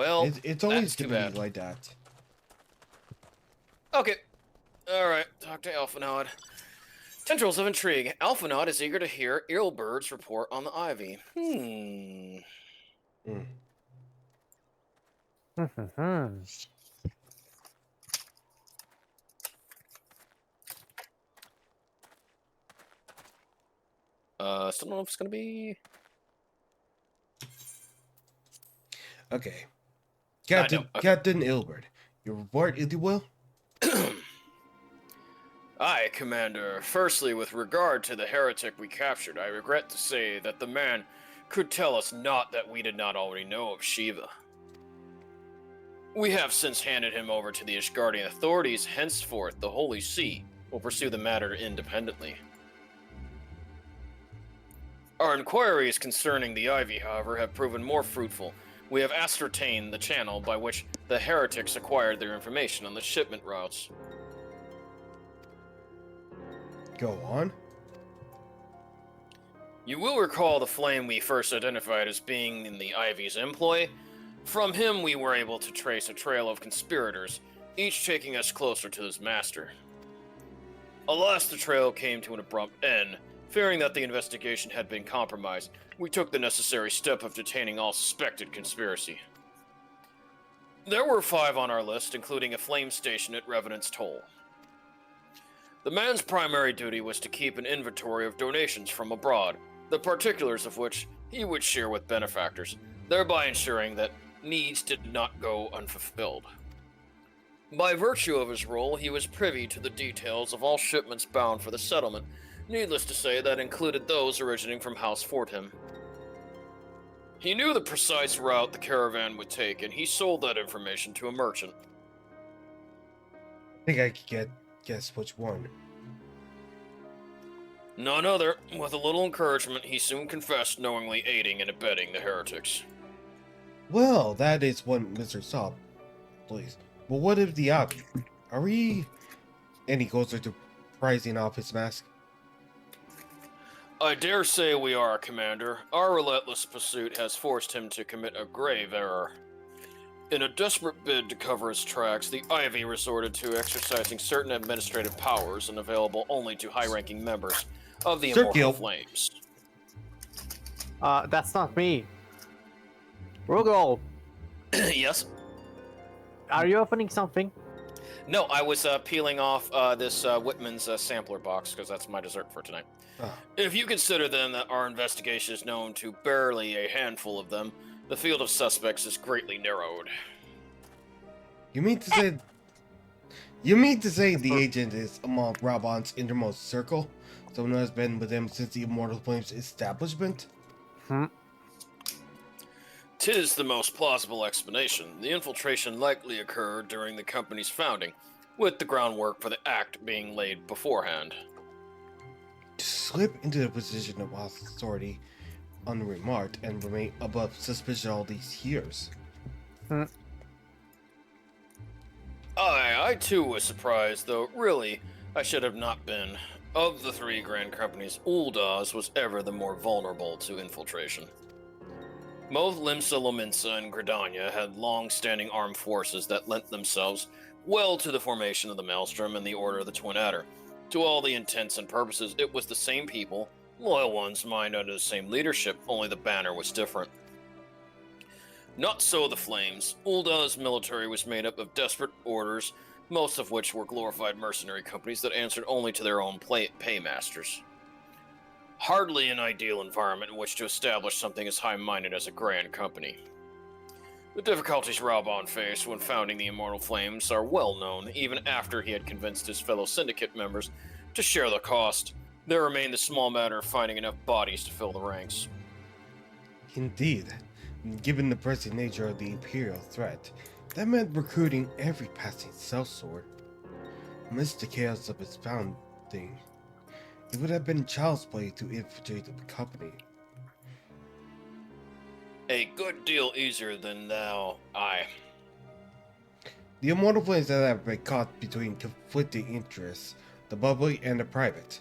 Well, It's always that's too gonna bad. be like that. Okay. Alright, talk to Alphanod. Tendrils of intrigue. Alphanod is eager to hear Earlbird's report on the Ivy. Mm. Still don't know if it's gonna be... Okay. No, Captain okay. Captain Ilbert, your report, if you will? Aye, Commander. Firstly, with regard to the heretic we captured, I regret to say that the man could tell us naught that we did not already know of Shiva. We have since handed him over to the Ishgardian authorities. Henceforth, the Holy See will pursue the matter independently. Our inquiries concerning the Ivy, however, have proven more fruitful. We have ascertained the channel by which the heretics acquired their information on the shipment routes. Go on. You will recall the flame we first identified as being in the Ivy's employ. From him we were able to trace a trail of conspirators, each taking us closer to his master. Alas, the trail came to an abrupt end. Fearing that the investigation had been compromised, we took the necessary step of detaining all suspected conspiracy. There were 5 on our list, including a flame station at Revenant's Toll. The man's primary duty was to keep an inventory of donations from abroad, the particulars of which he would share with benefactors, thereby ensuring that needs did not go unfulfilled. By virtue of his role, he was privy to the details of all shipments bound for the settlement. Needless to say, that included those originating from House Fortham. He knew the precise route the caravan would take, and he sold that information to a merchant. I think I could guess which one. None other. With a little encouragement, he soon confessed knowingly aiding and abetting the heretics. Well, that is one Mr. Sop, please. But what if the Ivy? Are we any closer to prizing off his mask? I dare say we are, Commander. Our relentless pursuit has forced him to commit a grave error. In a desperate bid to cover his tracks, the Ivy resorted to exercising certain administrative powers unavailable only to high-ranking members of the Immortal Flames. That's not me. Rugal, Yes? are you opening something? No, I was peeling off this Whitman's sampler box, because that's my dessert for tonight. Oh. If you consider then that our investigation is known to barely a handful of them, the field of suspects is greatly narrowed. You mean to say... You mean to say the agent is among Rabon's innermost circle? Someone who has been with him since the Immortal Flames establishment? Tis the most plausible explanation. The infiltration likely occurred during the company's founding, with the groundwork for the act being laid beforehand. To slip into the position of authority unremarked and remain above suspicion all these years. I too was surprised, though really, I should have not been. Of the 3 grand companies, Ul'dah's was ever the more vulnerable to infiltration. Both Limsa Lominsa and Gridania had long-standing armed forces that lent themselves well to the formation of the Maelstrom and the Order of the Twin Adder. To all the intents and purposes, it was the same people, loyal ones mined under the same leadership, only the banner was different. Not so the Flames. Ul'dah's military was made up of desperate orders, most of which were glorified mercenary companies that answered only to their own paymasters. Hardly an ideal environment in which to establish something as high-minded as a grand company. The difficulties Rabon faced when founding the Immortal Flames are well known. Even after he had convinced his fellow syndicate members to share the cost, there remained the small matter of finding enough bodies to fill the ranks. Indeed. Given the pressing nature of the Imperial threat, that meant recruiting every passing sellsword. Amidst the chaos of its founding, it would have been child's play to infiltrate the company. A good deal easier than now, aye. The Immortal Flames have been caught between conflicting interests, the public and the private.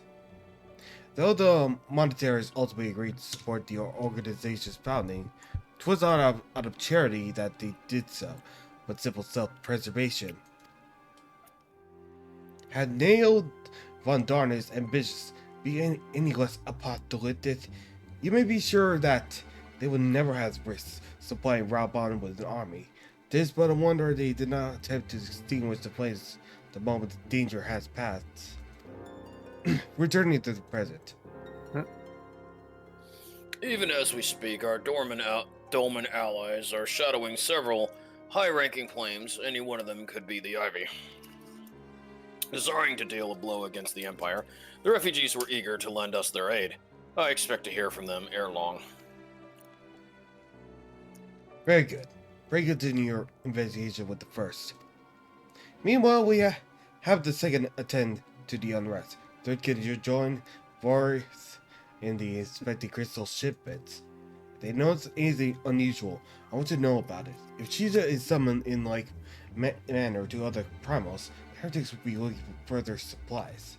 Though the monetaries ultimately agreed to support the organization's founding, 'Twas out of charity that they did so, but simple self-preservation. Had nailed von Darner's ambitions be any less apocalyptic, you may be sure that they would never have risked supplying Raubon with an army. Tis but a wonder they did not attempt to extinguish the place the moment the danger has passed. Returning to the present. Even as we speak, our Dolman allies are shadowing several high-ranking claims. Any one of them could be the Ivy. Desiring to deal a blow against the Empire, the refugees were eager to lend us their aid. I expect to hear from them ere long. Very good. Very good in your investigation with the first. Meanwhile, we have the second attend to the unrest. Third, can you join Boris in the inspecting crystal shipments? If they notice anything unusual, I want to know about it. If Shiza is summoned in like manner to other primals, heretics will be looking for further supplies.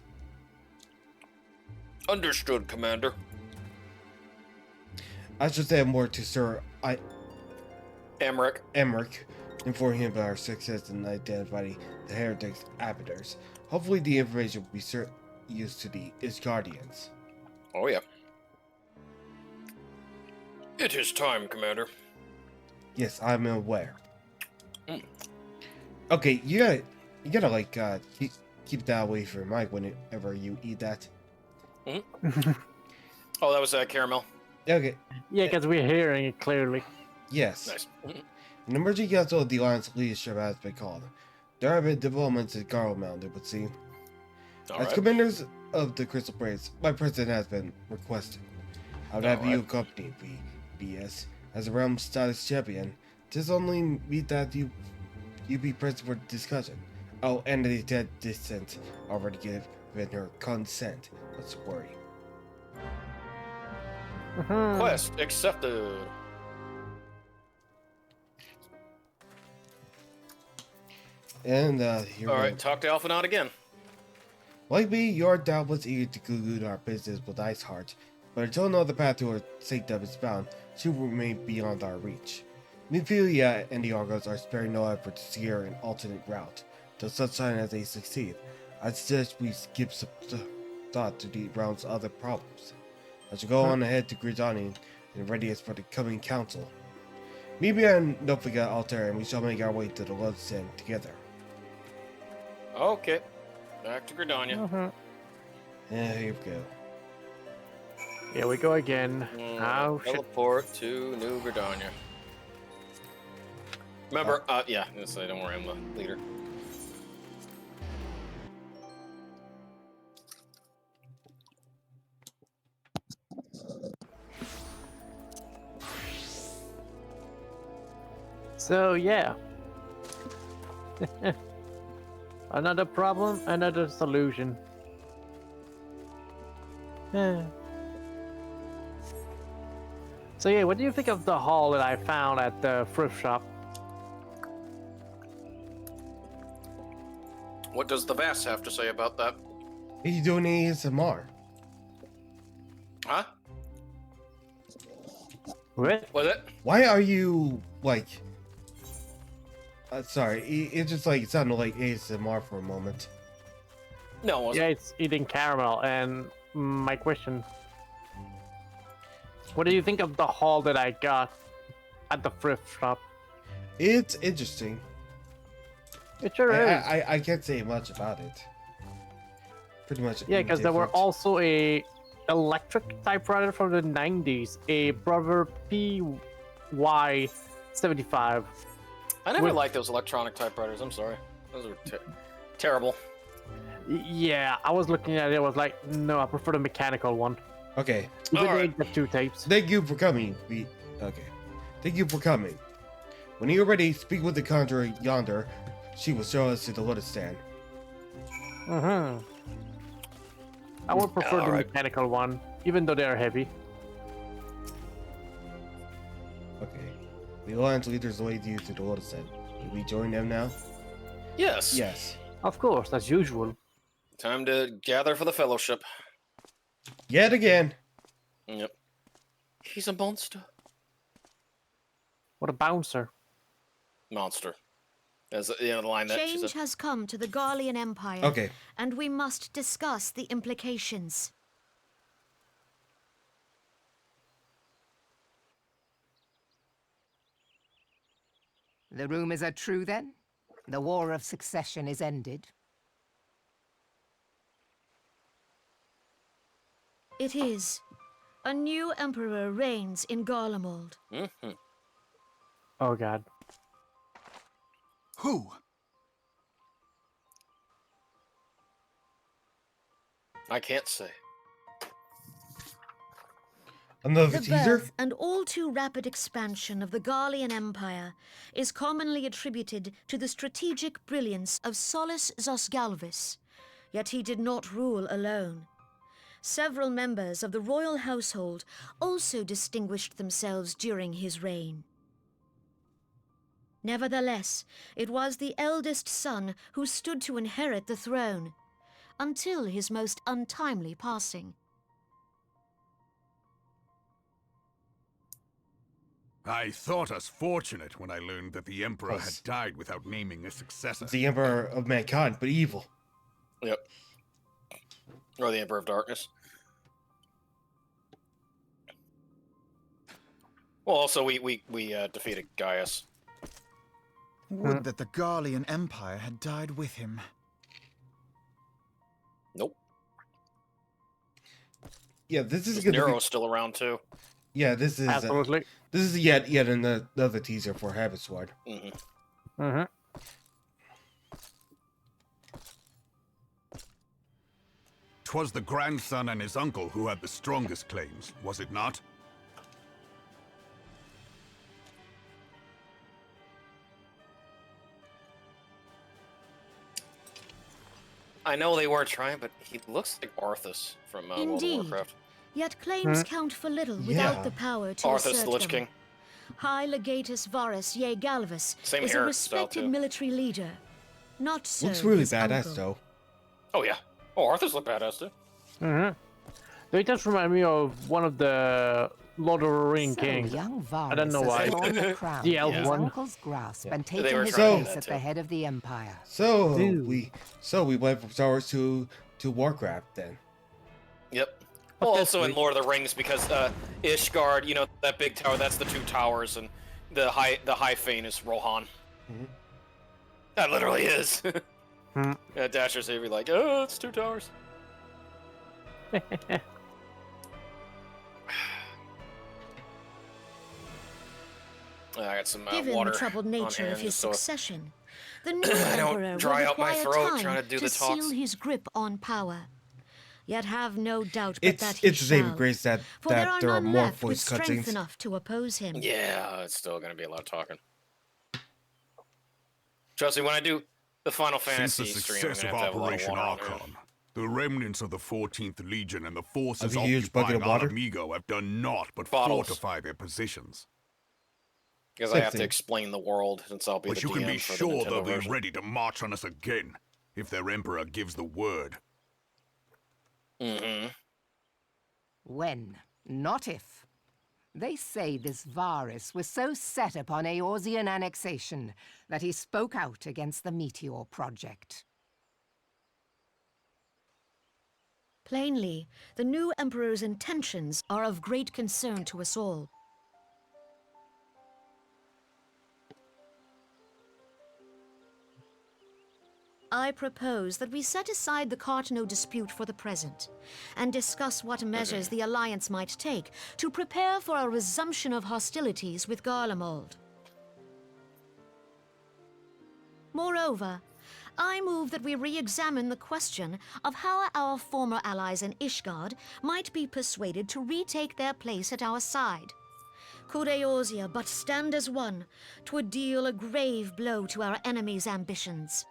Understood, Commander. I should say more to Sir Emmerich. informing him about our success in identifying the heretics' abettors. Hopefully the information will be used to the Isgardians. Oh, yeah. It is time, Commander. Yes, I'm aware. Mm. Okay, you gotta like keep that away from Mike whenever you eat that. Mm-hmm. Oh, that was caramel. Okay. Yeah, because we're hearing it clearly. Yes. Nice. Mm-hmm. An emerging council of the Alliance leadership has been called. There have been developments in Garlemald, it would seem. As commanders of the Crystal Braids, my president has been requested. I would have you accompany me, BS, as a realm status champion. Tis only meet that you be present for discussion. Oh, and the dead dissent already given her consent. Let's worry. Quest accepted. And here we Alright, go. talk to Alphanaut again. Like me, you are doubtless eager to conclude our business with Iceheart, but until another path to her sanctum is found, she will remain beyond our reach. Nephilia and the Argos are sparing no effort to secure an alternate route. Till such time as they succeed, I suggest we give some thought to the realm's other problems. I shall go on ahead to Gridani in readiness for the coming council. Meet me on Nophiga Altar and we shall make our way to the Lodstand together. Okay. Back to Gridania. Yeah, here we go. Here we go again. Oh, shit. Teleport to New Gridania. Remember, yeah, don't worry, I'm the leader. So, yeah. Another problem, another solution. So yeah, what do you think of the haul that I found at the thrift shop? What does the VAS have to say about that? Are you doing ASMR? Huh? What? Was it? Why are you like? Sorry, it just like sounded like ASMR for a moment. No, it wasn't. Yeah, it's eating caramel. And my question: what do you think of the haul that I got at the thrift shop? It's interesting. It sure is. I can't say much about it. Pretty much. Yeah, because there were indifferent. also a electric typewriter from the 90s, a Brother PY75. I never With- liked those electronic typewriters. I'm sorry. Those were terrible. Yeah, I was looking at it. I was like, no, I prefer the mechanical one. Okay. Even though Alright. it got 2 tapes. Thank you for coming. Okay. Thank you for coming. When you're ready, speak with the conjurer yonder. She will show us to the lotus stand. I would prefer the Alright. mechanical one, even though they are heavy. Okay. The alliance leaders lead you to the lotus stand. Will we join them now? Yes. Yes. Of course, as usual. Time to gather for the fellowship. Yet again. Yep. He's a monster. What a bouncer. Monster. As the line that she Change said. has come to the Garlean Empire, Okay. and we must discuss the implications. The rumors are true, then? The War of Succession is ended? It is. A new emperor reigns in Garlemald. Mm-hmm. Oh god. Who? I can't say. Another The teaser? birth and all too rapid expansion of the Garlean Empire is commonly attributed to the strategic brilliance of Solus Zosgalvis, yet he did not rule alone. Several members of the royal household also distinguished themselves during his reign. Nevertheless, it was the eldest son who stood to inherit the throne, until his most untimely passing. I thought us fortunate when I learned that the Emperor had Yes. died without naming a successor. The Emperor of Mankind, but evil. Yep. Or the Emperor of Darkness. Well, also we defeated Gaius. Would that the Garlean Empire had died with him. Nope. Yeah, this is Because gonna Nero's be. still around too. Yeah, this is. Absolutely. This is yet another teaser for Habitsward. Mm-hmm. Mm-hmm. 'Twas the grandson and his uncle who had the strongest claims, was it not? I know they weren't trying, but he looks like Arthas from World of Indeed. Warcraft. Yet claims count for little without Yeah. the power to Arthas, assert the Lich them. King. High Legatus Varus Ye Galvus Same is a hairstyle, respected too. military leader. Not so Looks really his badass uncle. though. Oh yeah. Oh, Arthas look badass too. Mm-hmm. They just remind me of one of the Lord of the Ring So kings. young Varus I don't know why. has torn the crown The elf from his one. uncle's grasp and They taken were his trying place that at too. the head of the Empire. So Dude. we went from Star Wars to Warcraft then. Yep. But Well, that's also in sweet. Lord of the Rings because Ishgard, you know that big tower, that's the two towers, and the high fane is Rohan. Mhm. That literally is. Hmm. Yeah, Dasher's here be like, oh, it's two towers. I got some Given water the troubled on nature hand, of his so succession, the new I don't emperor dry will out my require throat time trying to do the seal talks. his grip on power. Yet have no doubt but that It's he a saving shall, grace that for there are there are none more left with voice strength cutscenes. enough to oppose him. yeah, it's still gonna be a lot of talking. Trust me, when I do the Final Since Fantasy the stream, I'm success gonna of have to have a lot of Operation water on hand. Archon, the remnants of the 14th Legion and the forces A huge bucket occupying of water? Alamigo have done naught but Bottles. fortify their positions. Because I Same have to thing. explain the world since I'll be But the you DM can be for the sure Nintendo they'll be version. ready to march on us again, if their Emperor gives the word. Mm-hmm. When, not if. They say this Varus was so set upon Eorzean annexation that he spoke out against the Meteor Project. Plainly, the new emperor's intentions are of great concern to us all. I propose that we set aside the Cartano dispute for the present, and discuss what measures the Alliance might take to prepare for a resumption of hostilities with Garlemald. Moreover, I move that we re-examine the question of how our former allies in Ishgard might be persuaded to retake their place at our side. Could Eorzea but stand as one, 'twould deal a grave blow to our enemies' ambitions.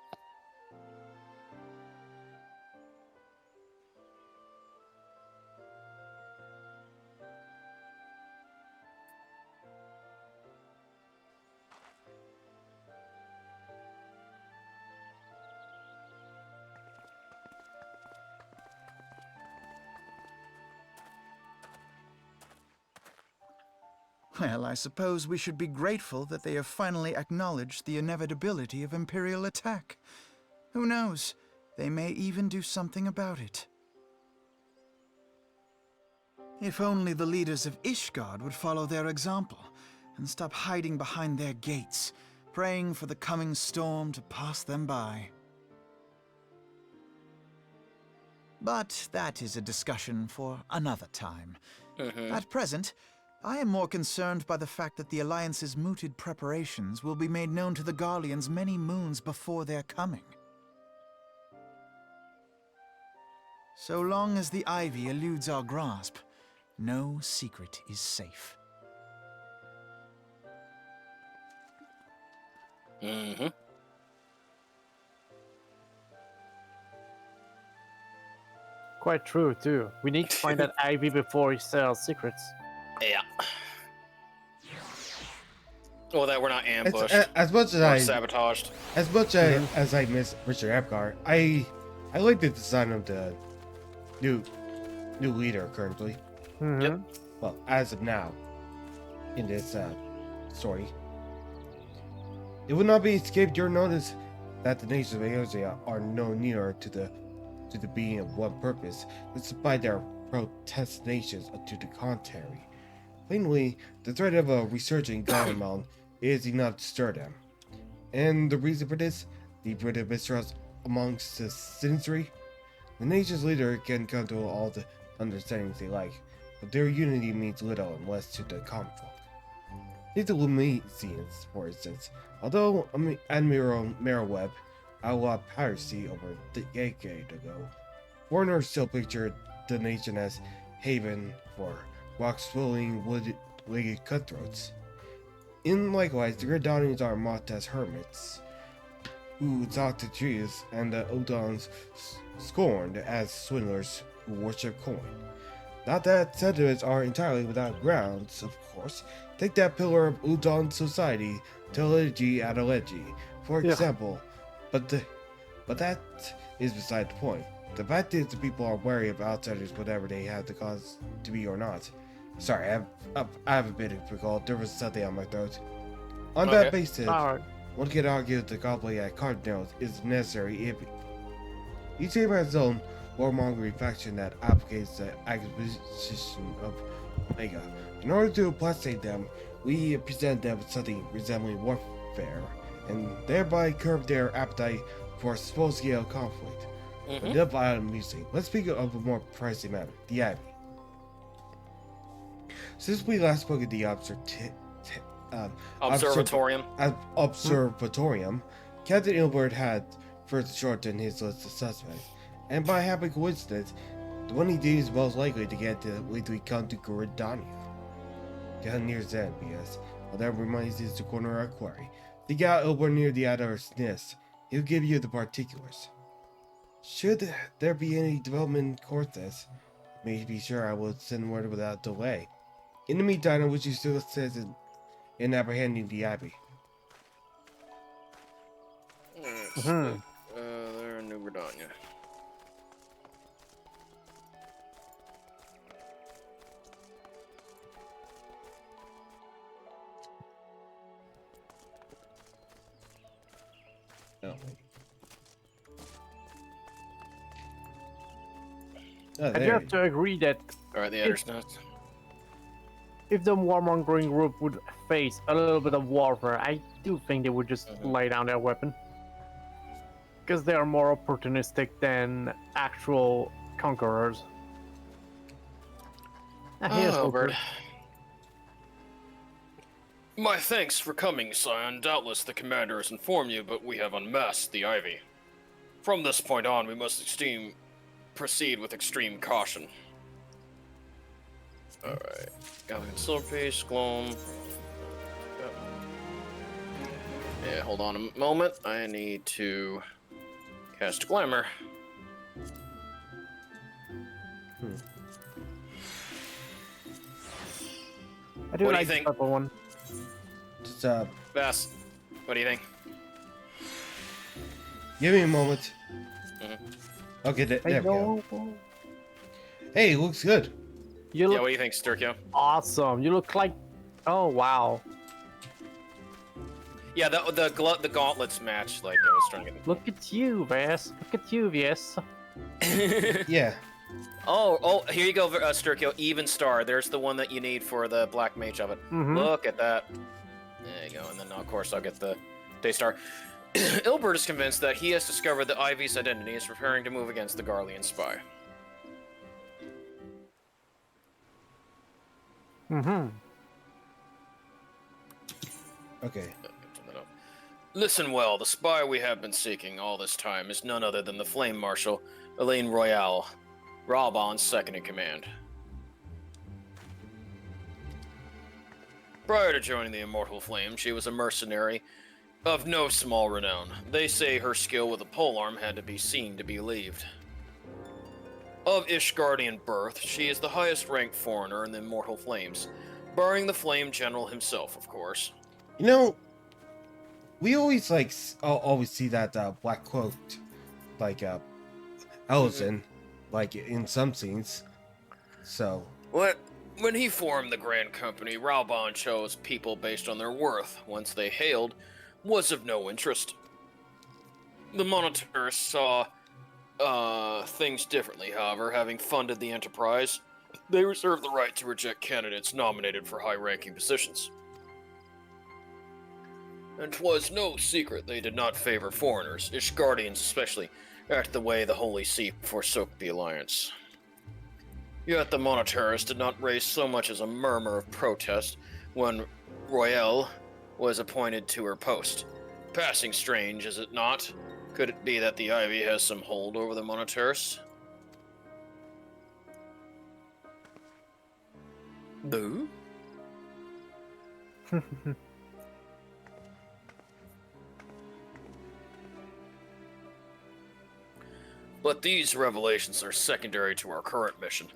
Well, I suppose we should be grateful that they have finally acknowledged the inevitability of Imperial attack. Who knows? They may even do something about it. If only the leaders of Ishgard would follow their example and stop hiding behind their gates, praying for the coming storm to pass them by. But that is a discussion for another time. At present, I am more concerned by the fact that the Alliance's mooted preparations will be made known to the Garleans many moons before their coming. So long as the Ivy eludes our grasp, no secret is safe. Quite true, too. We need to find that Ivy before he sells secrets. Yeah. Well, that we're not ambushed As much as or I sabotaged. as I miss Richard Apgar, I like the design of the new leader currently. Yep. Well, as of now, in this story, it would not be escaped your notice that the nations of Eorzea are no nearer to the being of one purpose, despite their protestations to the contrary. Plainly, the threat of a resurging Garlemald is enough to stir them. And the reason for this, the British mistrust amongst the citizenry. The nation's leader can come to all the understandings they like, but their unity means little unless to the conflict. Take the Lumesians, for instance. Although Admiral Merriwebb outlawed piracy over a decade ago, foreigners still pictured the nation as haven for rock-swilling, wood-legged cutthroats. In likewise, the Redanians are mocked as hermits, who talk to trees, and the Udons scorned as swindlers who worship coin. Not that sentiments are entirely without grounds, of course. Take that pillar of Udon society, Telegy Adelegy, for example. But that is beside the point. The fact is the people are wary of outsiders, whatever they have the cause to be or not. Sorry, I have a bit of difficult. There was something on my throat. On that basis, one can argue that the goblin at Cardinals is necessary if each team has its own warmongering faction that advocates the acquisition of Omega. In order to placate them, we present them with something resembling warfare, and thereby curb their appetite for small-scale conflict. Enough out music. Let's speak of a more pricey matter, the Abbey. Since we last spoke at the observatorium, Captain Ilbert had first shortened his list of suspects, and by happy coincidence, the one he deems most likely to get to legally come to Goridania. Get near Zen, BS. Well, that reminds us to corner our quarry. Dig out Ilbert near the Adder's nest. He'll give you the particulars. Should there be any development in Cortez, may be sure I will send word without delay. In the meantime, I wish you still success in apprehending the Abbey. They're in New Gridania. Oh. I do have to agree that Alright, the Adder's Nest. if the warmongering group would face a little bit of warfare, I do think they would just lay down their weapon. Because they are more opportunistic than actual conquerors. Here's Albert. My thanks for coming, Scion. Doubtless the commander has informed you, but we have unmasked the Ivy. From this point on, we must proceed with extreme caution. Alright. Gallican Silverpiece, Gloam. Yeah, hold on a moment. I need to cast Glamour. I do What do like you the think? purple one. Just Vass, what do you think? give me a moment. Okay, there we go. Hey, looks good. You Yeah, look what do you think, Sturkio? awesome. You look like Oh wow! Yeah, the gauntlets match. Like I was trying to get. Look at you, Vas. Look at you, Vas. Yeah. Oh, here you go, Steriko. Even star. There's the one that you need for the black mage of it. Mhm. Look at that. There you go. And then, of course, I'll get the Daystar. Ilbert is convinced that he has discovered that Ivy's identity is preparing to move against the Garlean spy. Mm-hmm. Okay. Listen well, the spy we have been seeking all this time is none other than the Flame Marshal, Elaine Royale, Ralbon's second-in-command. Prior to joining the Immortal Flame, she was a mercenary of no small renown. They say her skill with a polearm had to be seen to be believed. Of Ishgardian birth, she is the highest-ranked foreigner in the Immortal Flames, barring the Flame General himself, of course. You know, we always always see that black cloaked, like Elzen, like in some scenes. So. When he formed the Grand Company, Ralbon chose people based on their worth. Once they hailed, was of no interest. The Monitors saw things differently, however. Having funded the enterprise, they reserved the right to reject candidates nominated for high-ranking positions. And 'twas no secret they did not favor foreigners, Ishgardians especially, after the way the Holy See forsook the Alliance. Yet the Monitors did not raise so much as a murmur of protest when Royale was appointed to her post. Passing strange, is it not? Could it be that the Ivy has some hold over the Monitors? Boo? But these revelations are secondary to our current mission.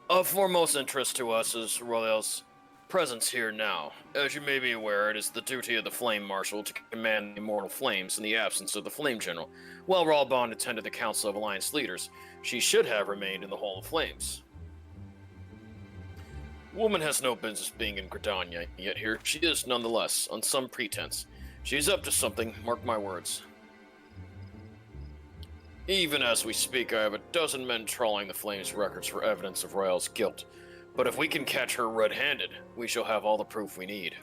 Of foremost interest to us is Royale's presence here now. As you may be aware, it is the duty of the Flame Marshal to command the Immortal Flames in the absence of the Flame General. While Ralbon attended the Council of Alliance Leaders, she should have remained in the Hall of Flames. Woman has no business being in Gridania, yet here she is nonetheless, on some pretense. She's up to something, mark my words. Even as we speak, I have a dozen men trawling the Flames' records for evidence of Royale's guilt. But if we can catch her red-handed, we shall have all the proof we need.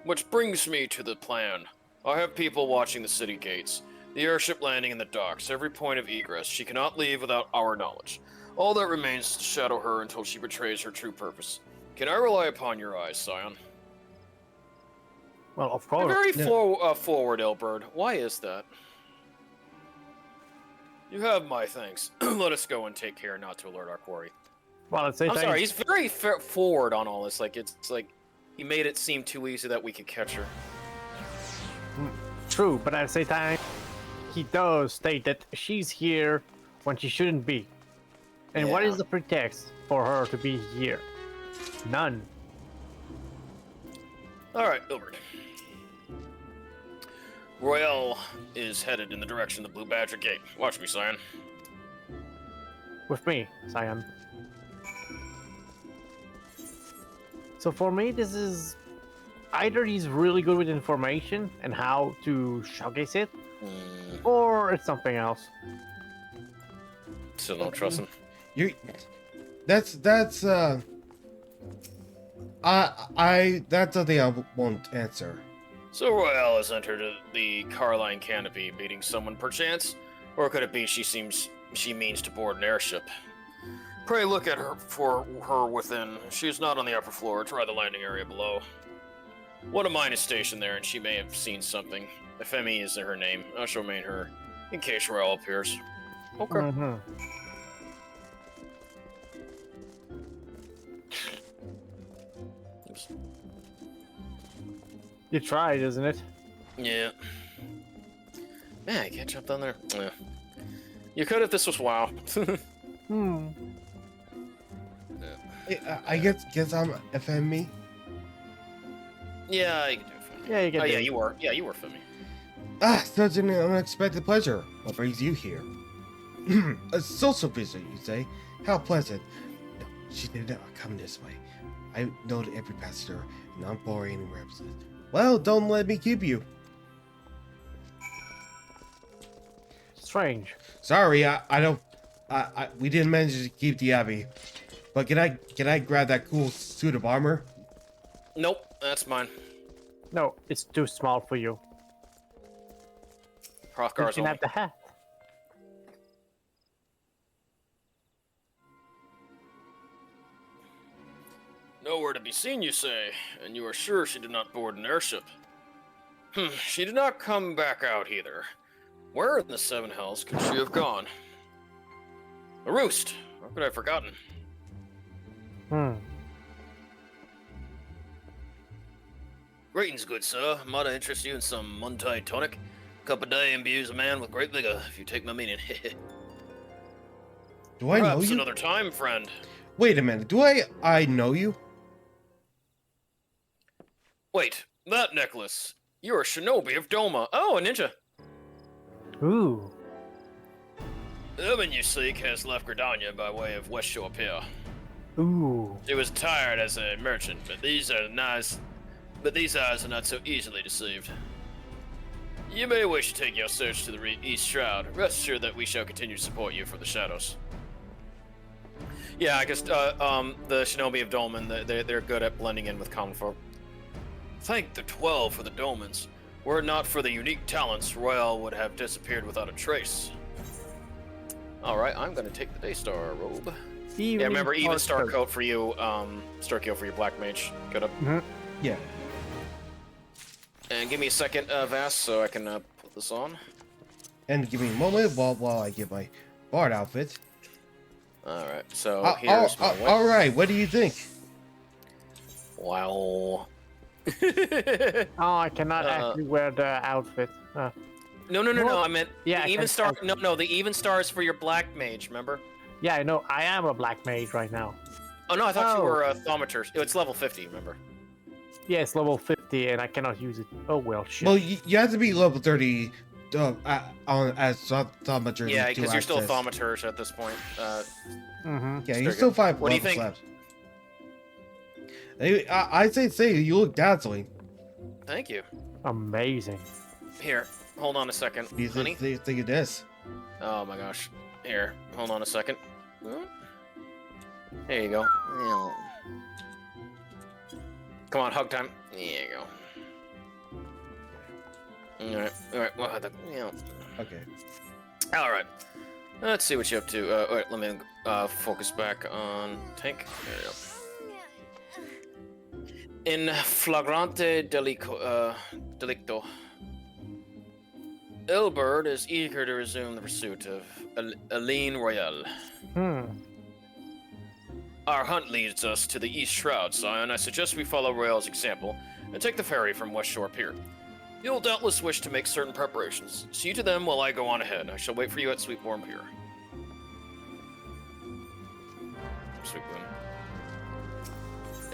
Which brings me to the plan. I have people watching the city gates, the airship landing in the docks, every point of egress. She cannot leave without our knowledge. All that remains is to shadow her until she betrays her true purpose. Can I rely upon your eyes, Scion? Well, of course. Very forward, Elbert. Why is that? You have my thanks. Let us go and take care not to alert our quarry. Well, at the same I'm time, sorry, he's very forward on all this. Like, it's like he made it seem too easy that we could catch her. True, but at the same time, he does state that she's here when she shouldn't be. And what Yeah. is the pretext for her to be here? None. Alright, Ilbert. Royale is headed in the direction of the Blue Badger Gate. Watch me, Scion. With me, Scion. So for me, this is either he's really good with information and how to showcase it, or it's something else. Still don't trust him. That's that's something I won't answer. So Royale has entered the Carline canopy, meeting someone perchance? Or could it be she means to board an airship? Pray look at her for her within. She is not on the upper floor. Try the landing area below. One of mine is stationed there, and she may have seen something. Femi is her name. I shall remain her, in case Royale appears. Okay. Mm-hmm. Oops. You tried, isn't it? Yeah. Man, I can't jump down there. Yeah. You could if this was WoW. I guess I'm FME. Yeah, you can do it. Yeah, you can. Oh, do yeah, it. you were. Yeah, you were Femi. Such an unexpected pleasure. What brings you here? A social visit, you say? How pleasant. No, she did not come this way. I know every passenger, and not borrow any represent. Well, don't let me keep you. Strange. Sorry, I don't. We didn't manage to keep the Abbey. But can I grab that cool suit of armor? Nope, that's mine. No, it's too small for you. You Hrothgar's can only. have the hat. Nowhere to be seen, you say, and you are sure she did not board an airship? She did not come back out either. Where in the Seven Hells could she have gone? A roost. How could I have forgotten? Greetings, good sir. Might I interest you in some Muntai tonic? Cup a day imbues a man with great vigor, if you take my meaning. Do I know Perhaps you? another time, friend. Wait a minute. Do I know you? Wait, that necklace. You're a shinobi of Doma. Oh, a ninja. Ooh. Urban, you seek, has left Gridania by way of West Shore Pier. Ooh. She was tired as a merchant, but these eyes are not so easily deceived. You may wish to take your search to the East Shroud. Rest assured that we shall continue to support you from the shadows. Yeah, I guess the Shinobi of Dolmen, they're good at blending in with common folk. Thank the 12 for the Dolmens. Were it not for the unique talents, Royale would have disappeared without a trace. Alright, I'm gonna take the Daystar robe. Yeah, remember, even Star Coat for you, Starkio for your Black Mage. Good up. Yeah. And give me a second, Vass, so I can put this on. And give me a moment while I get my Bard outfit. Alright, so here's my weapon. Alright, what do you think? Wow. Oh, I cannot actually wear the outfit. No, I meant Yeah, the I even can- star. No, the even star is for your Black Mage, remember? Yeah, I know. I am a black mage right now. Oh no, I thought you Oh. were a Thaumaturge. It's level 50, remember? Yeah, it's level 50 and I cannot use it. Oh well, shit. Well, you have to be level 30 as Thaumaturge. Yeah, to because you're still a access. Thaumaturge at this point. Yeah, you're Steriko. still 5 What do you levels think? left. I say you look dazzling. Thank you. Amazing. Here, hold on a second, What do you honey. think of this? Oh my gosh. Here, hold on a second. There you go. Come on, hug time. There you go. Alright, well, Okay. Alright. Let's see what you're up to. Alright, let me focus back on tank. There you go. In flagrante delicto, Ilbert is eager to resume the pursuit of Aline Royale. Our hunt leads us to the East Shroud, Scion. I suggest we follow Royale's example and take the ferry from West Shore Pier. You'll doubtless wish to make certain preparations. See to them while I go on ahead. I shall wait for you at Sweetborn Pier. Sweetborn.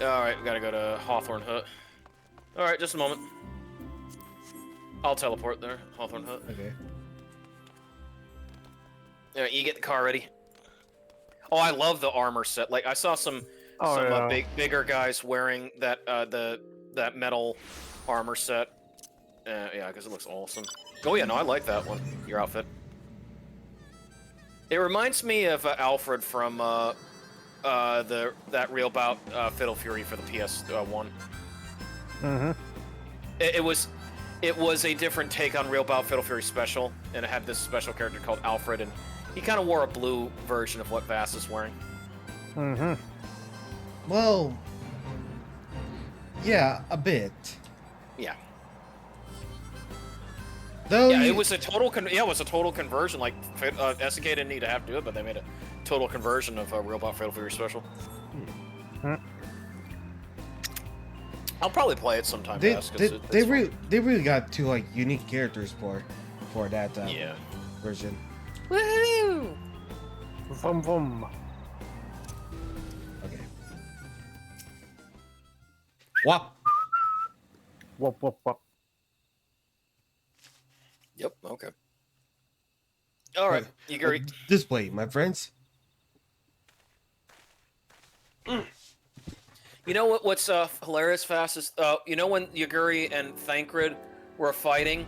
Alright, we gotta go to Hawthorne Hut. Alright, just a moment. I'll teleport there, Hawthorne Hut. Okay. Alright, you get the car ready. Oh, I love the armor set. Like, I saw some bigger guys wearing that that metal armor set. Yeah, because it looks awesome. Oh yeah, no, I like that one. Your outfit. It reminds me of Alfred from that real bout Fatal Fury for the PS1. It was a different take on Real Bout Fatal Fury Special, and it had this special character called Alfred, and he kind of wore a blue version of what Vass is wearing. Well, yeah, a bit. Yeah. Though Yeah, it was a total conversion. Like SNK didn't need to have to do it, but they made a total conversion of Real Bout Fatal Fury Special. I'll probably play it sometime. They Vass, 'cause it's fun. really got two like unique characters for that Yeah. version. Woohoo! Vum vum. Okay. Wop. Whoop whoop whoop. Yep. Okay. All right. You agree? This way, my friends. You know what's hilarious, Fast, is you know when Yaguri and Thancred were fighting,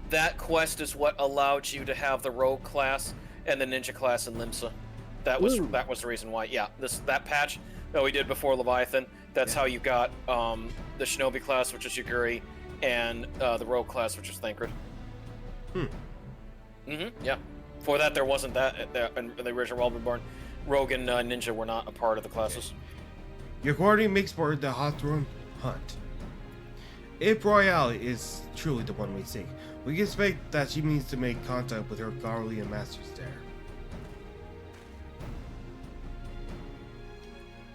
that quest is what allowed you to have the rogue class and the ninja class in Limsa. That was the reason why. Yeah, that patch that we did before Leviathan. That's how you got the Shinobi class, which is Yaguri, and the rogue class, which is Thancred. Yeah. Before that, there wasn't that in the original Realm Reborn. Rogue and Ninja were not a part of the classes. Yaguri makes for the Hawthorne hunt. If Royale is truly the one we seek, we can expect that she means to make contact with her Garlean masters there.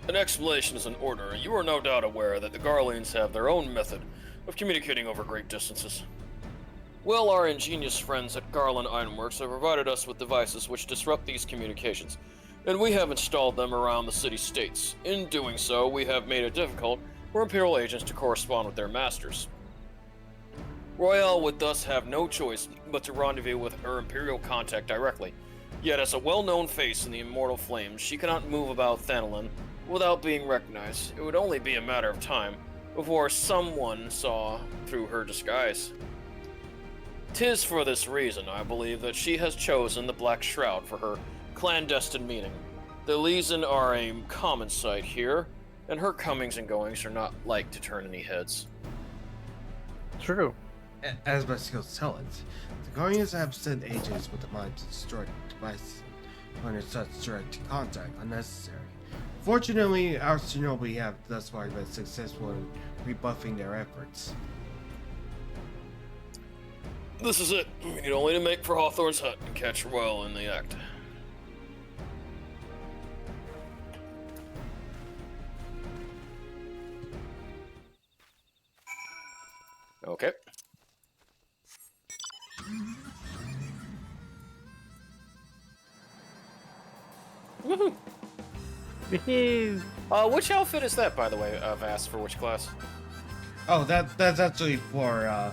An explanation is in order. You are no doubt aware that the Garleans have their own method of communicating over great distances. Well, our ingenious friends at Garland Ironworks have provided us with devices which disrupt these communications, and we have installed them around the city-states. In doing so, we have made it difficult for Imperial agents to correspond with their masters. Royale would thus have no choice but to rendezvous with her Imperial contact directly. Yet, as a well-known face in the Immortal Flames, she cannot move about Thanalin without being recognized. It would only be a matter of time before someone saw through her disguise. 'Tis for this reason, I believe, that she has chosen the Black Shroud for her clandestine meeting. The Legion are a common sight here, and her comings and goings are not like to turn any heads. True. As my skills tell it, the Guardians have sent agents with the mind to destroy devices under such direct contact unnecessary. Fortunately, our Shinobi have thus far been successful in rebuffing their efforts. This is it. We need only to make for Hawthorne's hut and catch Royal in the act. Okay. Woohoo! Which outfit is that, by the way, Vass, for which class? Oh, that's actually for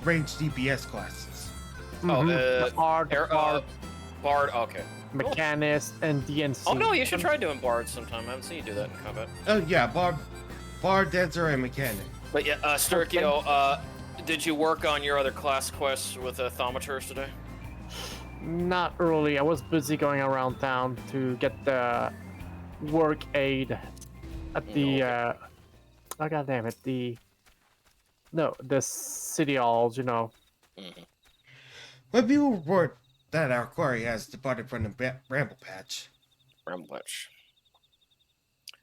ranged DPS classes. The Bard, Bard, okay. Mechanist, and DNC. Oh no, you should try doing Bard sometime. I haven't seen you do that in combat. Oh yeah, Bard, Dancer, and Mechanic. But yeah, Steriko, did you work on your other class quests with Thaumaturge today? Not early. I was busy going around town to get the work aid at the oh god damn it, the city halls, you know. But people report that our quarry has departed from the Bramble Patch. Bramble Patch.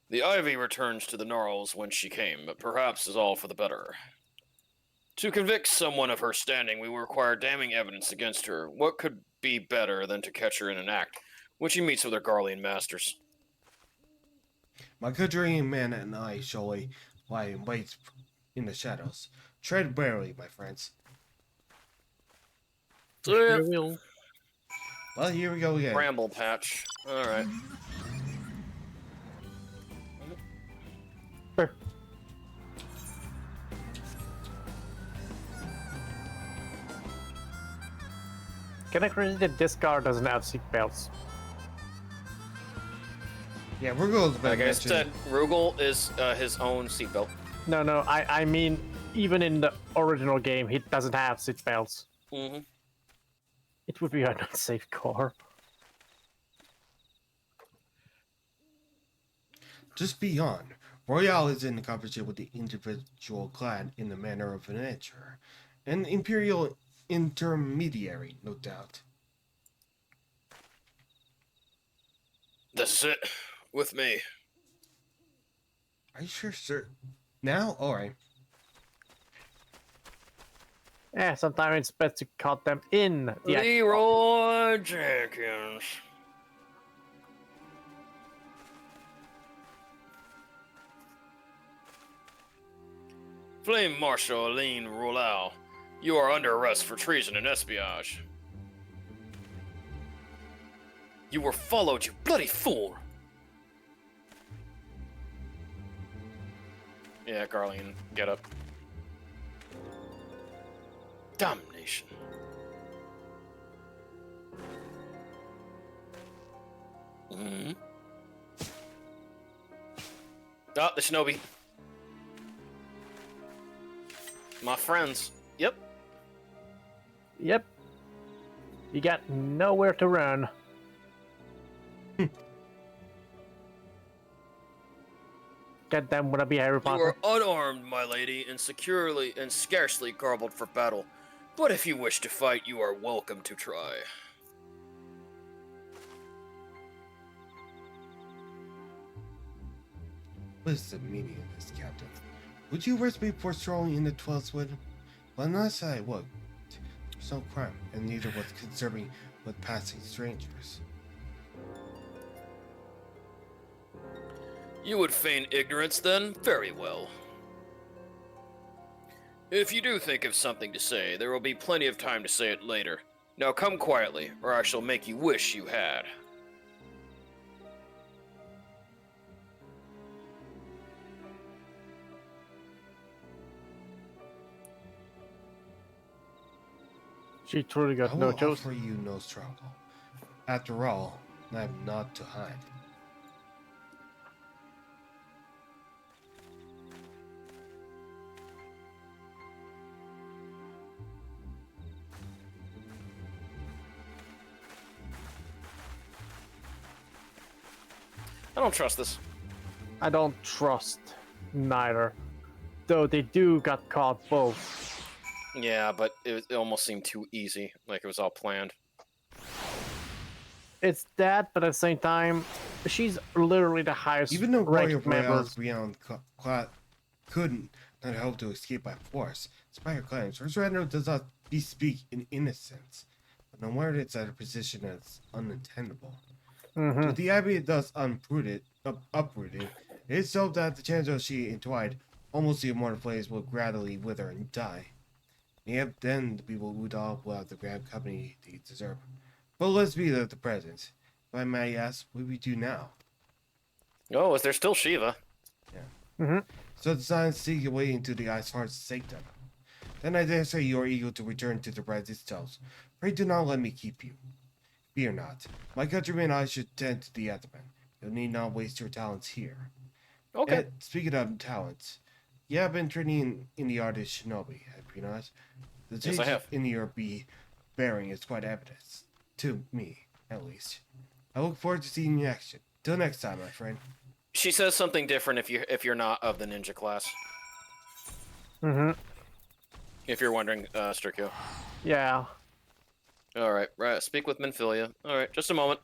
The Ivy returns to the Gnarls whence she came, but perhaps is all for the better. To convict someone of her standing, we will require damning evidence against her. What could be better than to catch her in an act when she meets with her Garlean masters? My Kudrian man and I shall lie in wait in the shadows. Tread warily, my friends. Will. Well, here we go again. Bramble Patch. Alright. Sure. Can I credit that this car doesn't have seatbelts? Yeah, Rugal's been Like I mentioned. said, Rugal is his own seatbelt. No, I mean, even in the original game, he doesn't have seatbelts. Mm-hmm. It would be an unsafe car. Just beyond, Royale is in competition with the individual clan in the manner of an adventurer. An imperial intermediary, no doubt. This is it. With me. Are you sure, sir? Now? Alright. Yeah, sometimes it's best to cut them in the Leroy Jenkins. Flame Marshal Aline Roulal, you are under arrest for treason and espionage. You were followed, you bloody fool! Yeah, Garlean, get up. Damnation. Oh, the shinobi. My friends. Yep. Yep. You got nowhere to run. Goddamn, wanna be Harry You Potter? are unarmed, my lady, and scarcely garbled for battle. But if you wish to fight, you are welcome to try. What is the meaning of this, Captain? Would you arrest me for strolling in the 12th wood? Well, unless I would. There's no crime, and neither was concerning with passing strangers. You would feign ignorance, then? Very well. If you do think of something to say, there will be plenty of time to say it later. Now come quietly, or I shall make you wish you had. She truly I got will no choice. offer you no struggle. After all, I have naught to hide. I don't trust this. I don't trust neither. Though they do got caught both. Yeah, but it almost seemed too easy, like it was all planned. It's that, but at the same time, she's literally the highest Even though Warrior ranked member. Royals beyond couldn't not help to escape by force, despite her claims, her surrender does not bespeak in innocence. But no word it's at a position that's unattainable. Mm-hmm. With the Abbey thus uprooted, it is so that the chance of she entwined almost the immortal flames will gradually wither and die. And yet then the people who all will have the grand company they deserve. But let's be at the present. If I may ask, what do we do now? Oh, is there still Shiva? Mm-hmm. So the signs seek your way into the Ice Heart's sanctum. Then I dare say you are eager to return to the red itself. Pray do not let me keep you. Fear not. My countrymen and I should tend to the Etherman. You need not waste your talents here. Okay. And speaking of talents, you have been training in the art of shinobi, have you not? The Yes, I change have. in your bearing is quite evident. To me, at least. I look forward to seeing you in action. Till next time, my friend. She says something different if you're not of the ninja class. Mm-hmm. If you're wondering, Steriko. Yeah. All right, right. Speak with Minfilia. All right, just a moment.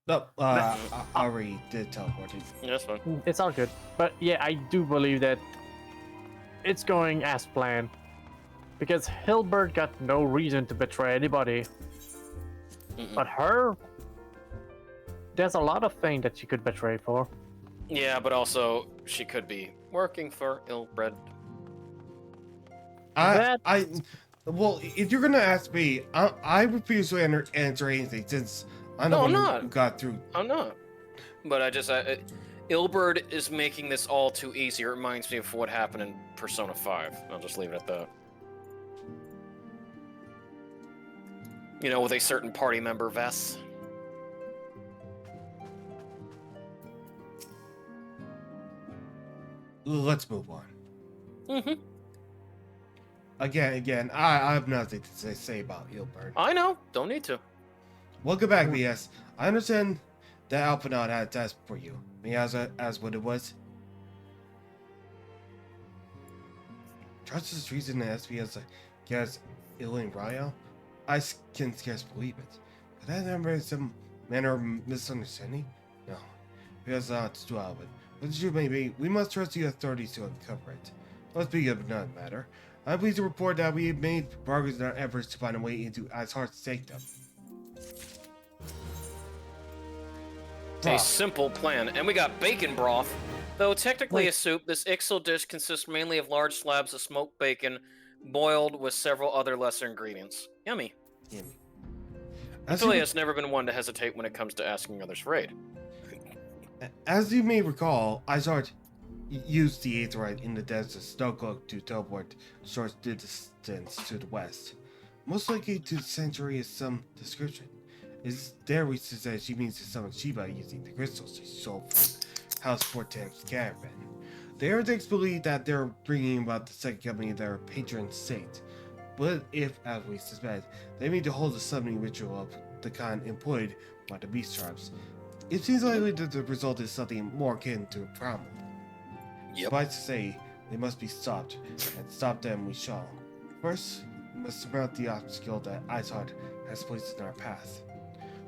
No, I already did teleport it. Yeah, that's fine. It's all good. But yeah, I do believe that it's going as planned. Because Hilbert got no reason to betray anybody. Mm-mm. But her, there's a lot of things that she could betray for. Yeah, but also she could be working for Ilbred. Well, if you're gonna ask me, I refuse to answer anything since I'm the No, I'm one not. who got through. I'm not. But Ilberd is making this all too easy. It reminds me of what happened in Persona 5. I'll just leave it at that. You know, with a certain party member, Vess. Let's move on. Mm-hmm. Again, I have nothing to say about Ilbert. I know. Don't need to. Welcome back, BS. I understand that Alphanot had a task for you. May I ask what it was? Trust this reason to SPS against Ilin Ryo? I can scarce believe it. Could that ever be some manner of misunderstanding? No. Because not to dwell with. But the truth may be, we must trust the authorities to uncover it. Let's be of another matter. I'm pleased to report that we have made progress in our efforts to find a way into Iceheart's sanctum. A simple plan, and we got bacon broth. Though technically a soup, this Ixel dish consists mainly of large slabs of smoked bacon, boiled with several other lesser ingredients. Yummy. Yummy. Philly has never been one to hesitate when it comes to asking others for aid. As you may recall, Iceheart used the Aetherite in the desert Snowcloak to teleport short distance to the west. Most likely to the sanctuary of some description. It's there we said she means to summon Shiva using the crystals she stole from House Fortem's caravan. The heretics believe that they're bringing about the second coming of their patron saint, but if, as we suspect, they mean to hold a summoning ritual of the kind employed by the beast tribes, it seems likely that the result is something more akin to a problem. Yep. Suffice to say, they must be stopped, and stop them we shall. First, we must surmount the obstacle that Izard has placed in our path.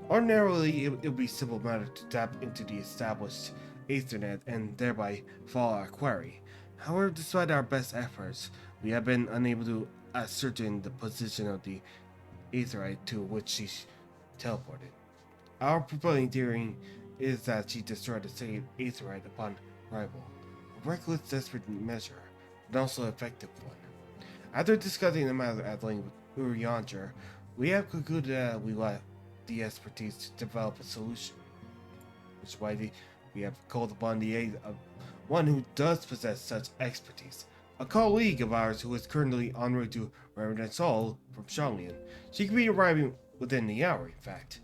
Ordinarily, it would be a simple matter to tap into the established Ethernet and thereby follow our query. However, despite our best efforts, we have been unable to ascertain the position of the Aetherite to which she teleported. Our prevailing theory is that she destroyed the second Aetherite upon arrival. A reckless, desperate measure, but also effective one. After discussing the matter at length with Urianger, we have concluded that we lack the expertise to develop a solution. Which is why we have called upon the aid of one who does possess such expertise. A colleague of ours who is currently en route to Reverend Saul from Shanglian. She could be arriving within the hour, in fact.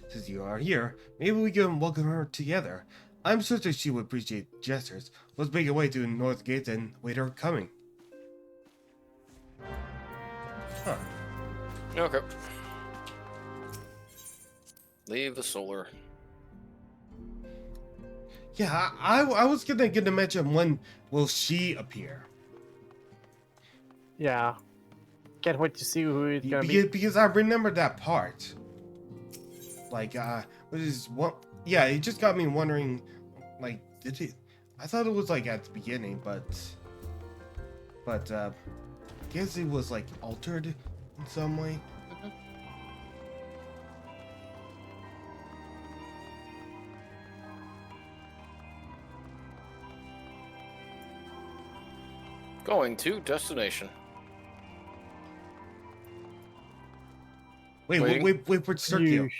Since you are here, maybe we can welcome her together. I'm certain she would appreciate gestures. Let's make our way to North Gate and wait her coming. Huh. Okay. Leave the solar. Yeah, I was gonna mention when will she appear? Yeah. Can't wait to see who it's gonna be. Because I remember that part. Like, what is what? Yeah, it just got me wondering. Like, did it? I thought it was like at the beginning, but I guess it was like altered in some way. Going to destination. Wait for Sergio. Yeesh.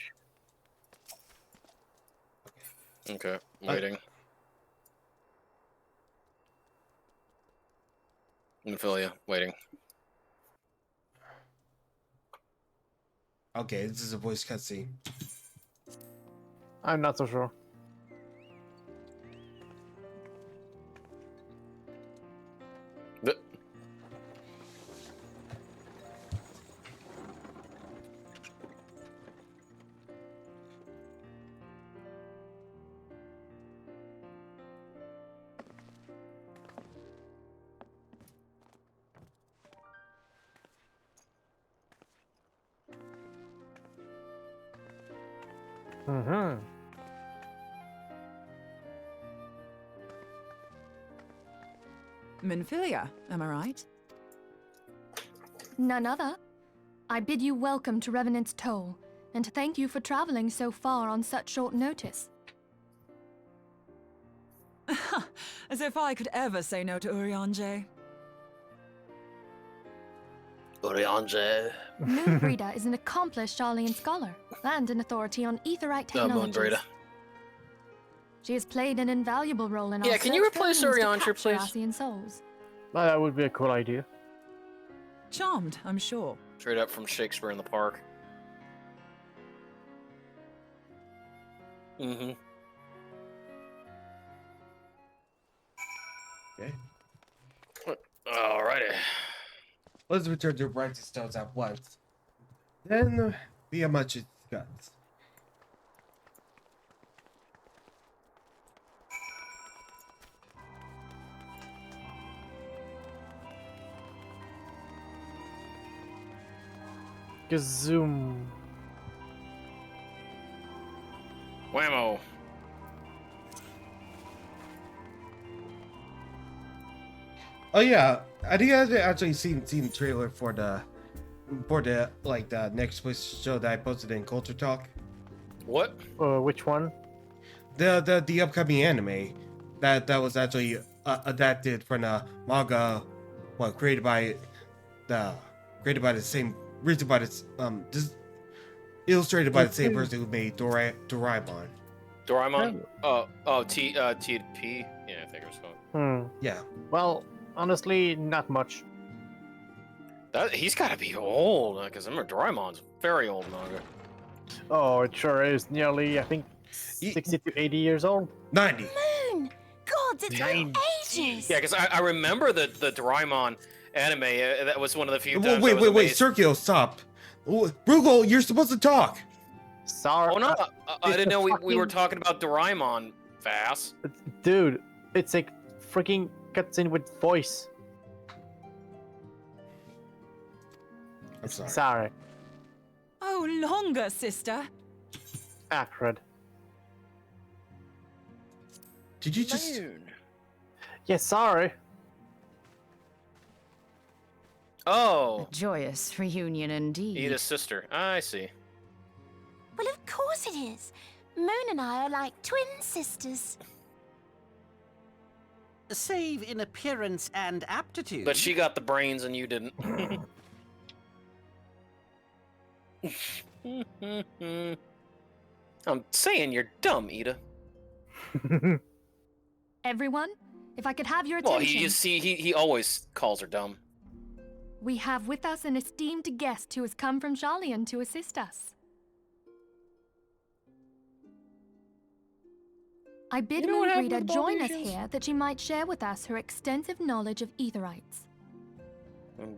Okay, waiting. Ophelia, waiting. Okay, this is a voice cutscene. I'm not so sure. Th- Mm-hmm. Minfilia, am I right? None other. I bid you welcome to Revenant's Toll, and thank you for traveling so far on such short notice. As if I could ever say no to Urianger. Oriange. Moonbreeder is an accomplished Sharlayan scholar and an authority on Aetherite technologies. Moonbreeder. She has played an invaluable role in our Yeah, can you search for replace means to Oriange, capture please? Ascian souls. Well, that would be a cool idea. Charmed, I'm sure. Straight up from Shakespeare in the Park. Mm-hmm. Okay. Alrighty. Let's return to Brighton Stones at once. Then we have much to discuss. Gazoom. Whammo. Oh yeah, I think I've actually seen the trailer for the like the next show that I posted in Culture Talk. What? Which one? The upcoming anime that was actually adapted from the manga, well, created by the same written by this just illustrated by the same person who made Doraemon. Doraemon? T to P? Yeah, I think it was called. Yeah. Well, honestly, not much. He's gotta be old, because I remember Doraemon's very old manga. Oh, it sure is. Nearly, I think, 60 to 80 years old. 90. Moon! God, it's been ages! Yeah, because I remember the Doraemon anime. That was one of the few times I was Wait, amazed. Sergio, stop. Rugal, you're supposed to talk. Sorry. Oh no, I didn't know we fucking- were talking about Doraemon, Vass. Dude, it's like freaking cutscene with voice. I'm sorry. Sorry. Oh, longer, sister. Acrid. Did you just... Yeah, sorry. Oh, Joyous reunion indeed. Ida's sister. I see. Well, of course it is. Moon and I are like twin sisters. Save in appearance and aptitude. But she got the brains and you didn't. I'm saying you're dumb, Ida. Everyone, if I could have your Well, attention. you see, he always calls her dumb. We have with us an esteemed guest who has come from Jalian to assist us. I bid You know what Moon happened Breeder with the join us Barbarians? here that she might share with us her extensive knowledge of Aetherites.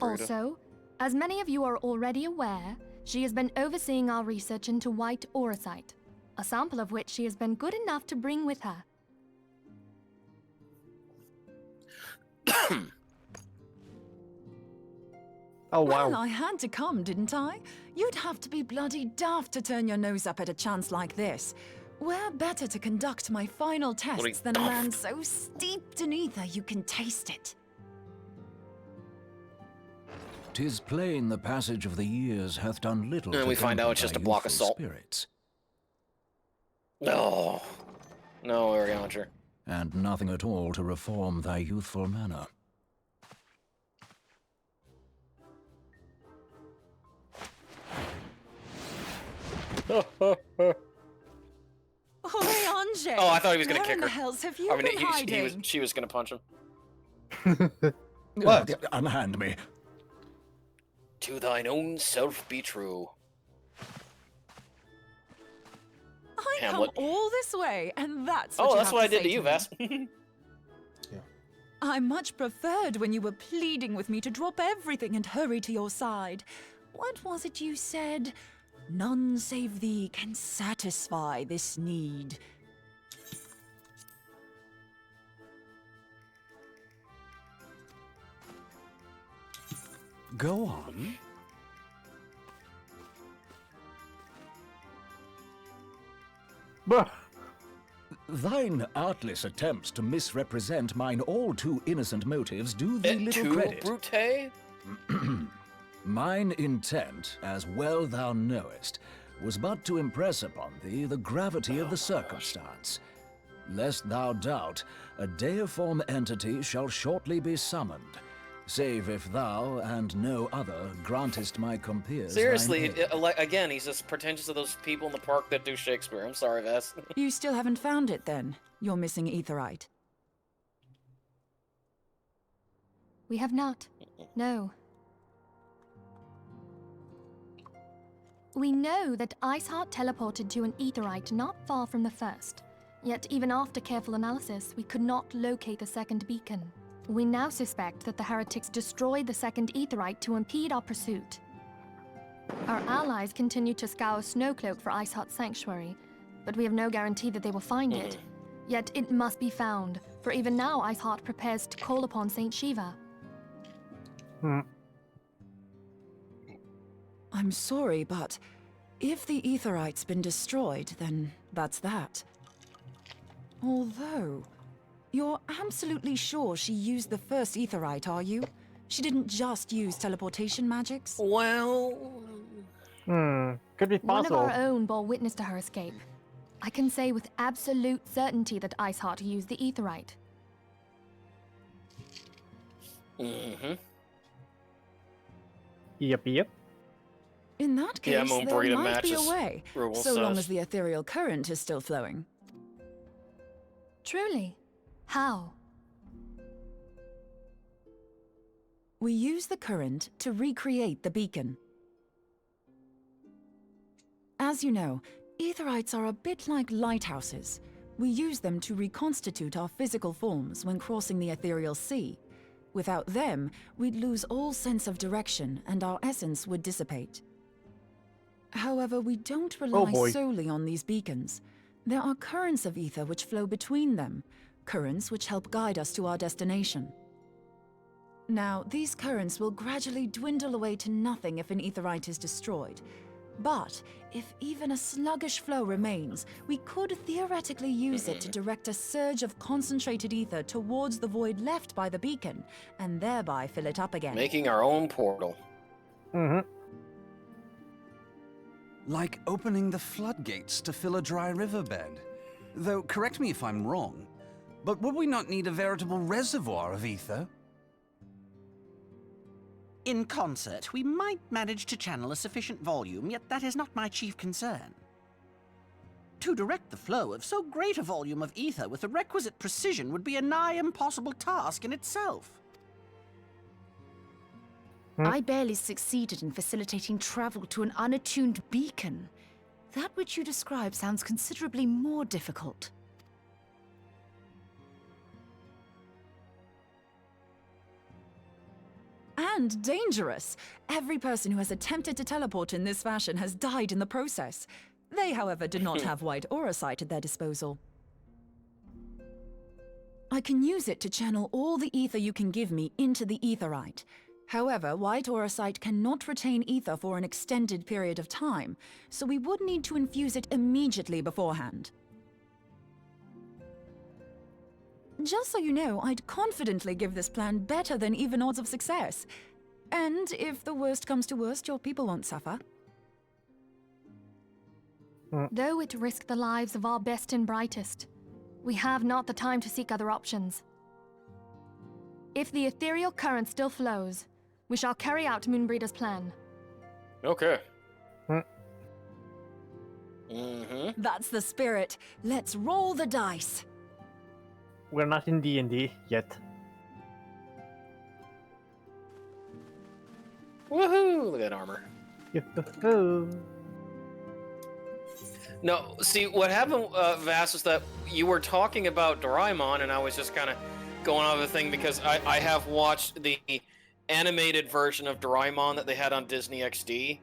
Also, as many of you are already aware, she has been overseeing our research into white auracite, a sample of which she has been good enough to bring with her. Oh, wow. Well, I had to come, didn't I? You'd have to be bloody daft to turn your nose up at a chance like this. Where better to conduct my final tests than a land so steeped in ether you can taste it? 'Tis plain the passage of the years hath done little. And to we find out dampen it's just thy a block of youthful salt. Spirits, No. No, Archaeometry. and nothing at all to reform thy youthful manner. Oi, Ange! Oh, I thought he was gonna Where kick in the her. hells have you I mean, been hiding? she was gonna punch him. What? Unhand me. To thine own self be true. I Hamlet. come all this way, and that's what Oh, you that's have what I to did say to you, me. Vass. I much preferred when you were pleading with me to drop everything and hurry to your side. What was it you said? None save thee can satisfy this need. Go on. Bruh. Thine artless attempts to misrepresent mine all too innocent motives do thee Et little tu, credit. Brute? Mine intent, as well thou knowest, was but to impress upon thee the gravity of the circumstance. Lest thou doubt, a deiform entity shall shortly be summoned, save if thou and no other grantest my compeers thine Seriously, aid. again, he's as pretentious of those people in the park that do Shakespeare. I'm sorry, Vass. You still haven't found it, then? You're missing Aetherite. We have not. No. We know that Iceheart teleported to an Aetherite not far from the first. Yet even after careful analysis, we could not locate the second beacon. We now suspect that the heretics destroyed the second Aetherite to impede our pursuit. Our allies continue to scour Snowcloak for Iceheart's sanctuary, but we have no guarantee that they will find it. Yet it must be found, for even now Iceheart prepares to call upon Saint Shiva. I'm sorry, but if the Aetherite's been destroyed, then that's that. Although, you're absolutely sure she used the first Aetherite, are you? She didn't just use teleportation magics? Well... Could be One of possible. our own bore witness to her escape. I can say with absolute certainty that Iceheart used the Aetherite. Mm-hmm. Yep. In that Yeah, case, Moon there Breeder might be a matches way, Rugal so long says. as the ethereal current is still flowing. Truly? How? We use the current to recreate the beacon. As you know, Aetherites are a bit like lighthouses. We use them to reconstitute our physical forms when crossing the ethereal sea. Without them, we'd lose all sense of direction and our essence would dissipate. However, we don't rely solely on these beacons. There are currents of ether which flow between them, currents which help guide us to our destination. Now, these currents will gradually dwindle away to nothing if an aetherite is destroyed. But if even a sluggish flow remains, we could theoretically use it to direct a surge of concentrated ether towards the void left by the beacon, and thereby fill it up again. Making our own portal. Like opening the floodgates to fill a dry riverbed. Though, correct me if I'm wrong, but would we not need a veritable reservoir of ether? In concert, we might manage to channel a sufficient volume, yet that is not my chief concern. To direct the flow of so great a volume of ether with the requisite precision would be a nigh impossible task in itself. I barely succeeded in facilitating travel to an unattuned beacon. That which you describe sounds considerably more difficult. And dangerous. Every person who has attempted to teleport in this fashion has died in the process. They, however, did not have white aura sight at their disposal. I can use it to channel all the ether you can give me into the aetherite. However, white aura sight cannot retain ether for an extended period of time, so we would need to infuse it immediately beforehand. Just so you know, I'd confidently give this plan better than even odds of success. And if the worst comes to worst, your people won't suffer. Though it risked the lives of our best and brightest, we have not the time to seek other options. If the ethereal current still flows, we shall carry out Moonbreeder's plan. Okay. That's the spirit. Let's roll the dice. We're not in D&D yet. Woohoo! Look at that armor. No, see, what happened, Vass, is that you were talking about Doraemon, and I was just kind of going off the thing because I have watched the animated version of Doraemon that they had on Disney XD,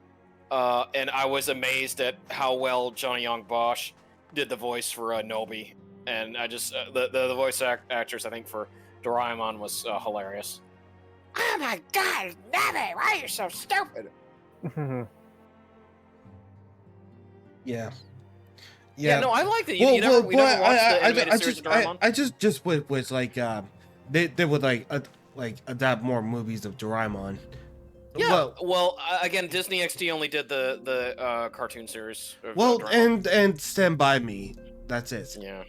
and I was amazed at how well Johnny Young Bosch did the voice for Nobi. And I just, the voice actress, I think, for Doraemon was hilarious. Oh my god, Nabe, why are you so stupid? Yeah. Yeah, no, I liked it. You never watched the animated series of Doraemon? I just was like, they would like adapt more movies of Doraemon. Yeah. Well, again, Disney XD only did the cartoon series. Of Doraemon. and Stand By Me. That's it. Yeah.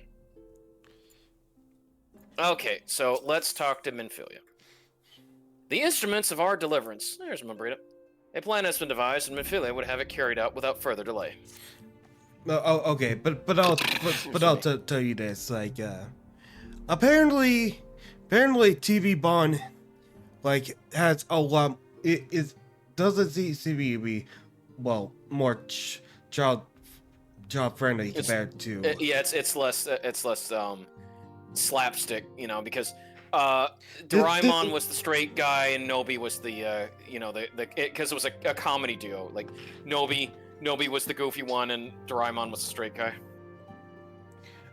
Okay, so let's talk to Minfilia. The instruments of our deliverance. There's Mumbrita. A plan has been devised, and Minfilia would have it carried out without further delay. Okay, but I'll tell you this. Like, apparently TV Bond has a lot. It doesn't seem to be more child friendly compared to. It's less slapstick, because Doraemon was the straight guy and Nobi was the because it was a comedy duo. Like Nobi was the goofy one and Doraemon was the straight guy.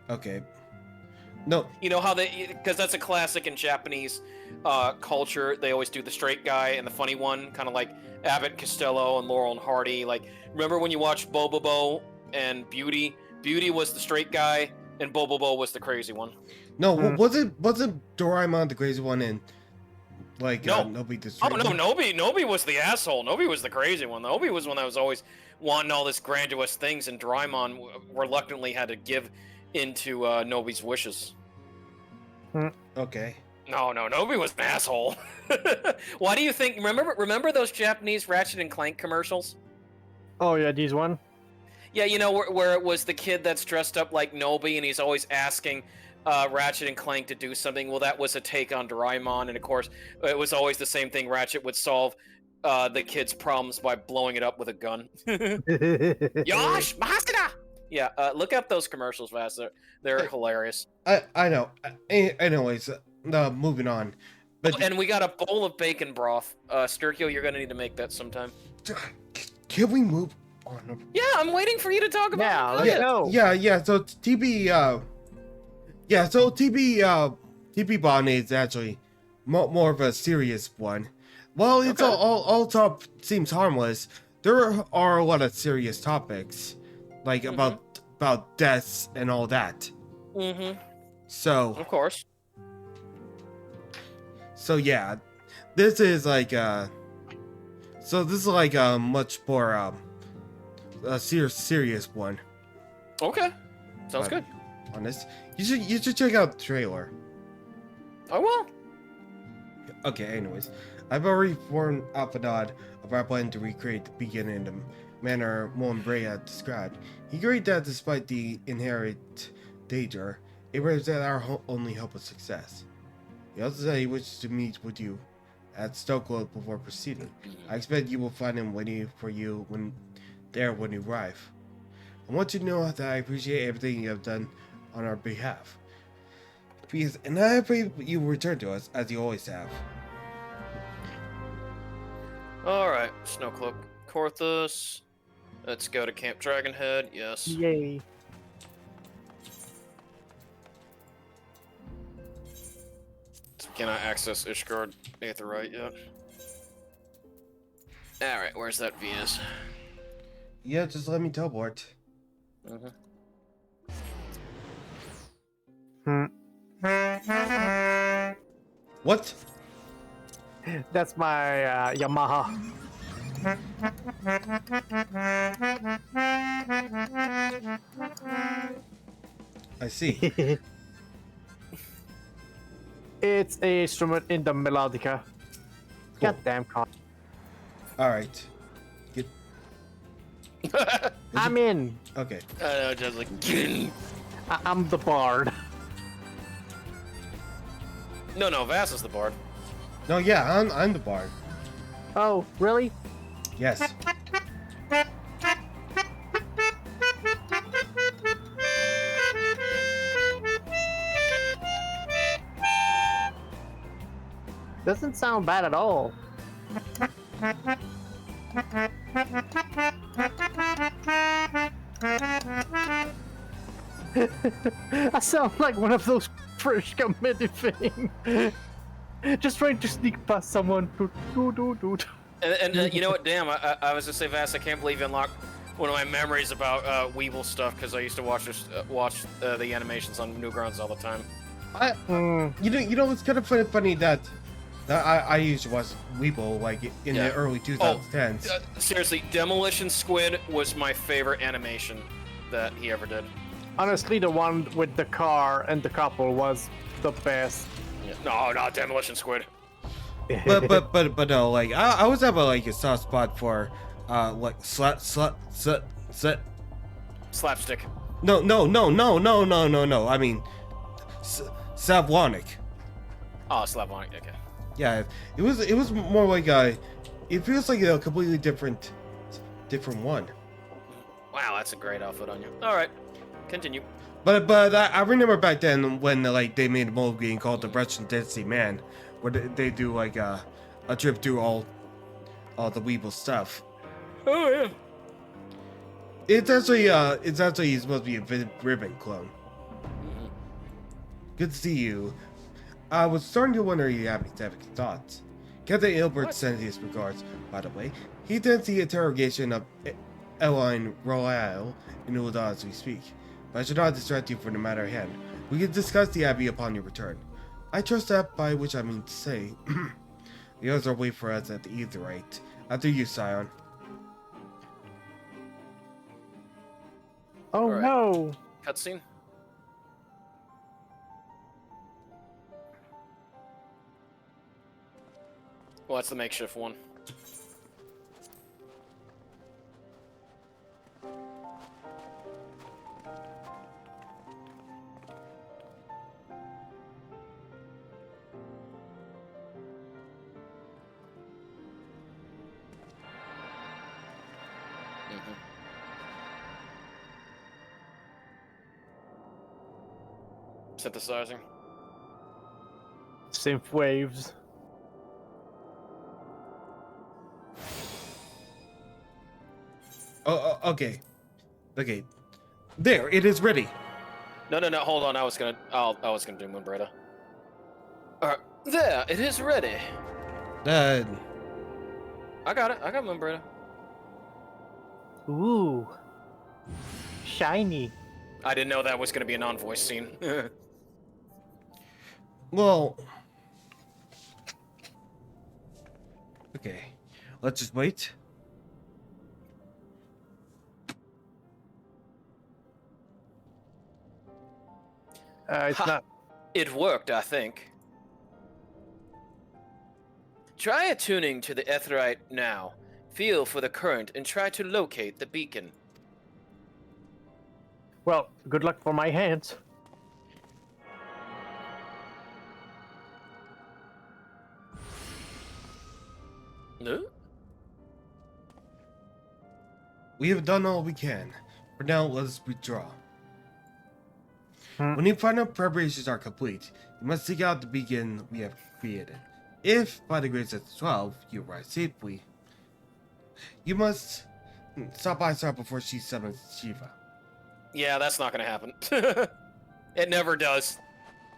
Okay. No. You know how because that's a classic in Japanese culture. They always do the straight guy and the funny one, kind of like Abbott Costello and Laurel and Hardy. Like, remember when you watched Bobobo and Beauty? Beauty was the straight guy and Bobobo was the crazy one. No, wasn't Doraemon the crazy one in Nobi the straight one? Nobi was the asshole. Nobi was the crazy one. Nobi was one that was always wanting all this grandiose things, and Doraemon reluctantly had to give into Nobi's wishes. Okay. No, Nobi was an asshole. Why do you think? Remember those Japanese Ratchet and Clank commercials? Oh yeah, these one. Yeah, where it was the kid that's dressed up like Nobi, and he's always asking Ratchet and Clank to do something. Well, that was a take on Doraemon, and of course, it was always the same thing. Ratchet would solve the kid's problems by blowing it up with a gun. Yosh, Mahasada! Yeah, look up those commercials, Vass. They're hilarious. I know. Anyways, moving on. But And we got a bowl of bacon broth. Steriko, you're gonna need to make that sometime. can we move on? Yeah, I'm waiting for you to talk about it. let's go. Yeah. So TB Bond is actually more of a serious one. Well, it's all top seems harmless. There are a lot of serious topics, like about deaths and all that. So of course. So yeah, this is like a much more a serious one. Okay, sounds good. Honest, you should check out the trailer. I will. Okay, anyways, I've already formed Alpha Nod of our plan to recreate the beacon in the manner Mombrea described. He agreed that despite the inherent danger, it represents our only hope of success. He also said he wishes to meet with you at Stokewood before proceeding. I expect you will find him waiting for you when you arrive. I want you to know that I appreciate everything you have done on our behalf. And I pray you will return to us as you always have. Alright, Snowcloak. Korthus. Let's go to Camp Dragonhead, yes. Yay. Can I access Ishgard Aetherite yet? Alright, where's that Venus? Yeah, just let me teleport. What? That's my Yamaha. I see. It's a instrument in the melodica. Goddamn con. Alright. I'm in. Okay. Just like I'm the bard. No, Vass is the bard. No, yeah, I'm the bard. Oh, really? Yes. Doesn't sound bad at all. I sound like one of those British comedy things. Just trying to sneak past someone. And you know what? Damn, I was gonna say, Vass, I can't believe you unlocked one of my memories about Weeble stuff because I used to watch the animations on Newgrounds all the time. You know, it's kind of funny that I used to watch Weeble like in the early 2010s. Seriously, Demolition Squid was my favorite animation that he ever did. Honestly, the one with the car and the couple was the best. Yeah. No, not Demolition Squid. but no, like I always have a soft spot for like slapstick. No. I mean, Slavonic. Oh, Slavonic. Okay. Yeah, it was more like it feels like a completely different one. Wow, that's a great outfit on you. All right, continue. But I remember back then when like they made a mobile game called The Russian Dynasty Man, where they do like a trip through all the Weeble stuff. Oh yeah. It's actually supposed to be a Ribbon clone. Good to see you. I was starting to wonder if you have any second thoughts. Captain Ilbert sends his regards, by the way. He attends the interrogation of Eline Royale in Ulda as we speak. But I should not distract you from the matter at hand. We can discuss the Abbey upon your return. I trust that, by which I mean to say, the others are waiting for us at the Aetherite. After you, Scion. Oh right. no! Cutscene. Well, that's the makeshift one. Synthesizing. Synth waves. Oh, okay. Okay. There, it is ready. No, hold on. I was gonna do Moonbretta. Alright, there, it is ready. Uh, I got it. I got Moonbretta. Ooh. Shiny. I didn't know that was gonna be a non-voice scene. well. Okay. Let's just wait. It's not. It worked, I think. Try attuning to the Aetheryte now. Feel for the current and try to locate the beacon. Well, good luck for my hands. No? We have done all we can. For now, let us withdraw. When your final preparations are complete, you must seek out the beacon we have created. If, by the grace of the 12, you arrive safely, you must stop by Star before she summons Shiva. Yeah, that's not gonna happen. It never does.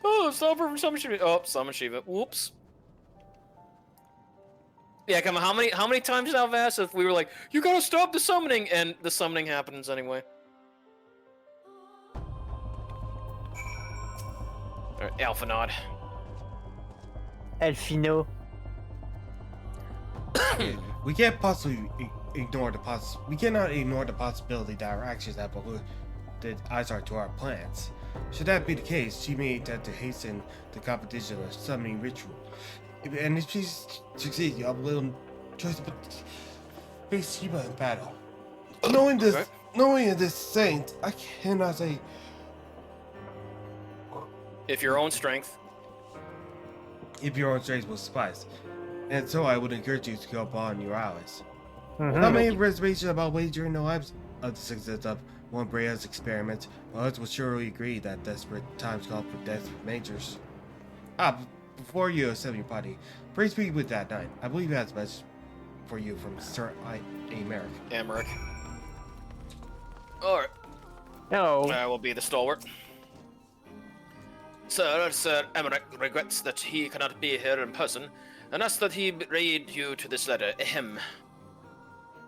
Oh, stop her from summon Shiva. Oh, summon Shiva. Whoops. Yeah, come on. How many times now, Vass, if we were like, you gotta stop the summoning, and the summoning happens anyway. Alright, Alpha Nod. Elfino. We can't possibly ignore we cannot ignore the possibility that our actions have polluted Izar to our plans. Should that be the case, she may attempt to hasten the competition of summoning ritual. And if she succeeds, you have a little choice to face Shiva in battle. Knowing this saint, I cannot say. If your own strength. If your own strength will suffice. And so I would encourage you to go upon your allies. Mm-hmm. Not many reservations about wagering the lives of the success of one Brea's experiment, but others will surely agree that desperate times call for desperate measures. Before you assemble your party, please speak with that knight. I believe he has a message for you from Sir Americ. Alright. Hello. I will be the stalwart. Sir Emmerich regrets that he cannot be here in person, and asks that he read you to this letter. Ahem.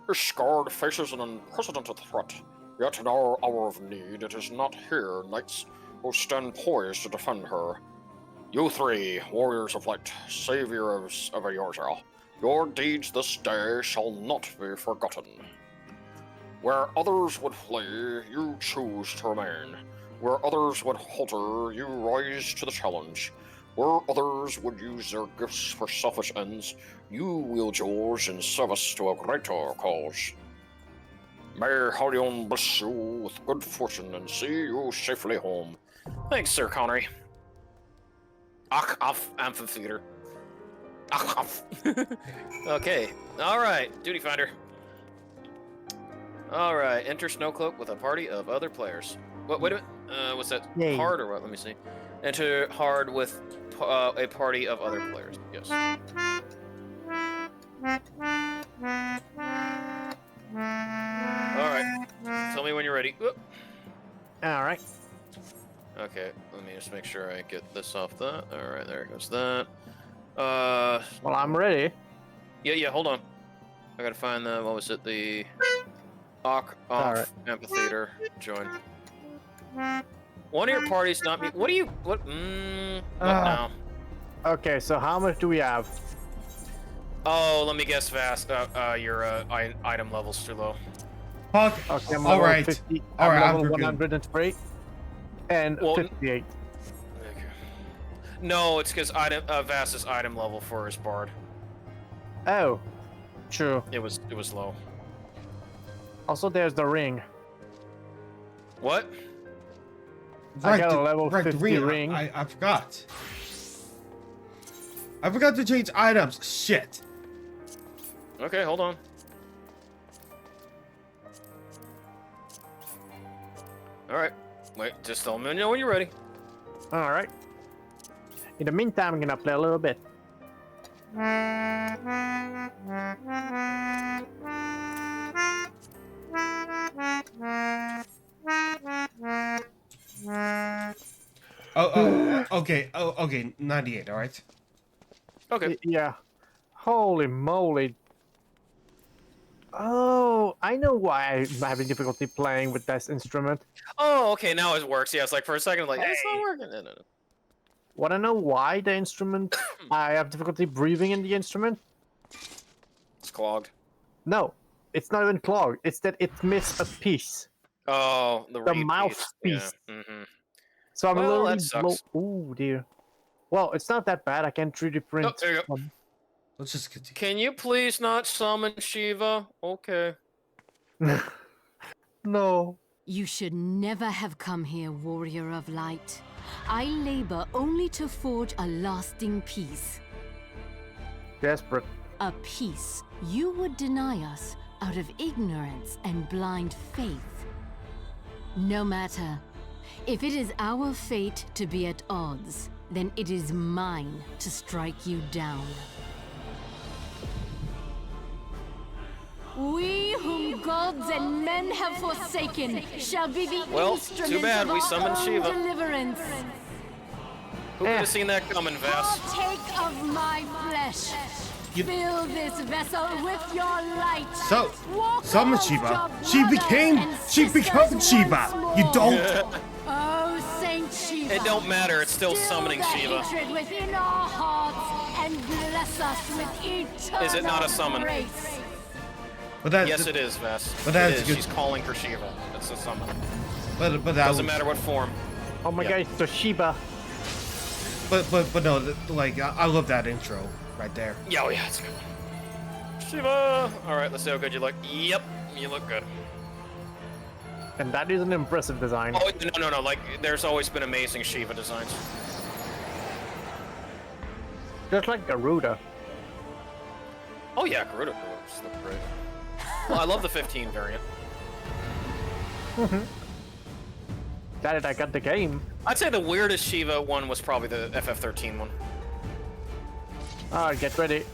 His scarred faces an unprecedented threat, yet in our hour of need it is not here knights who stand poised to defend her. You three, warriors of light, saviors of Eorzea, your deeds this day shall not be forgotten. Where others would flee, you choose to remain. Where others would falter, you rise to the challenge. Where others would use their gifts for selfish ends, you wield yours in service to a greater cause. May Halion bless you with good fortune and see you safely home. Thanks, Sir Connery. Ach, off, amphitheater. Ach, off. Okay, alright, duty finder. Alright, enter Snowcloak with a party of other players. Wait a minute. What's that? Yay. Hard or what? Let me see. Enter hard with a party of other players. Yes. Alright. Tell me when you're ready. Whoop. Alright. Okay, let me just make sure I get this off that. Alright, there goes that. Well, I'm ready. Yeah, hold on. I gotta find the, what was it? The off amphitheater join. One of your parties not me. What do you, what now? Okay, so how much do we have? Oh, let me guess fast. Your item level's too low. Fuck. Okay, I'm All level right. 50. All I'm right, I'm level good. 103 and Well, 58. Okay. No, it's because Vast's item level for his bard. Oh, true. It was low. Also, there's the ring. What? I got a level 50 the ring. I forgot. I forgot to change items. Shit. Okay, hold on. All right. Wait, just tell me when you're ready. Alright. In the meantime, I'm gonna play a little bit. Okay. Oh, okay. 98. All right. Okay. Yeah. Holy moly. Oh, I know why I'm having difficulty playing with this instrument. Oh, okay, now it works. Yeah, it's like for a second, like, it's not working. No. Wanna know why the instrument? I have difficulty breathing in the instrument? It's clogged. No, it's not even clogged. It's that it missed a piece. Oh, the reed mouthpiece. piece. Yeah. Mm-hmm. So I'm Well, literally that sucks. Oh dear. Well, it's not that bad. I can 3D print. Oh, there you go. Let's just continue. Can you please not summon Shiva? Okay. No. You should never have come here, warrior of light. I labor only to forge a lasting peace. Desperate. A peace you would deny us out of ignorance and blind faith. No matter. If it is our fate to be at odds, then it is mine to strike you down. We whom gods and men have forsaken shall be the instruments too bad of we our summoned own Shiva. deliverance. Who could have seen that coming, Vass? Partake of my flesh. Fill this vessel with your light. So, Walk summon amongst Shiva. your She brothers became and Shiva. sisters You once don't. more. Oh, Saint Shiva. It don't matter. It's still summoning the Shiva. hatred within our hearts and bless us with eternal Is it not a summon? grace. But Yes, it is, Vass. but that's it is. good. She's calling for Shiva. It's a summon. But that Doesn't was- matter what form. Oh my god, it's Toshiba. But no, like I love that intro right there. Yeah, oh yeah, it's a good one. Shiva! Alright, let's see how good you look. Yep, you look good. And that is an impressive design. Oh, no. Like, there's always been amazing Shiva designs. Just like Garuda. Oh yeah, Garuda looks great. Well, I love the 15 variant. That it, I got the game. I'd say the weirdest Shiva one was probably the FF13 one. Alright, get ready.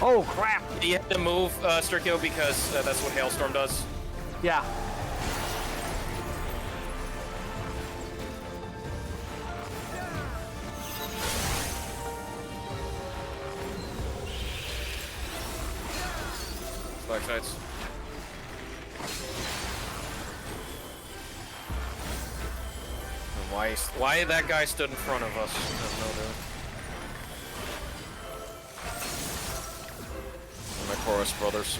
Oh crap! You have to move, Steriko, because that's what Hailstorm does. Yeah. Black sides. Why that guy stood in front of us? I have no idea. My chorus brothers.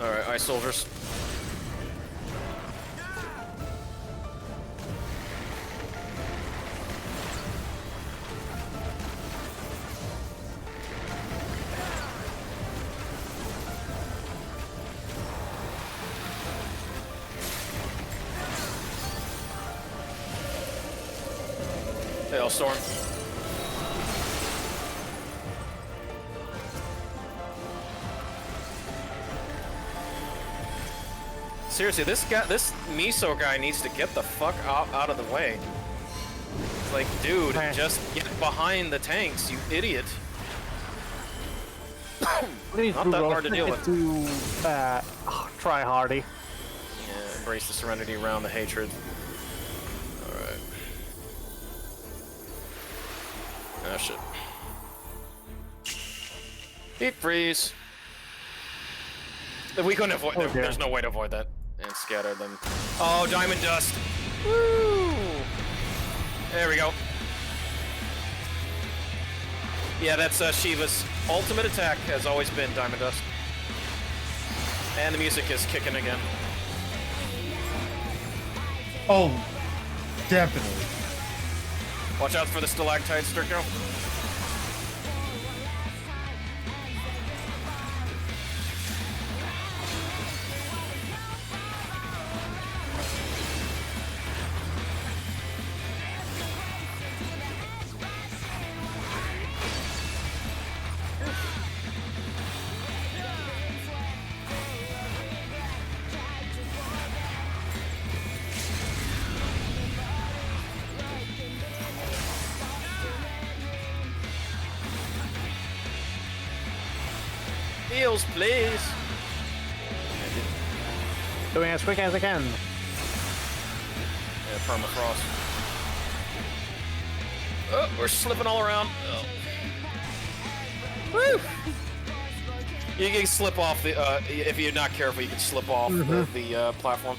Alright, ice soldiers. Hailstorm. Seriously, this Miso guy needs to get the fuck out of the way. It's like, dude, just get behind the tanks, you idiot. Please, Not that hard to deal with. Try hardy. Yeah, embrace the serenity around the hatred. Alright. Ah, shit. Deep freeze. We couldn't avoid that. There's no way to avoid that. And scatter them. Oh, diamond dust. Woo! There we go. Yeah, that's Shiva's ultimate attack, has always been diamond dust. And the music is kicking again. Oh, definitely. Watch out for the stalactites, Steriko. materials, please. Doing as quick as I can. Yeah, permafrost. Oh, we're slipping all around. Oh. Woo! You can slip off the, if you're not careful, you can slip off the platform.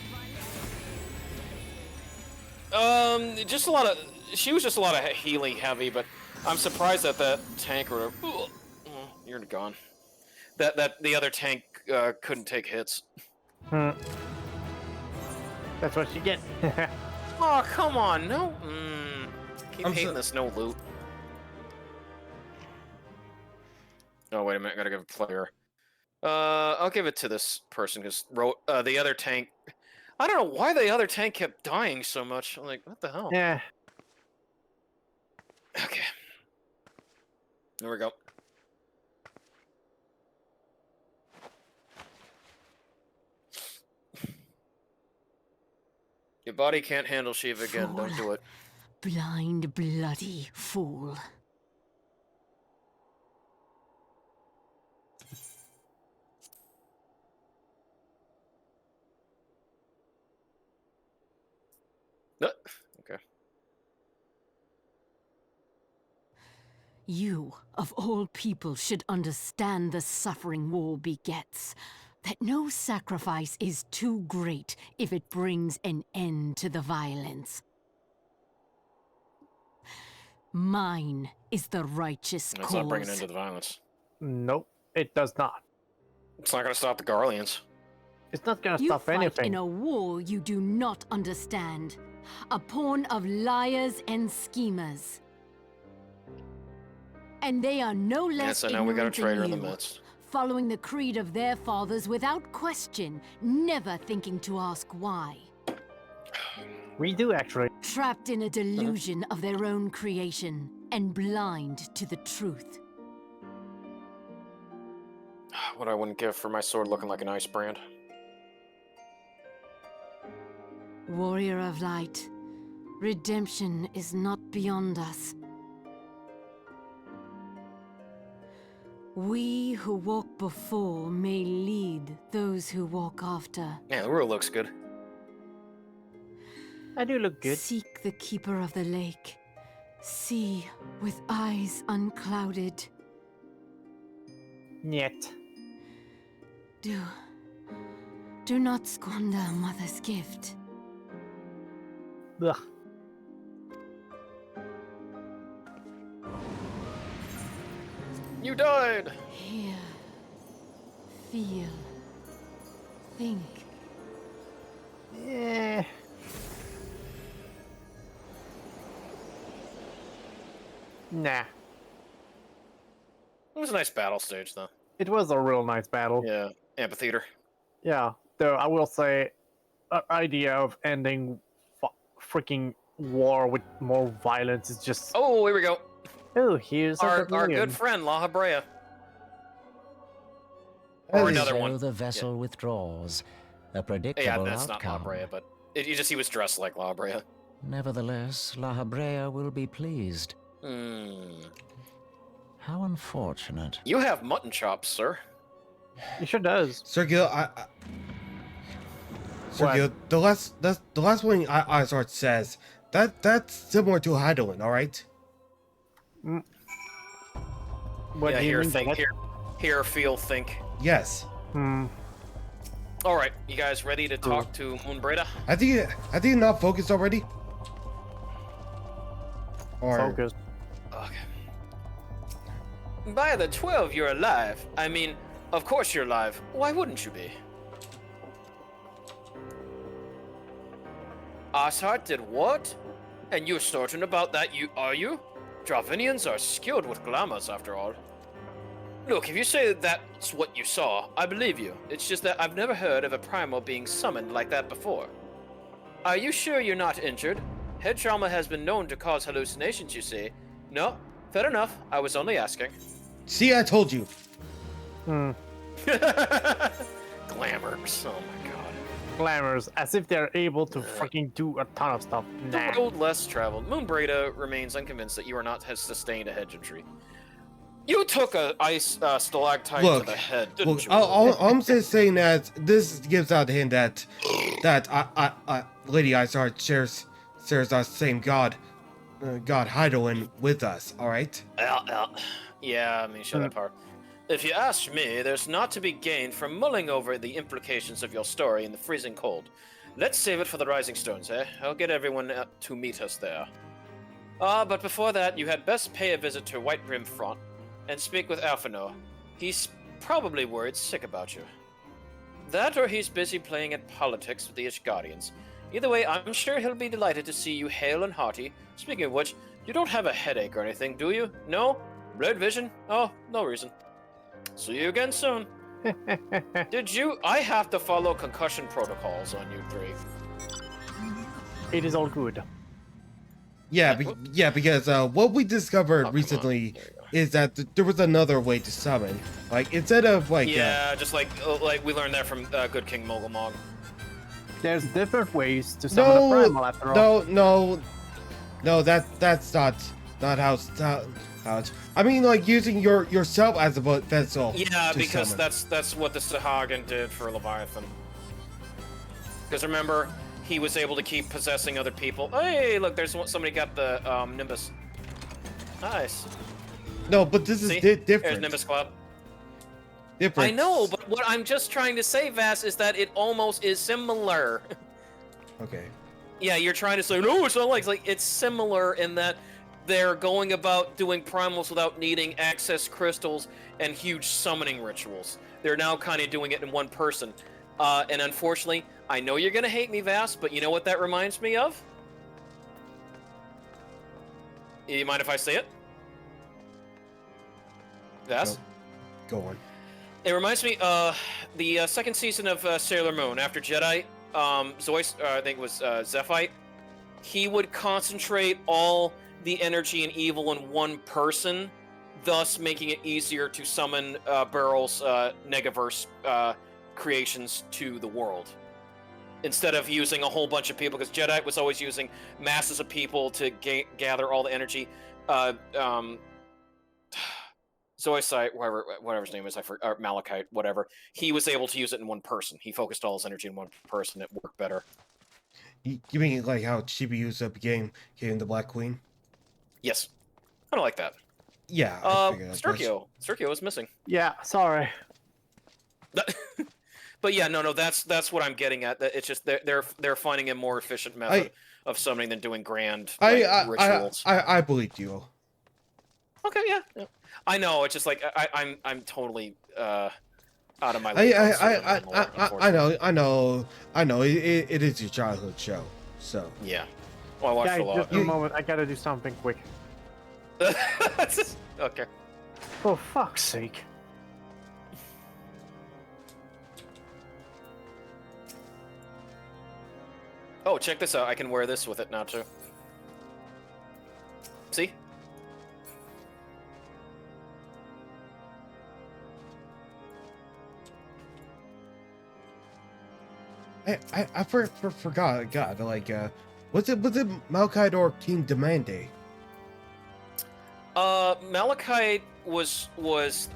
Just a lot of, she was just a lot of healing heavy, but I'm surprised that that tank or, you're gone. That the other tank couldn't take hits. That's what you get. Oh, come on, no. Keep hating this no loot. Oh, wait a minute, I gotta give a player. I'll give it to this person because the other tank. I don't know why the other tank kept dying so much. I'm like, what the hell? Yeah. Okay. There we go. Your body can't handle Shiva again. Fool. Don't do it. Blind, bloody fool. Okay. You, of all people, should understand the suffering war begets. That no sacrifice is too great if it brings an end to the violence. Mine is the righteous It's cause. not bringing an end to the violence. Nope, it does not. It's not gonna stop the Garleans. It's not gonna You stop fight anything. in a war you do not understand. A pawn of liars and schemers. And they are no less Yes, I know we got a ignorant traitor than in the you, midst. following the creed of their fathers without question, never thinking to ask why. We do, actually. Trapped in a delusion of their own creation, and blind to the truth. What I wouldn't give for my sword looking like an ice brand. Warrior of light, redemption is not beyond us. We who walk before may lead those who walk after. Yeah, the world looks good. I do look good. Seek the keeper of the lake. See with eyes unclouded. Yet. Do not squander mother's gift. Ugh. You died! Hear, feel, think. Yeah. Nah. It was a nice battle stage, though. It was a real nice battle. Yeah, amphitheater. Yeah, though I will say, the idea of ending freaking war with more violence is just... Oh, here we go. Oh, here's our good friend, La Habrea. Or another one. So the vessel withdraws. A predictable Yeah, that's outcome. not La Habrea, but he was dressed like La Habrea. Nevertheless, La Habrea will be pleased. How unfortunate. You have mutton chops, sir. He sure does. Sergio, Sergio, the last one Izard says that's similar to Heidelin, all right? What yeah, do you hear, mean by think, that? hear, feel, think. Yes. All right, you guys ready to talk to Moonbreda? I think you're not focused already. Or Focus. Okay. By the 12, you're alive. I mean, of course you're alive. Why wouldn't you be? Ashart did what? And you're certain about that, are you? Dravinians are skilled with glamours, after all. Look, if you say that's what you saw, I believe you. It's just that I've never heard of a primal being summoned like that before. Are you sure you're not injured? Head trauma has been known to cause hallucinations, you see. No, fair enough. I was only asking. See, I told you. Glamours. Oh my god. Glamours, as if they're able to freaking do a ton of stuff. Nah. The road less traveled. Moonbreda remains unconvinced that you are not has sustained a hedge of tree. You took a ice stalactite to the head, didn't look, you? all I'm just saying that this gives out the hint that Lady Iceheart shares our same god, God Heidelin with us. All right. Yeah, I mean, shut up, Hart. If you ask me, there's not to be gained from mulling over the implications of your story in the freezing cold. Let's save it for the Rising Stones, eh? I'll get everyone to meet us there. But before that, you had best pay a visit to White Rim Front and speak with Alphino. He's probably worried sick about you. That or he's busy playing at politics with the Ishgardians. Either way, I'm sure he'll be delighted to see you hale and hearty. Speaking of which, you don't have a headache or anything, do you? No? Blurred vision? Oh, no reason. See you again soon. Did you? I have to follow concussion protocols on you three. It is all good. Yeah, because what we discovered recently is that there was another way to summon. Like, instead of like... Yeah, just like we learned that from Good King Mogulmog. There's different ways to summon a primal after all. No, that's not how it's... I mean, like, using yourself as a vessel. Yeah, because summon. that's what the Sahagin did for Leviathan. Because remember, he was able to keep possessing other people. Hey, look, there's somebody got the Nimbus. Nice. No, but this is different. There's Nimbus Cloud. Different. I know, but what I'm just trying to say, Vass, is that it almost is similar. Okay. Yeah, you're trying to say, no, it's not like it's similar in that they're going about doing primals without needing access crystals and huge summoning rituals. They're now kind of doing it in one person. And unfortunately, I know you're going to hate me, Vass, but you know what that reminds me of? You mind if I say it? Vass? Go on. It reminds me of the second season of Sailor Moon. After Jedi, Zeus, I think it was Zephite, he would concentrate all the energy and evil in one person, thus making it easier to summon Burrow's Negaverse creations to the world. Instead of using a whole bunch of people, because Jedi was always using masses of people to gather all the energy. Zoisite, whatever his name is, or Malachite, whatever, he was able to use it in one person. He focused all his energy in one person. It worked better. You mean like how Chibi Usa became the Black Queen? Yes. I don't like that. Yeah. Steriko was missing. Yeah, sorry. But yeah, no, that's what I'm getting at. That it's just they're finding a more efficient method of summoning than doing grand rituals. I believed you. Okay, yeah. I know. It's just like I'm totally out of my league. I know. It is your childhood show, so yeah. Well, I watched a lot. Just a moment. I gotta do something quick. Okay. For fuck's sake. Oh, check this out. I can wear this with it now too. See? I forgot. God, like, was it Malachite or King Demande? Malachite was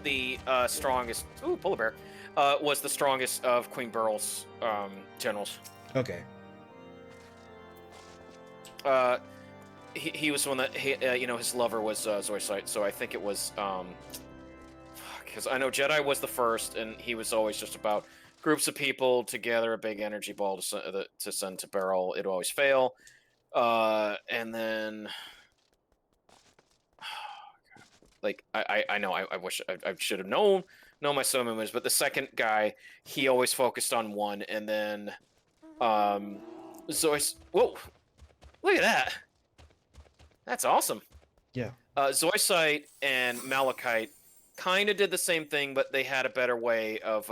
the strongest. Ooh, polar bear. Was the strongest of Queen Burrow's generals. Okay. He was the one that his lover was Zoisite, so I think it was because I know Jedi was the first, and he was always just about groups of people to gather a big energy ball to send to Beryl. It'd always fail, and then like I know I wish I should have known my summon was, but the second guy, he always focused on one, and then Zois. Whoa. Look at that. That's awesome. Yeah. Zoisite and Malachite kind of did the same thing, but they had a better way of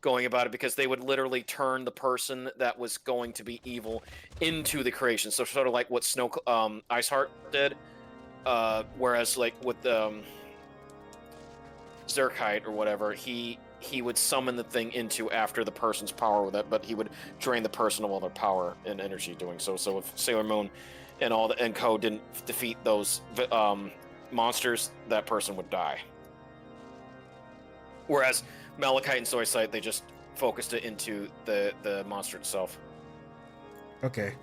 going about it, because they would literally turn the person that was going to be evil into the creation. So sort of like what Iceheart did, whereas like with Zerkite or whatever, he would summon the thing into after the person's power with it, but he would drain the person of all their power and energy doing so. So if Sailor Moon and Co didn't defeat those monsters, that person would die. Whereas Malachite and Soy Sight, they just focused it into the monster itself. Okay.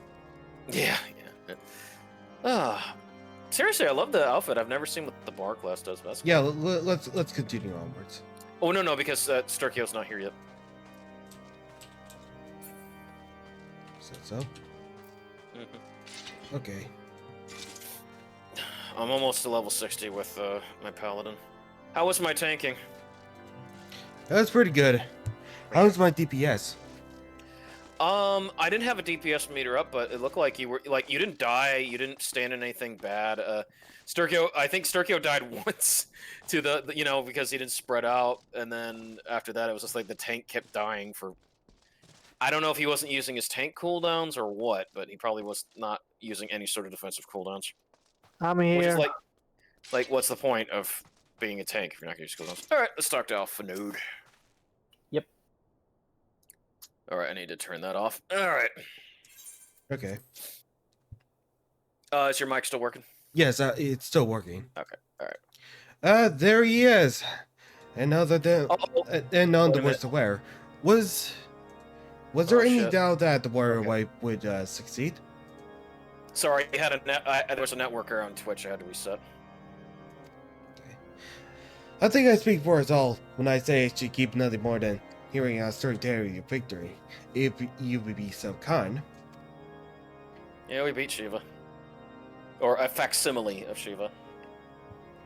Yeah. Seriously, I love the outfit. I've never seen what the bar class does. But that's cool. Yeah, let's continue onwards. Oh no, because Steriko's not here yet. So. Okay. I'm almost to level 60 with my paladin. How was my tanking? That was pretty good. How was my DPS? I didn't have a DPS meter up, but it looked like you didn't die, you didn't stand in anything bad. Steriko, I think Steriko died once to the because he didn't spread out, and then after that it was just like the tank kept dying for. I don't know if he wasn't using his tank cooldowns or what, but he probably was not using any sort of defensive cooldowns. I'm here. Which is like what's the point of being a tank if you're not going to use cooldowns? All right, let's talk to Alpha Node. Yep. All right, I need to turn that off. All right. Okay. Is your mic still working? Yes, it's still working. Okay. All right. There he is. And other than and none the worst aware. Was there any doubt that the warrior wipe would succeed? Sorry, you had there was a network error on Twitch. I had to reset. Okay. I think I speak for us all when I say it should keep nothing more than hearing our storytelling of victory, if you would be so kind. Yeah, we beat Shiva. Or a facsimile of Shiva.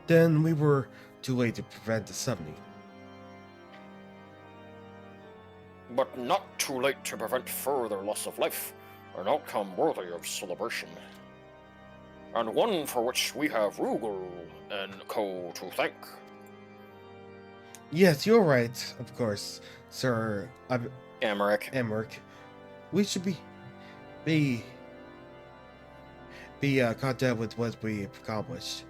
Then we were too late to prevent the summoning. But not too late to prevent further loss of life, an outcome worthy of celebration. And one for which we have Rugal and Co. to thank. Yes, you're right, of course, Sir Emmerich. We should be content with what we have accomplished.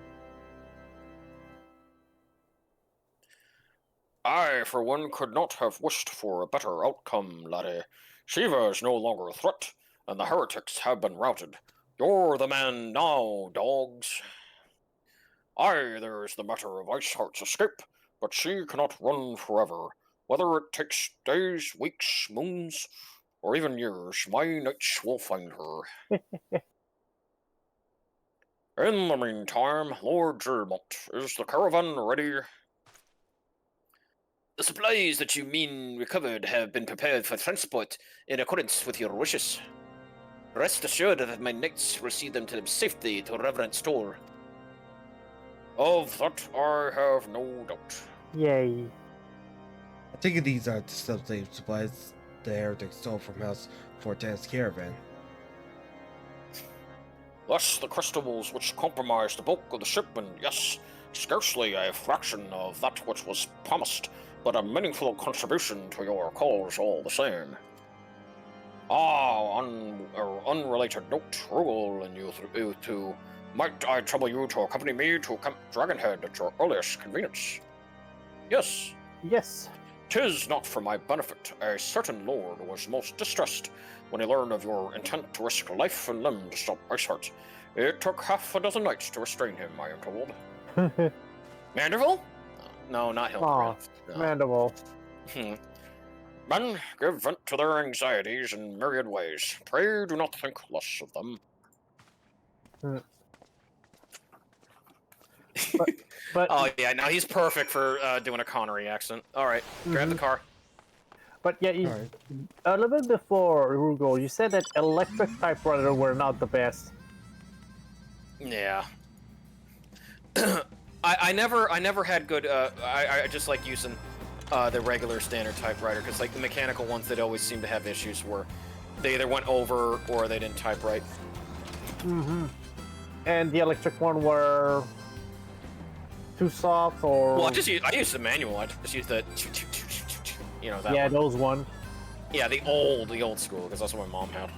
I, for one, could not have wished for a better outcome, laddie. Shiva is no longer a threat, and the heretics have been routed. You're the man now, dogs. Aye, there is the matter of Iceheart's escape, but she cannot run forever. Whether it takes days, weeks, moons, or even years, my knights will find her. In the meantime, Lord Germont, is the caravan ready? The supplies that you mean recovered have been prepared for transport in accordance with your wishes. Rest assured that my knights will see them to safety to Reverend Store. Of that I have no doubt. Yay. I think these are the slave supplies the heretics stole from House Fortan's caravan. Thus the crystals which compromised the bulk of the shipment, yes, scarcely a fraction of that which was promised, but a meaningful contribution to your cause all the same. On unrelated note, Rugal and you two, might I trouble you to accompany me to Camp Dragonhead at your earliest convenience? Yes. Yes. 'Tis not for my benefit. A certain lord was most distressed when he learned of your intent to risk life and limb to stop Iceheart. It took half a dozen knights to restrain him, I am told. Manderville? No, not Hildebrand. Oh, Manderville. Men give vent to their anxieties in myriad ways. Pray do not think less of them. But oh yeah, no, he's perfect for doing a Connery accent. All right, grab the car. But yeah, a little bit before Rugal, you said that electric typewriter were not the best. Yeah. I never had good. I just like using the regular standard typewriter because like the mechanical ones that always seem to have issues where they either went over or they didn't type right. And the electric one were too soft or. Well, I used the manual. I just used the that. Yeah, one. those one. Yeah, the old school because that's what my mom had.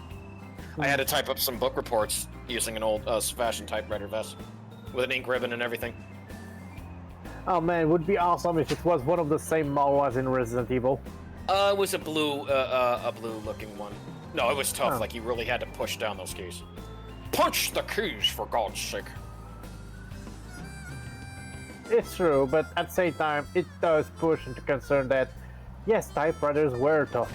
I had to type up some book reports using an old fashioned typewriter vest with an ink ribbon and everything. Oh man, it would be awesome if it was one of the same model as in Resident Evil. It was a blue looking one. No, it was tough. Like you really had to push down those keys. Punch the keys, for God's sake. It's true, but at the same time, it does push into concern that, yes, typewriters were tough.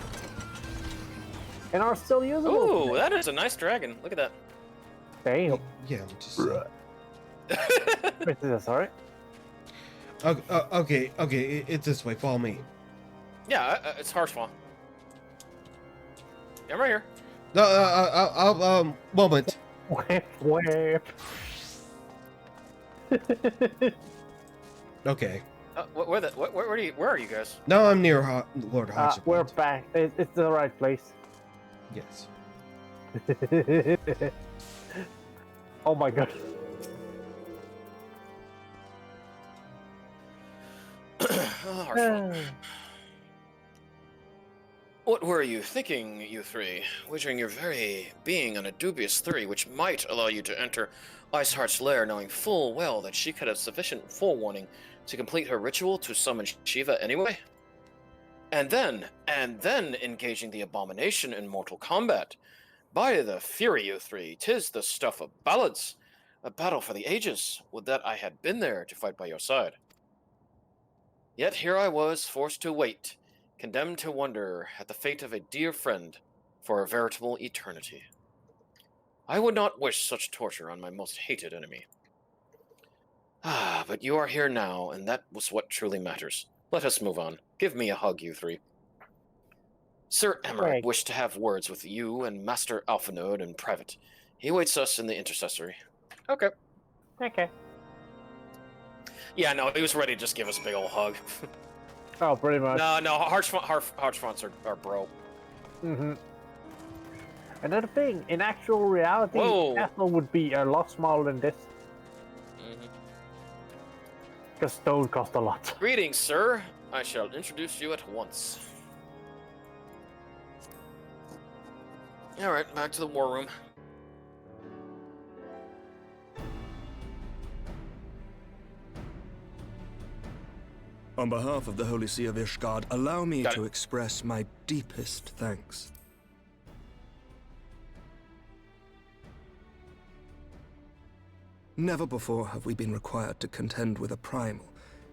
And are still usable. Ooh, that is a nice dragon. Look at that. Damn. Yeah, I'm just saying. Wait, is that sorry? Okay, it's this way. Follow me. Yeah, it's Harshfall. Yeah, I'm right here. No, moment. Whip. Okay. Where are you guys? Now I'm near Lord Hodgson. We're back. It's the right place. Yes. Oh my god. What were you thinking, you three? Wagering your very being on a dubious theory which might allow you to enter Iceheart's lair knowing full well that she could have sufficient forewarning to complete her ritual to summon Shiva anyway? And then engaging the abomination in mortal combat. By the fury, you three, 'tis the stuff of ballads. A battle for the ages. Would that I had been there to fight by your side. Yet here I was, forced to wait, condemned to wonder at the fate of a dear friend for a veritable eternity. I would not wish such torture on my most hated enemy. Ah, but you are here now, and that was what truly matters. Let us move on. Give me a hug, you three. Sir Emmerich wished to have words with you and Master Alphanode in private. He waits us in the intercessory. Okay. Okay. Yeah, no, he was ready to just give us a big old hug. Oh, pretty much. No, Harchfonts are bro. Mm-hmm. Another thing, in actual reality, Castle would be a lot smaller than this. Because stone cost a lot. Greetings, sir. I shall introduce you at once. Alright, back to the war room. On behalf of the Holy See of Ishgard, allow me to express my deepest thanks. Never before have we been required to contend with a primal.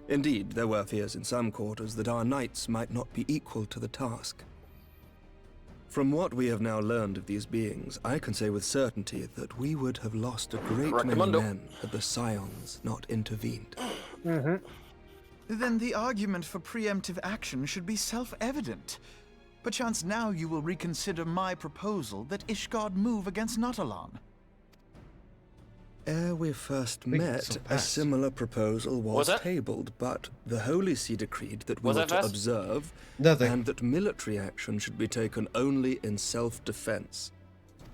Indeed, there were fears in some quarters that our knights might not be equal to the task. From what we have now learned of these beings, I can say with certainty that we would have lost a great many men had the Scions not intervened. Mm-hmm. Then the argument for preemptive action should be self-evident. Perchance now you will reconsider my proposal that Ishgard move against Nautalon. Ere we first met, a similar proposal was tabled, but the Holy See decreed that we were to observe, and that military action should be taken only in self-defense.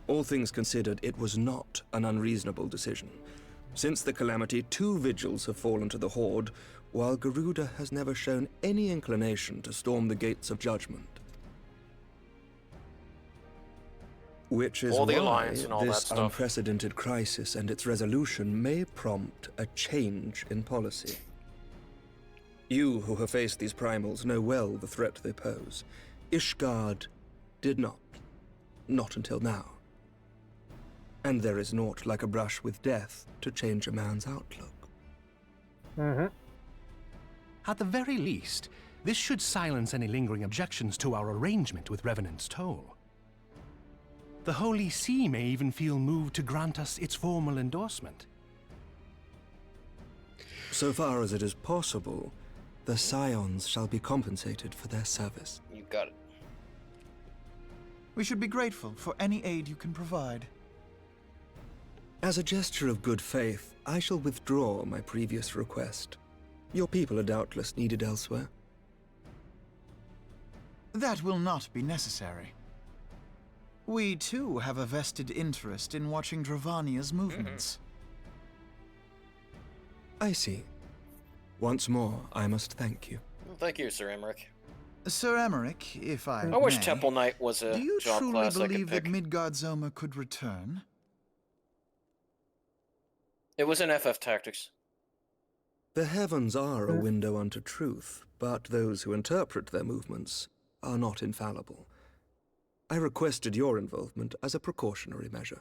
All things considered, it was not an unreasonable decision. Since the calamity, 2 vigils have fallen to the Horde, while Garuda has never shown any inclination to storm the gates of judgment. Which is why this unprecedented crisis and its resolution may prompt a change in policy. You who have faced these primals know well the threat they pose. Ishgard did not. Not until now. And there is naught like a brush with death to change a man's outlook. Mm-hmm. At the very least, this should silence any lingering objections to our arrangement with Revenant's Toll. The Holy See may even feel moved to grant us its formal endorsement. So far as it is possible, the Scions shall be compensated for their service. You got it. We should be grateful for any aid you can provide. As a gesture of good faith, I shall withdraw my previous request. Your people are doubtless needed elsewhere. That will not be necessary. We, too, have a vested interest in watching Dravania's movements. I see. Once more, I must thank you. Well, thank you, Sir Emmerich. Sir Emmerich, if I may, wish Temple Knight was a do you job truly class I could believe that pick. Midgard Zoma could return? It was in FF Tactics. The heavens are a window unto truth, but those who interpret their movements are not infallible. I requested your involvement as a precautionary measure.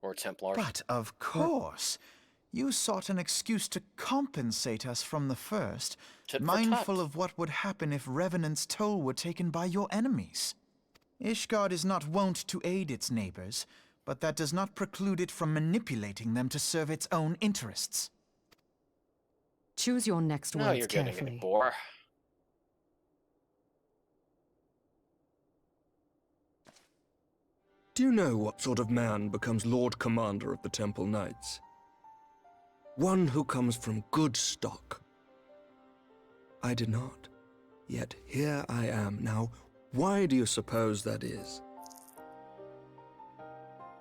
Or Templar. But of course. You sought an excuse to compensate us from the first, mindful of what would happen if Revenant's toll were taken by your enemies. Ishgard is not wont to aid its neighbors, but that does not preclude it from manipulating them to serve its own interests. Choose your next words you're carefully. getting it, boy. Do you know what sort of man becomes Lord Commander of the Temple Knights? One who comes from good stock. I did not. Yet here I am. Now, why do you suppose that is?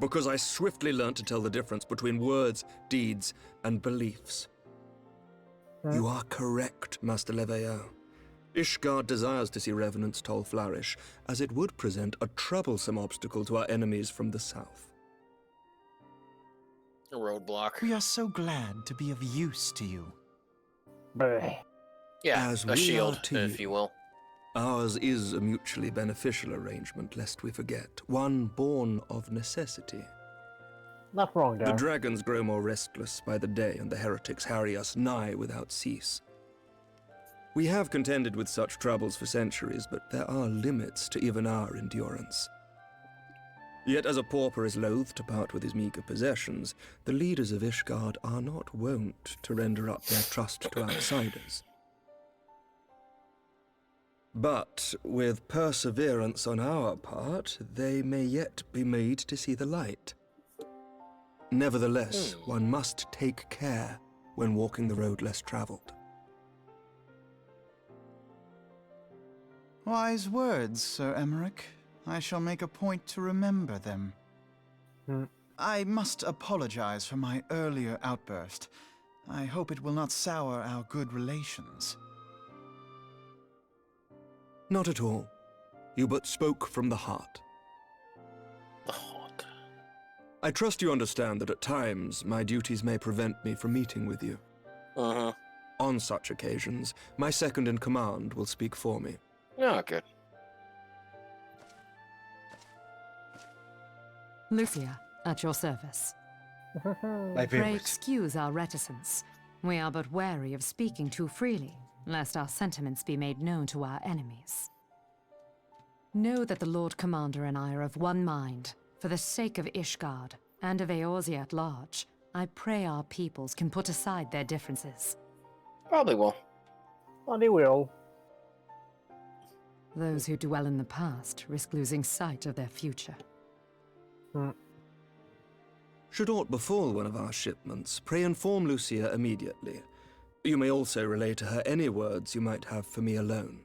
Because I swiftly learnt to tell the difference between words, deeds, and beliefs. You are correct, Master Leveilleur. Ishgard desires to see Revenant's toll flourish, as it would present a troublesome obstacle to our enemies from the south. A roadblock. We are so glad to be of use to you. Yeah, as a shield, to if you will. Ours is a mutually beneficial arrangement, lest we forget. One born of necessity. Not wrong, The Dan. dragons grow more restless by the day, and the heretics harry us nigh without cease. We have contended with such troubles for centuries, but there are limits to even our endurance. Yet as a pauper is loath to part with his meager possessions, the leaders of Ishgard are not wont to render up their trust to outsiders. But with perseverance on our part, they may yet be made to see the light. Nevertheless, one must take care when walking the road less traveled. Wise words, Sir Emmerich. I shall make a point to remember them. I must apologize for my earlier outburst. I hope it will not sour our good relations. Not at all. You but spoke from the heart. The heart. I trust you understand that at times my duties may prevent me from meeting with you. On such occasions, my second-in-command will speak for me. Oh, good. Lucia, at your service. My Pray favorite. excuse our reticence. We are but wary of speaking too freely, lest our sentiments be made known to our enemies. Know that the Lord Commander and I are of one mind. For the sake of Ishgard, and of Eorzea at large, I pray our peoples can put aside their differences. Probably will. Oh, they will. Those who dwell in the past risk losing sight of their future. Should aught befall one of our shipments, pray inform Lucia immediately. You may also relay to her any words you might have for me alone.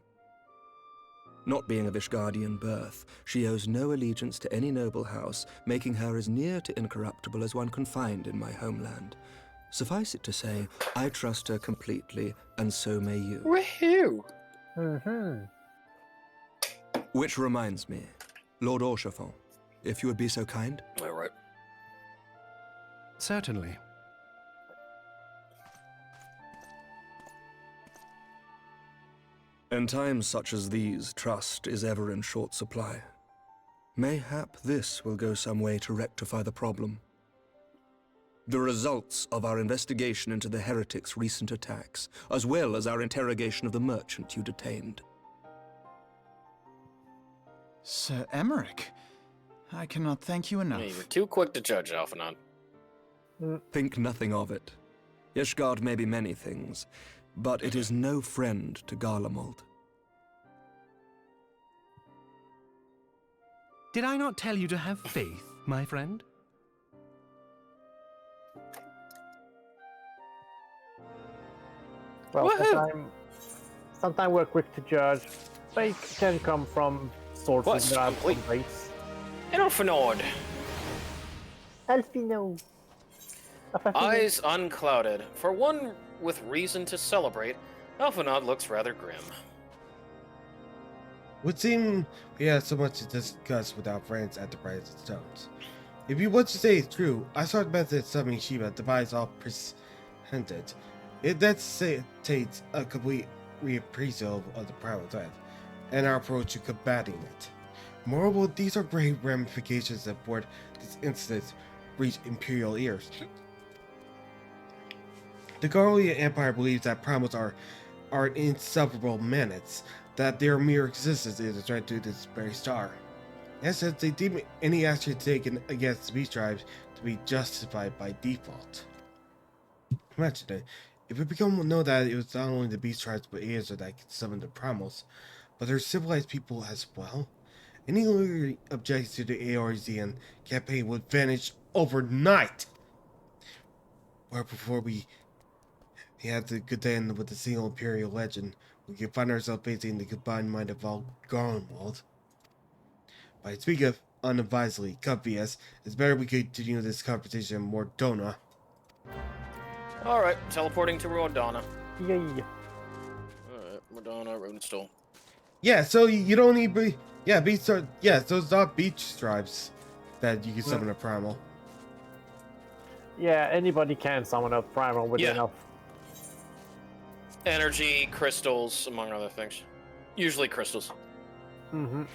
Not being of Ishgardian birth, she owes no allegiance to any noble house, making her as near to incorruptible as one can find in my homeland. Suffice it to say, I trust her completely, and so may you. Woohoo! Which reminds me, Lord Orchefort, if you would be so kind. All right. Certainly. In times such as these, trust is ever in short supply. Mayhap this will go some way to rectify the problem. The results of our investigation into the heretics' recent attacks, as well as our interrogation of the merchant you detained. Sir Emmerich, I cannot thank you enough. Yeah, you were too quick to judge, Alphinaud. Think nothing of it. Ishgard may be many things, but it is no friend to Garlemald. Did I not tell you to have faith, my friend? Well, sometimes we're quick to judge. Fake can come from sources that are from base. Alphinaud. Alphino. Eyes unclouded. For one with reason to celebrate, Alphinaud looks rather grim. Would seem we had so much to discuss with our friends at the Brides and Stones. If you want to say it's true, I saw the method of summoning Shiva devised all presented. It necessitates a complete reappraisal of the primal threat and our approach to combating it. Moreover, these are grave ramifications that board this incident reach Imperial ears. The Garlean Empire believes that primals are insufferable menace, that their mere existence is a threat to this very star. As such, they deem any action taken against the beast tribes to be justified by default. Imagine that. If it become known that it was not only the beast tribes but Azer that could summon the primals, but their civilized people as well, any lingering objections to the Eorzean campaign would vanish overnight. Or before we have to contend with the single Imperial legend, we can find ourselves facing the combined mind of all Garlemald. But I speak of unadvisedly, Cupvias, it's better we continue this conversation in Mordona. Alright, teleporting to Mordona. Yay. Alright, Mordona, Runestone. Yeah, so you don't need beach tribes. Yeah, so it's not beach tribes that you can summon a primal. Yeah, anybody can summon a primal with enough. Energy, crystals, among other things. Usually crystals. Mm-hmm.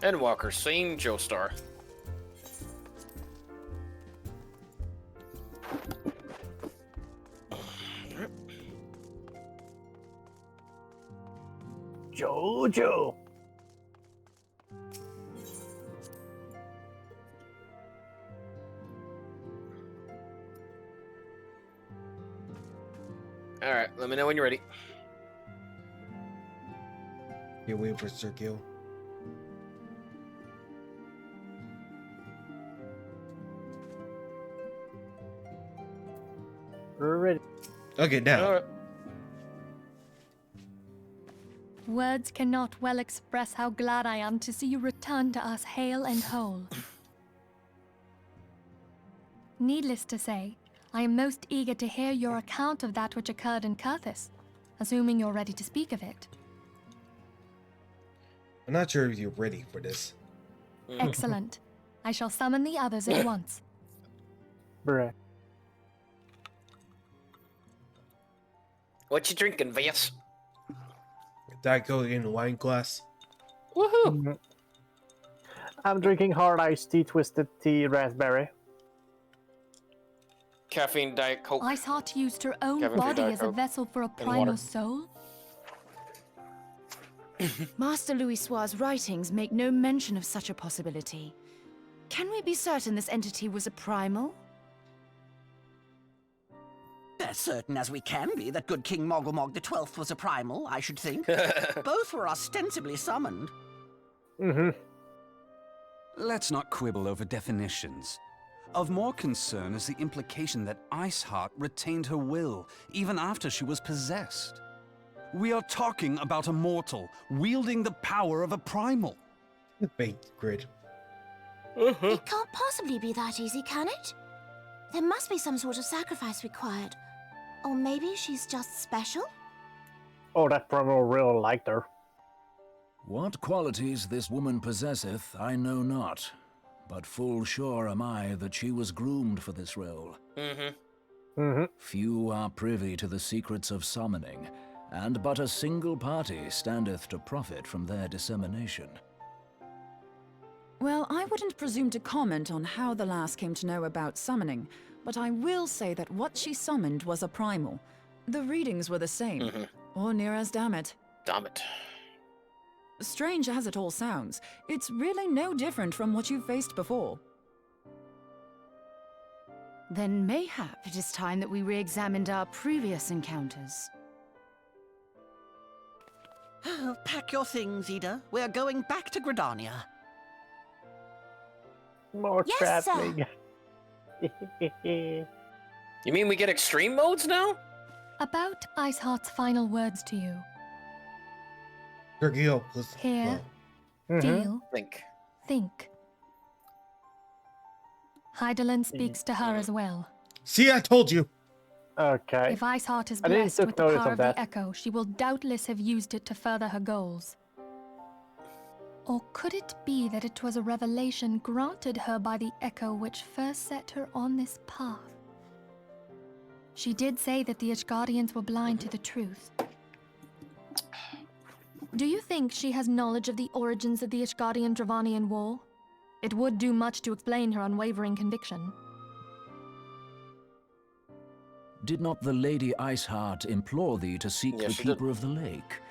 Endwalker, same Joestar. Jojo. Alright, let me know when you're ready. You're waiting for Sergio. We're ready. Okay, now. Words cannot well express how glad I am to see you return to us hale and whole. Needless to say, I am most eager to hear your account of that which occurred in Kurthis, assuming you're ready to speak of it. I'm not sure if you're ready for this. Excellent. I shall summon the others at once. Bruh. What you drinking, Vas? Diet Coke in a wine glass. Woohoo! I'm drinking hard iced tea, twisted tea, raspberry. Caffeine, Diet Coke. Iceheart used her own Caffeine-free body Diet as a Coke. vessel for a And primal water. soul? Master Louisoir's writings make no mention of such a possibility. Can we be certain this entity was a primal? As certain as we can be that good King Mogglmog the 12th was a primal, I should think. Both were ostensibly summoned. Mm-hmm. Let's not quibble over definitions. Of more concern is the implication that Iceheart retained her will, even after she was possessed. We are talking about a mortal, wielding the power of a primal. Baked grid. It can't possibly be that easy, can it? There must be some sort of sacrifice required. Or maybe she's just special? Oh, that primal really liked her. What qualities this woman possesseth, I know not. But full sure am I that she was groomed for this role. Few are privy to the secrets of summoning, and but a single party standeth to profit from their dissemination. Well, I wouldn't presume to comment on how the lass came to know about summoning, but I will say that what she summoned was a primal. The readings were the same, or near as damn it. Damn it. Strange as it all sounds, it's really no different from what you've faced before. Then mayhap it is time that we re-examined our previous encounters. Pack your things, Ida. We're going back to Gridania. More Yes, sir. traveling. You mean we get extreme modes now? About Iceheart's final words to you. Sergio, let's Hear, Mhm. deal, think. Hydaelyn speaks to her as well. See, I told you. Okay. If Iceheart is I didn't blessed took with the notice power of of that. the Echo, she will doubtless have used it to further her goals. Or could it be that it was a revelation granted her by the Echo which first set her on this path? She did say that the Ashgardians were blind to the truth. Do you think she has knowledge of the origins of the Ishgardian-Dravanian War? It would do much to explain her unwavering conviction. Did not the Lady Iceheart implore thee to seek the Keeper of the Lake?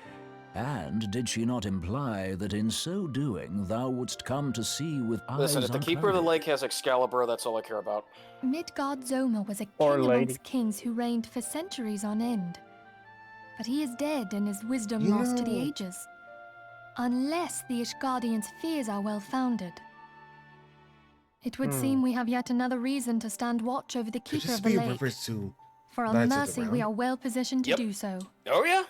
And did she not imply that in so doing thou wouldst come to see with eyes Listen, if the Keeper of the unclouded? Lake has Excalibur, that's all I care about. Midgard Zoma was a Or king lady. amongst kings who reigned for centuries on end. But he is dead and his wisdom You lost to the know- ages. Unless the Ishgardians' fears are well founded. It would seem we have yet another reason to stand watch over the Could Keeper this of the be a Lake. reference to For a Knights of the mercy, we Round? are well positioned to do so. Oh yeah.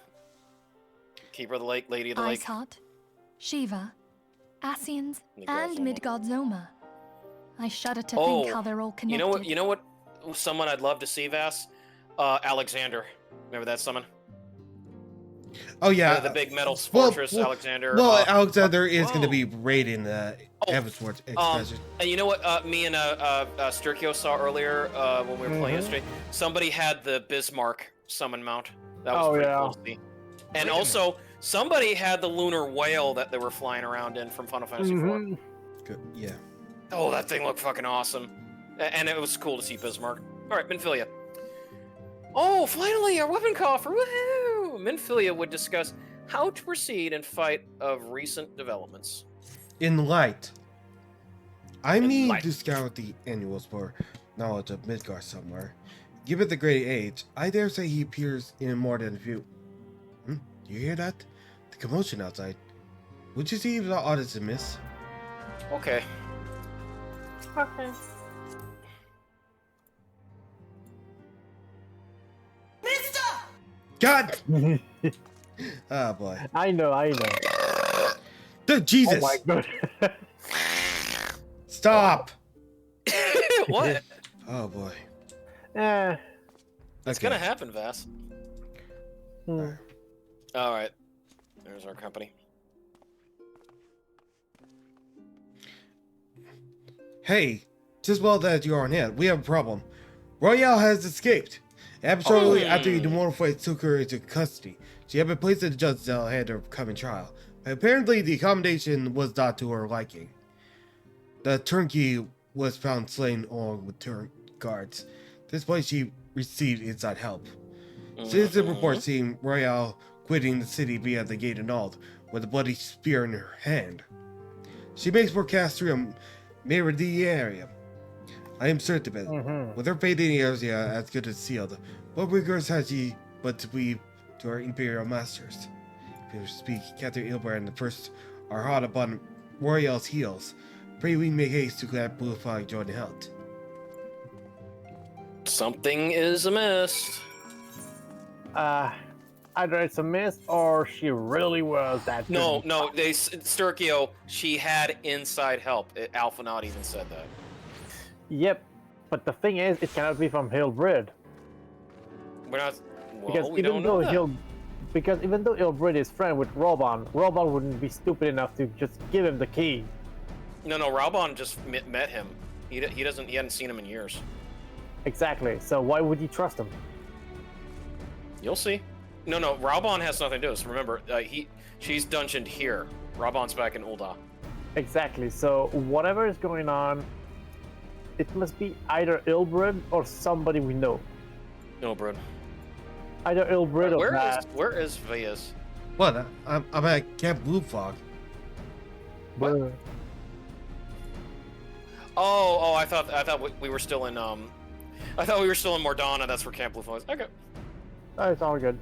Keeper of the Lake, Lady of the Lake. Iceheart, Shiva, Ascians, Midgard and Zoma. Midgard Zoma. I shudder to think how they're all connected. You know what? Someone I'd love to see, Vass. Alexander. Remember that summon? Oh yeah, The big metal fortress, Alexander. Well, Alexander is going to be raiding the Eversworth expansion. And you know what? Me and Steriko saw earlier when we were playing yesterday. Somebody had the Bismarck summon mount. That was pretty cool to see. And also, somebody had the lunar whale that they were flying around in from Final Fantasy IV. Good. Yeah. Oh, that thing looked fucking awesome. And it was cool to see Bismarck. All right, Minfilia. Oh, finally, our weapon coffer! Woohoo! Minfilia would discuss how to proceed in fight of recent developments. In light, I need to scout the annuals for knowledge of Midgard somewhere. Given the great age, I dare say he appears in more than a few. Do you hear that? The commotion outside. Would you see if the audit's amiss? Okay. Okay. God! Oh boy. I know. Dude, Jesus! Oh my god. Stop! What? Oh boy. It's gonna happen, Vass. Hmm. All right. There's our company. Hey, just well that you're on hand. We have a problem. Royale has escaped. Absolutely, after the Morphoids took her into custody. She had been placed in the judge cell ahead of her coming trial. But apparently, the accommodation was not to her liking. The turnkey was found slain along with guards. This place she received inside help. Citizen reports seeing Royale quitting the city via the gate annulled, with a bloody spear in her hand. She makes forecasts through a Meridianium. I am certain of it. With her fate in the area as good as sealed, what regrets has she but to weave to our imperial masters? If you speak, Captain Ilbert and the first are hot upon Royale's heels. Pray we make haste to glad Blue Flag join the hunt. Something is amiss. Either it's a miss or she really was that. No, Steriko, she had inside help. Alphanaut even said that. Yep, but the thing is, it cannot be from Hillbrid. We're not. Well, Because we even don't though know that. even though Hillbrid is friend with Robon wouldn't be stupid enough to just give him the key. No, Raubon just met him. He hadn't seen him in years. Exactly. So why would he trust him? You'll see. No, Raubon has nothing to do with this. Remember, she's dungeoned here. Raubon's back in Ul'dah. Exactly. So whatever is going on, it must be either Ilbrid or somebody we know. Ilbrid. Either Ilbrid or Vast. Where is Vias? What? I'm at Camp Blue Fog. What? Oh, I thought we were still in I thought we were still in Mordana. That's where Camp Blue Fog is. Okay. Oh, it's all good.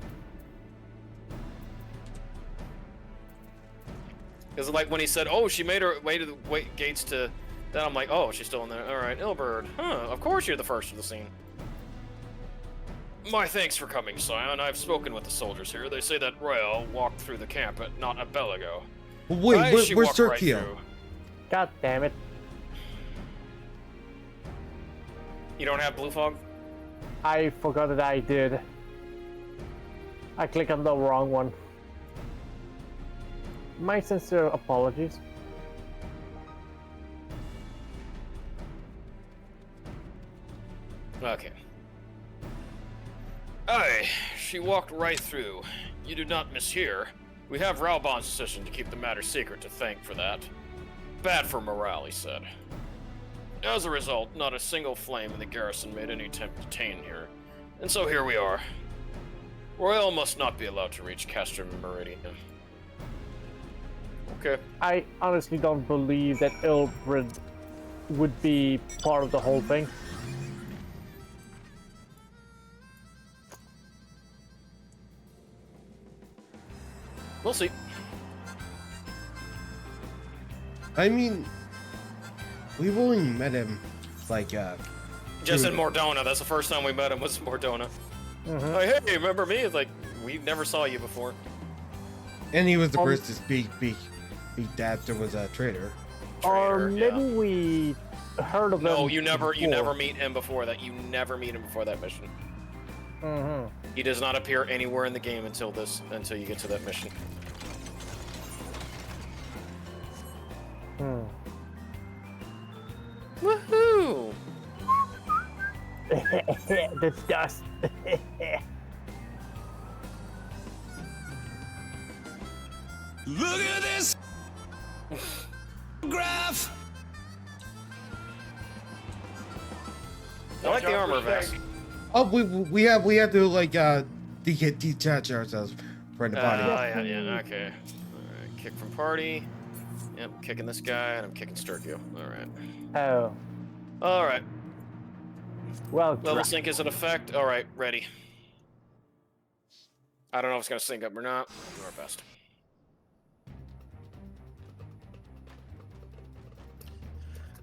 Because like when he said, "Oh, she made her way to the gates to," then I'm like, "Oh, she's still in there." All right, Ilberd. Huh? Of course you're the first of the scene. My thanks for coming, Scion. I've spoken with the soldiers here. They say that Royale walked through the camp not a bell ago. Wait, where's Steriko? Right God damn it! You don't have Blue Fog? I forgot that I did. I clicked on the wrong one. My sincere apologies. Okay. Aye, she walked right through. You did not mishear. We have Raubon's decision to keep the matter secret to thank for that. Bad for morale, he said. As a result, not a single flame in the garrison made any attempt to detain here. And so here we are. Royale must not be allowed to reach Castor Meridian. Okay. I honestly don't believe that Ilbrid would be part of the whole thing. We'll see. I mean, we've only met him, like, just in Mordona. That's the first time we met him was Mordona. Like, hey, remember me? It's like, we never saw you before. And he was the first to speak that there was a traitor. Or maybe we heard of him. No, you never meet him before that. You never meet him before that mission. He does not appear anywhere in the game until you get to that mission. Woohoo! The dust. Look at this graph. I like the armor vest. Oh, we have to like detach ourselves from the body. Yeah, okay. Alright, kick from party. Yep, I'm kicking this guy, and I'm kicking Steriko. Alright. Oh. Alright. Well, level sync is in effect. Alright, ready. I don't know if it's gonna sync up or not. We'll do our best.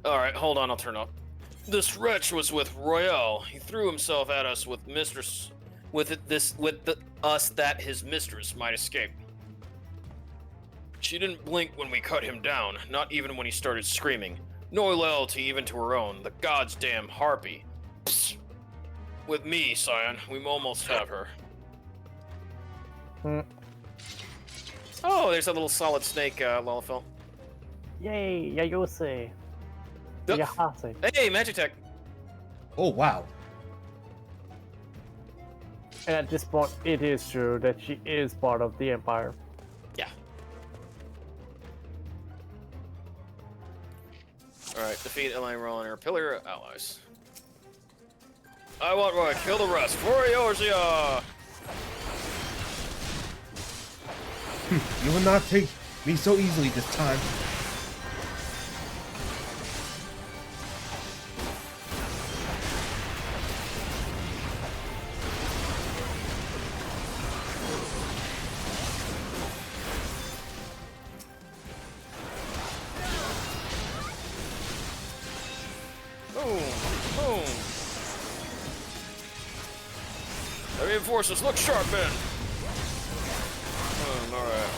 Alright, hold on, I'll turn up. This wretch was with Royale. He threw himself at us with us that his mistress might escape. She didn't blink when we cut him down, not even when he started screaming. No loyalty even to her own, the god's damn harpy. Psst. With me, Scion, we almost have her. Oh, there's a little solid snake, Lullafell. Yay, Yayose. Yahase. Hey, Magitech. Oh, wow. And at this point, it is true that she is part of the Empire. Yeah. Alright, defeat Elaine Roll and her pillar allies. I want Roy, kill the rest. For Eorzea! You will not take me so easily this time. Reinforcements, look sharp, men. All right.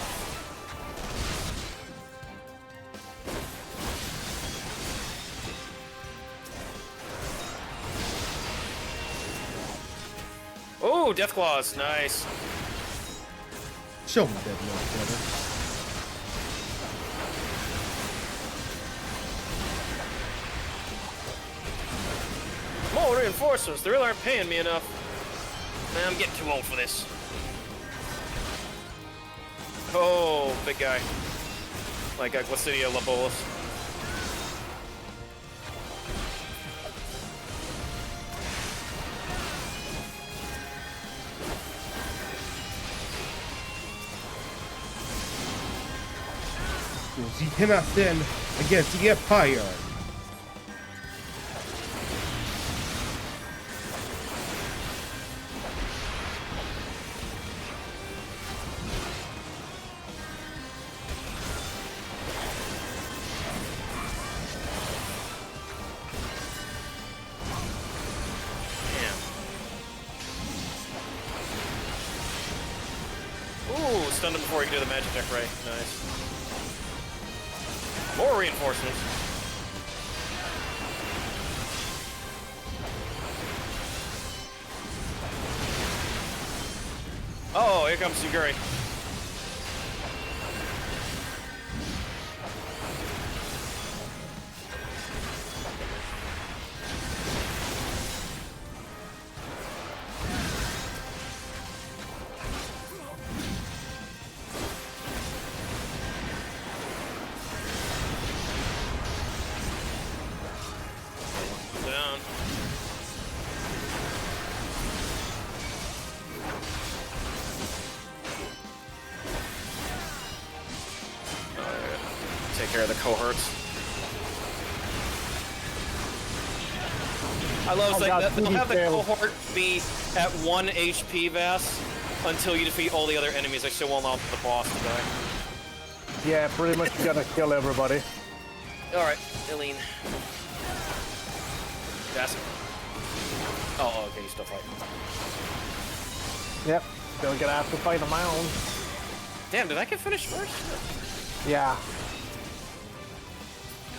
Oh, Death Claws, nice. Show me that little brother. More reinforcements. They really aren't paying me enough. Man, I'm getting too old for this. Oh, big guy. Like Glacidia Labolas. He cannot stand against the Empire. Stunned him before he could do the magic deck right. Nice. More reinforcements. Oh, here comes Suguri. care of the cohorts. I love saying that they'll have the cohort be at 1 HP Vass until you defeat all the other enemies. They still won't allow the boss to die. Yeah, pretty much you gotta kill everybody. Alright, Eileen. Vass. Oh, okay, you still fight. Yep, still gonna have to fight on my own. Damn, did I get finished first? Yeah.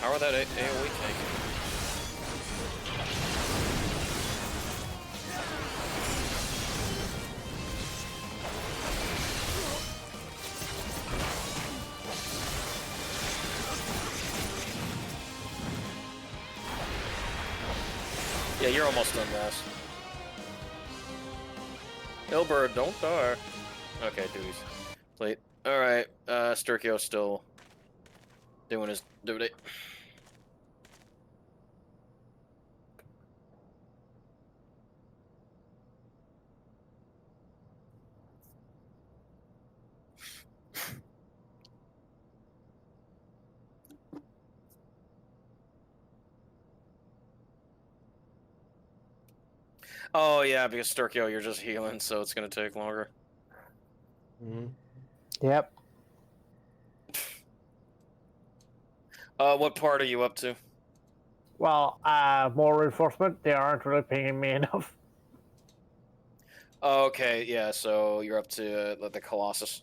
How are that AoE tank? Yeah, you're almost done, Vass. Ilbert, don't die. Okay, duties. Plate. Alright, Steriko's still doing his duty. Oh yeah, because Steriko, you're just healing, so it's gonna take longer. Mm-hmm. Yep. What part are you up to? Well, more reinforcement. They aren't really paying me enough. Okay, yeah, so you're up to the Colossus.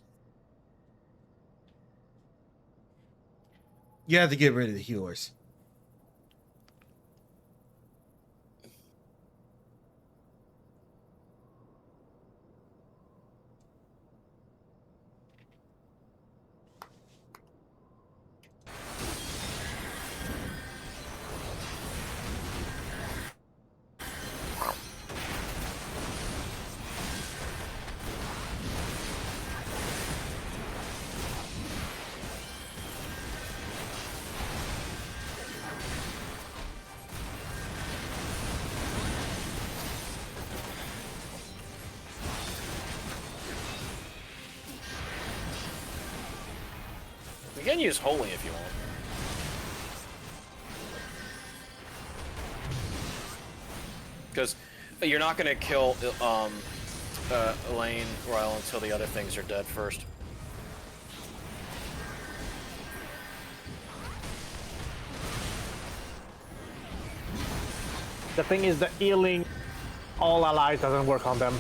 You have to get rid of the healers. You can use Holy if you want. Because you're not going to kill Elaine Royal until the other things are dead first. The thing is that healing all allies doesn't work on them.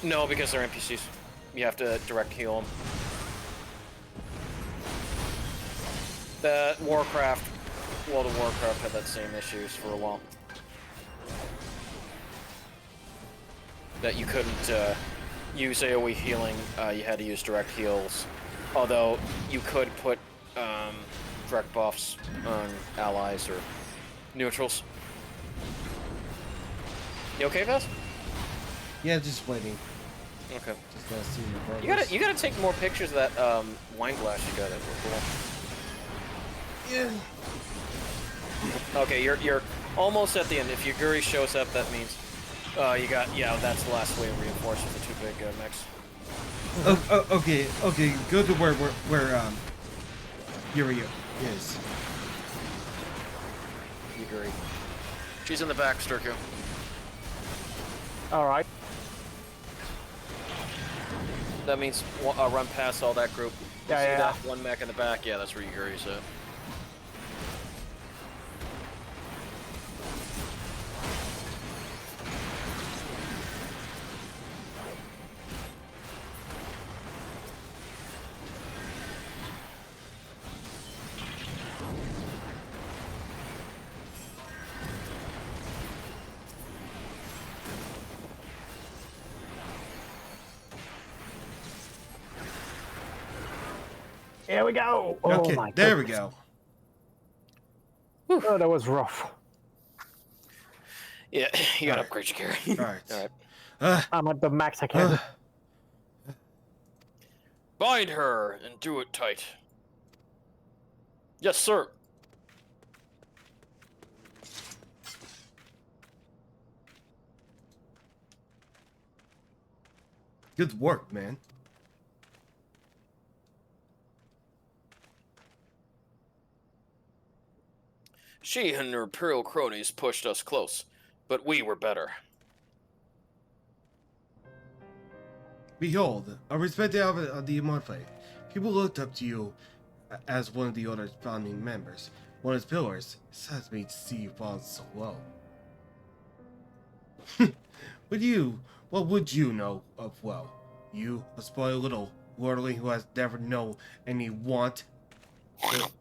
No, because they're NPCs. You have to direct heal them. The World of Warcraft had that same issues for a while. That you couldn't use AoE healing, you had to use direct heals. Although you could put direct buffs on allies or neutrals. You okay, Vess? Yeah, just waiting. Okay. Just gotta see the progress. You gotta take more pictures of that wine glass you got. It was cool. Yeah. Okay, you're almost at the end. If Yuguri shows up, that means that's the last wave reinforced with the two big mechs. Okay. Go to where Yuri is. Yuguri. She's in the back, Steriko. All right. That means run past all that group. Yeah, See yeah. that one mech in the back? Yeah, that's where Yuguri's at. Here we go. Okay, Oh my there goodness. we go. Oh, that was rough. Yeah, you gotta upgrade your carry. Alright. Alright. I'm at the max I can. Bind her and do it tight. Yes, sir. Good work, man. She and her imperial cronies pushed us close, but we were better. Behold, a respected of the Immortal. People looked up to you as one of the Order's founding members. One of its pillars. It saddens me to see you fall so low. What would you know of well? You, a spoiled little lordling who has never known any want. What?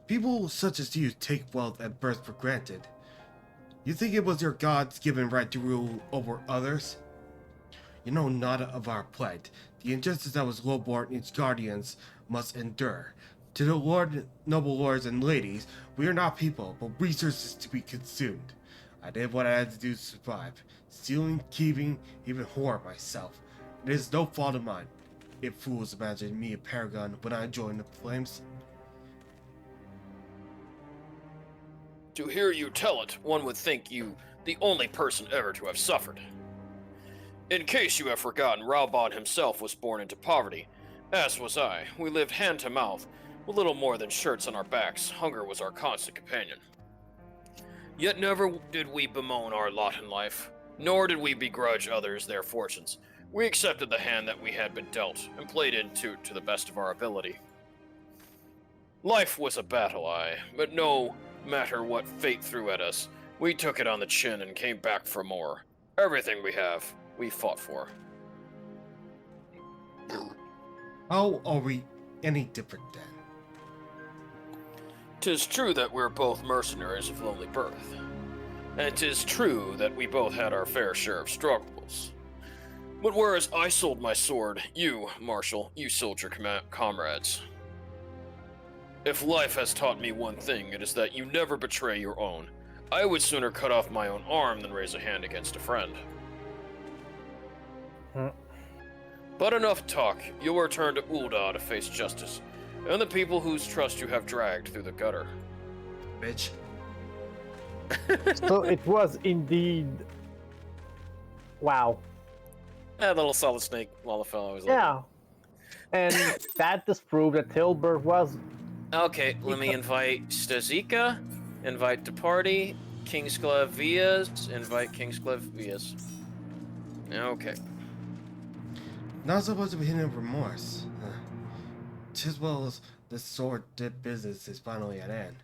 People such as you take wealth at birth for granted. You think it was your God's given right to rule over others? You know not of our plight. The injustice that was lowborn and its guardians must endure. To the noble lords and ladies, we are not people, but resources to be consumed. I did what I had to do to survive. Stealing, keeping, even whore myself. It is no fault of mine. If fools imagine me a paragon when I join the flames. To hear you tell it, one would think you the only person ever to have suffered. In case you have forgotten, Raubon himself was born into poverty, as was I. We lived hand to mouth, with little more than shirts on our backs. Hunger was our constant companion. Yet never did we bemoan our lot in life, nor did we begrudge others their fortunes. We accepted the hand that we had been dealt, and played into it to the best of our ability. Life was a battle, but no matter what fate threw at us, we took it on the chin and came back for more. Everything we have, we fought for. How are we any different then? 'Tis true that we're both mercenaries of lonely birth, and 'tis true that we both had our fair share of struggles. But whereas I sold my sword, you, Marshal, you sold your comrades. If life has taught me one thing, it is that you never betray your own. I would sooner cut off my own arm than raise a hand against a friend. But enough talk. You'll return to Ul'dah to face justice, and the people whose trust you have dragged through the gutter. Bitch. So it was indeed... Wow. That little solid snake Lalafell was yeah. And that disproved that Tilburg was... Okay, let me invite Stazika, invite the party, Kingsclavias, invite Kingsclavias. Okay. Not supposed to be hidden remorse. Just well as the sword dip business is finally at end.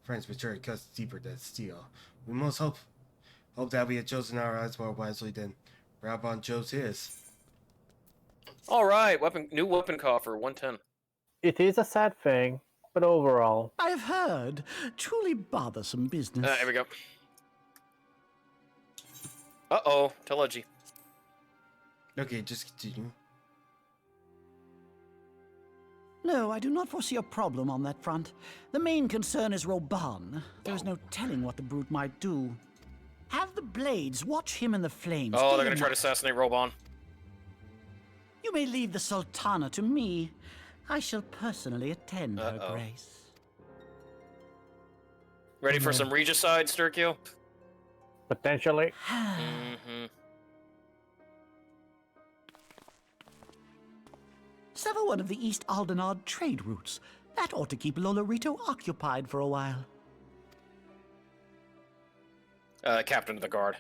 Friends maturity cuts deeper than steel. We must hope that we had chosen our eyes more wisely than Raubon chose his. Alright, new weapon coffer, 110. It is a sad thing, but overall... I've heard. Truly bothersome business. Here we go. Uh-oh, Telegy. Okay, just continue. No, I do not foresee a problem on that front. The main concern is Raubon. There is no telling what the brute might do. Have the blades watch him in the flames. Oh, they're gonna try to assassinate Raubon. You may leave the Sultana to me. I shall personally attend her grace. Ready for some regicide, Steriko? Potentially. Sever one of the East Aldenard trade routes. That ought to keep Lolorito occupied for a while. Captain of the Guard.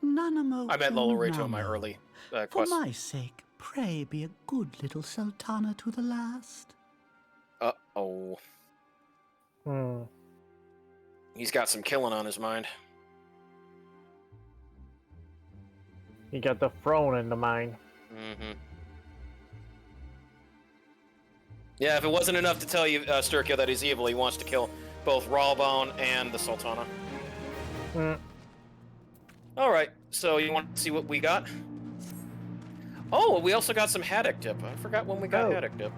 Nanamo. I met Lolorito in my early quest. For my sake, pray be a good little Sultana to the last. Uh-oh. He's got some killing on his mind. He got the throne in the mind. Yeah, if it wasn't enough to tell you, Steriko, that he's evil, he wants to kill both Raubon and the Sultana. Alright, so you want to see what we got? Oh, we also got some haddock dip. I forgot when we got haddock dip.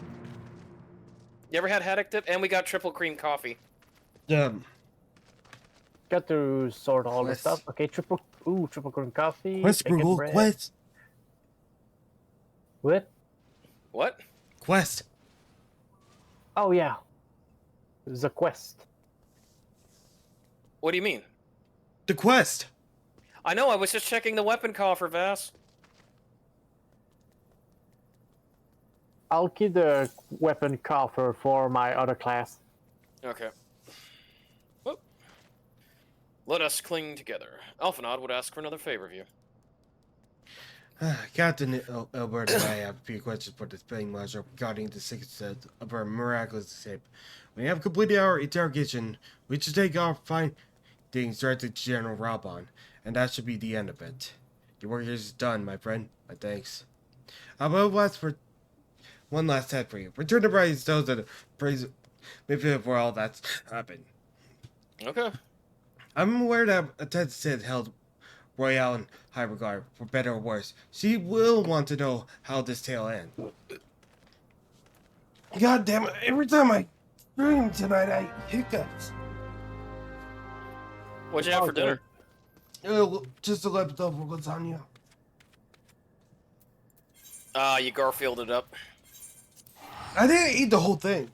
You ever had haddock dip? And we got triple cream coffee. Got to sort all this stuff. Okay, triple cream coffee. Quest. What? What? Quest. Oh yeah. The quest. What do you mean? The quest. I know, I was just checking the weapon coffer, Vass. I'll keep the weapon coffer for my other class. Okay. Well, let us cling together. Alphanod would ask for another favor of you. Captain Albert and I have a few questions for the Spelling Marshal regarding the success of our miraculous escape. When we have completed our interrogation, we should take our findings directly to General Raubon, and that should be the end of it. Your work is done, my friend. My thanks. One last test for you. Return the bright stones and praise maybe for all that's happened. Okay. I'm aware that a test Sid held Royale in high regard, for better or worse. She will want to know how this tale ends. God damn it, every time I dream tonight, I hiccups. What'd you have for dinner? Just a leftover lasagna. You Garfielded up. I didn't eat the whole thing.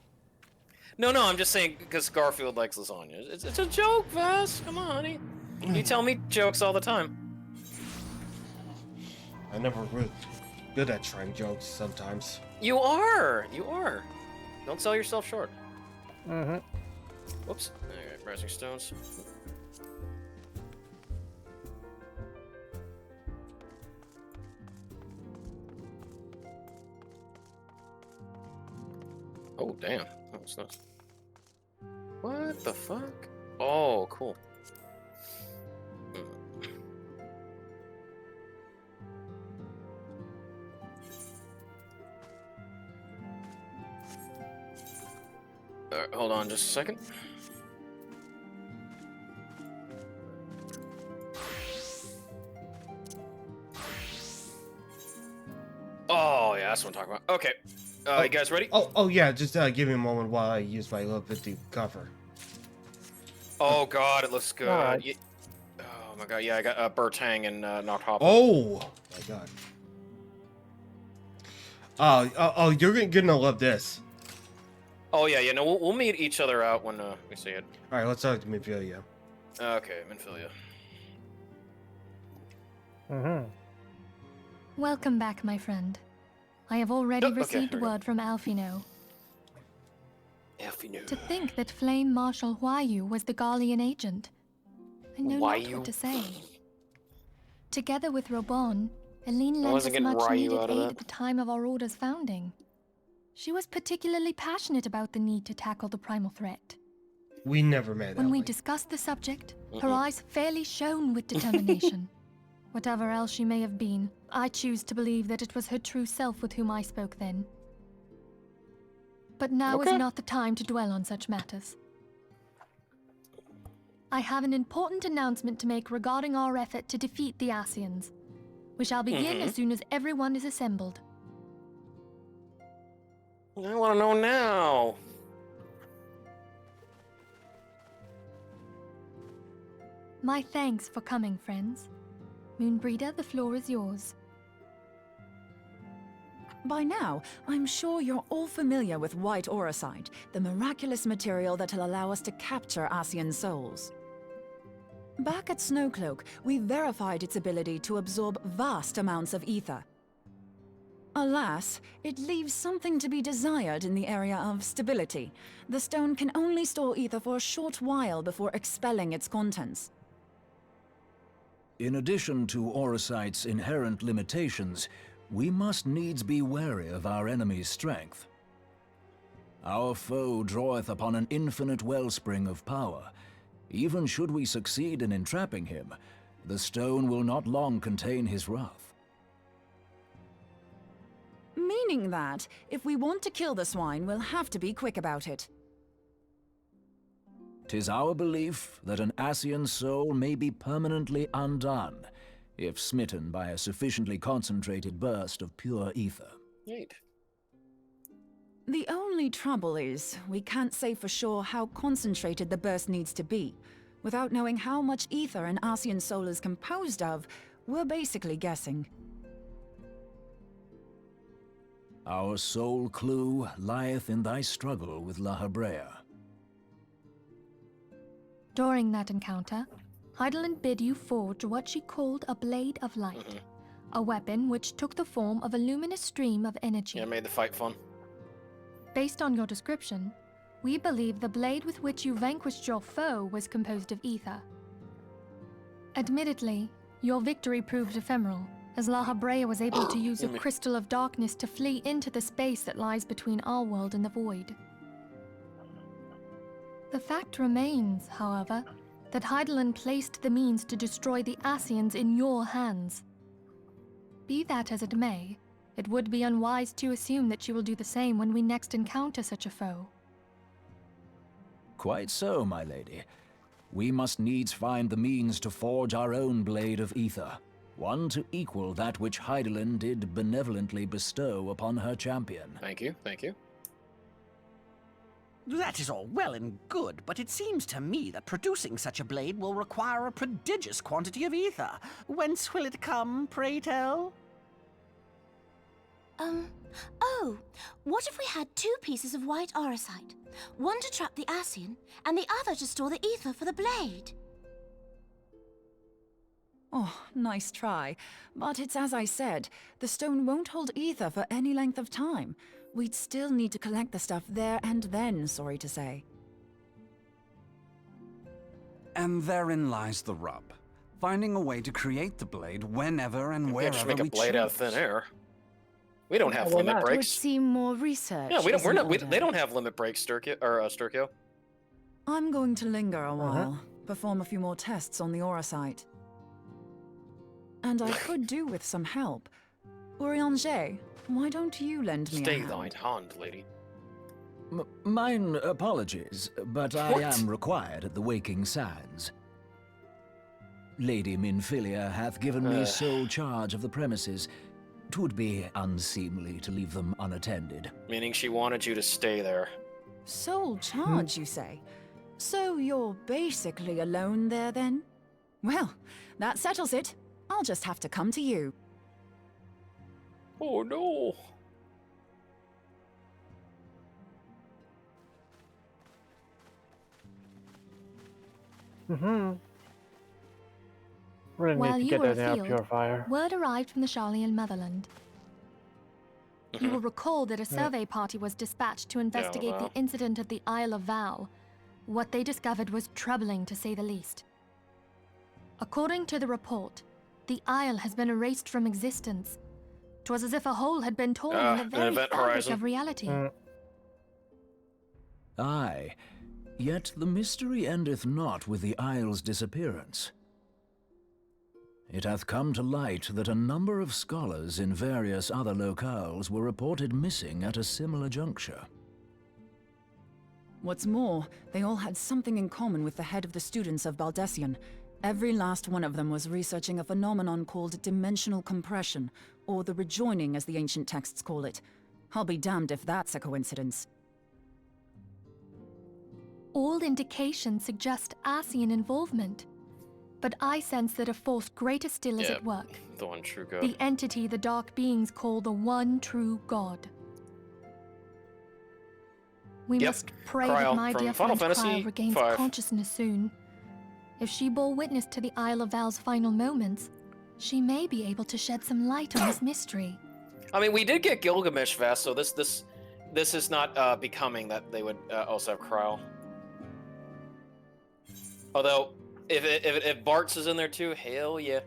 No, I'm just saying because Garfield likes lasagna. It's a joke, Vas. Come on, honey. You tell me jokes all the time. I never really good at trying jokes sometimes. You are. Don't sell yourself short. Mm-hmm. Whoops. Alright, rising stones. Oh, damn. That was nice. What the fuck? Oh, cool. Hold on just a second. Oh, yeah, that's what I'm talking about. Okay. You guys ready? Oh yeah, just give me a moment while I use my level 50 cover. Oh god, it looks good. Right. Oh my god, yeah, I got Bertang and Knocked Hopper. Oh my god. You're gonna love this. Oh yeah, no, we'll meet each other out when we see it. Alright, let's talk to Minfilia. Okay, Minfilia. Mm-hmm. Welcome back, my friend. I have already received okay. word from Alfino. Alfino. To think that Flame Marshal Huayu was the Garlean agent. I know not what to say. Together with Robon, Eileen lent us much needed aid at the time of our order's founding. She was particularly passionate about the need to tackle the primal threat. We never met. When we discussed the subject, her eyes fairly shone with determination. Whatever else she may have been, I choose to believe that it was her true self with whom I spoke then. But now is not the time to dwell on such matters. I have an important announcement to make regarding our effort to defeat the Asians. We shall begin as soon as everyone is assembled. I want to know now. My thanks for coming, friends. Moonbreeder, the floor is yours. By now, I'm sure you're all familiar with white auricite, the miraculous material that'll allow us to capture Asian souls. Back at Snowcloak, we verified its ability to absorb vast amounts of ether. Alas, it leaves something to be desired in the area of stability. The stone can only store ether for a short while before expelling its contents. In addition to auricite's inherent limitations, we must needs be wary of our enemy's strength. Our foe draweth upon an infinite wellspring of power. Even should we succeed in entrapping him, the stone will not long contain his wrath. Meaning that, if we want to kill the swine, we'll have to be quick about it. 'Tis our belief that an Asian soul may be permanently undone, if smitten by a sufficiently concentrated burst of pure ether. Neat. The only trouble is, we can't say for sure how concentrated the burst needs to be. Without knowing how much ether an Asian soul is composed of, we're basically guessing. Our sole clue lieth in thy struggle with La Habrea. During that encounter, Heidelin bid you forge what she called a Blade of Light, a weapon which took the form of a luminous stream of energy. Yeah, made the fight fun. Based on your description, we believe the blade with which you vanquished your foe was composed of ether. Admittedly, your victory proved ephemeral, as La Habrea was able to use a crystal of darkness to flee into the space that lies between our world and the void. The fact remains, however, that Hydaelyn placed the means to destroy the Ascians in your hands. Be that as it may, it would be unwise to assume that she will do the same when we next encounter such a foe. Quite so, my lady. We must needs find the means to forge our own blade of ether, one to equal that which Hydaelyn did benevolently bestow upon her champion. Thank you, thank you. That is all well and good, but it seems to me that producing such a blade will require a prodigious quantity of ether. Whence will it come, pray tell? Oh, what if we had 2 pieces of white auricite? One to trap the Ascian, and the other to store the ether for the blade. Oh, nice try. But it's as I said, the stone won't hold ether for any length of time. We'd still need to collect the stuff there and then, sorry to say. And therein lies the rub. Finding a way to create the blade whenever and wherever we choose. Just make a blade out of thin air. We don't have limit That would breaks. seem more research. Yeah, they don't have limit breaks, Steriko. I'm going to linger a while, perform a few more tests on the auricite. And I could do with some help. Urianger, why don't you lend me a hand? Stay thine hand, lady. Mine apologies, but I am required at the Waking Sands. Lady Minfilia hath given me sole charge of the premises. 'Twould be unseemly to leave them unattended. Meaning she wanted you to stay there. Sole charge, you say? So you're basically alone there, then? Well, that settles it. I'll just have to come to you. Oh, no. Really While need to you get were that air afield, purifier. word arrived from the Sharlayan motherland. You will recall that a survey party was dispatched to investigate the incident at the Isle of Val. What they discovered was troubling, to say the least. According to the report, the Isle has been erased from existence. 'Twas as if a hole had been torn in the very fabric of reality. Aye, yet the mystery endeth not with the Isle's disappearance. It hath come to light that a number of scholars in various other locales were reported missing at a similar juncture. What's more, they all had something in common with the head of the students of Baldessian. Every last one of them was researching a phenomenon called dimensional compression, or the rejoining as the ancient texts call it. I'll be damned if that's a coincidence. All indications suggest Ascian involvement. But I sense that a force greater still is at work. The one true God. The entity the dark beings call the one true God. We must pray that my dear friend Cryle regains consciousness soon. If she bore witness to the Isle of Val's final moments, she may be able to shed some light on this mystery. I mean, we did get Gilgamesh Vest, so this is not becoming that they would also have Cryle. Although, if Bartz is in there too, hell yeah.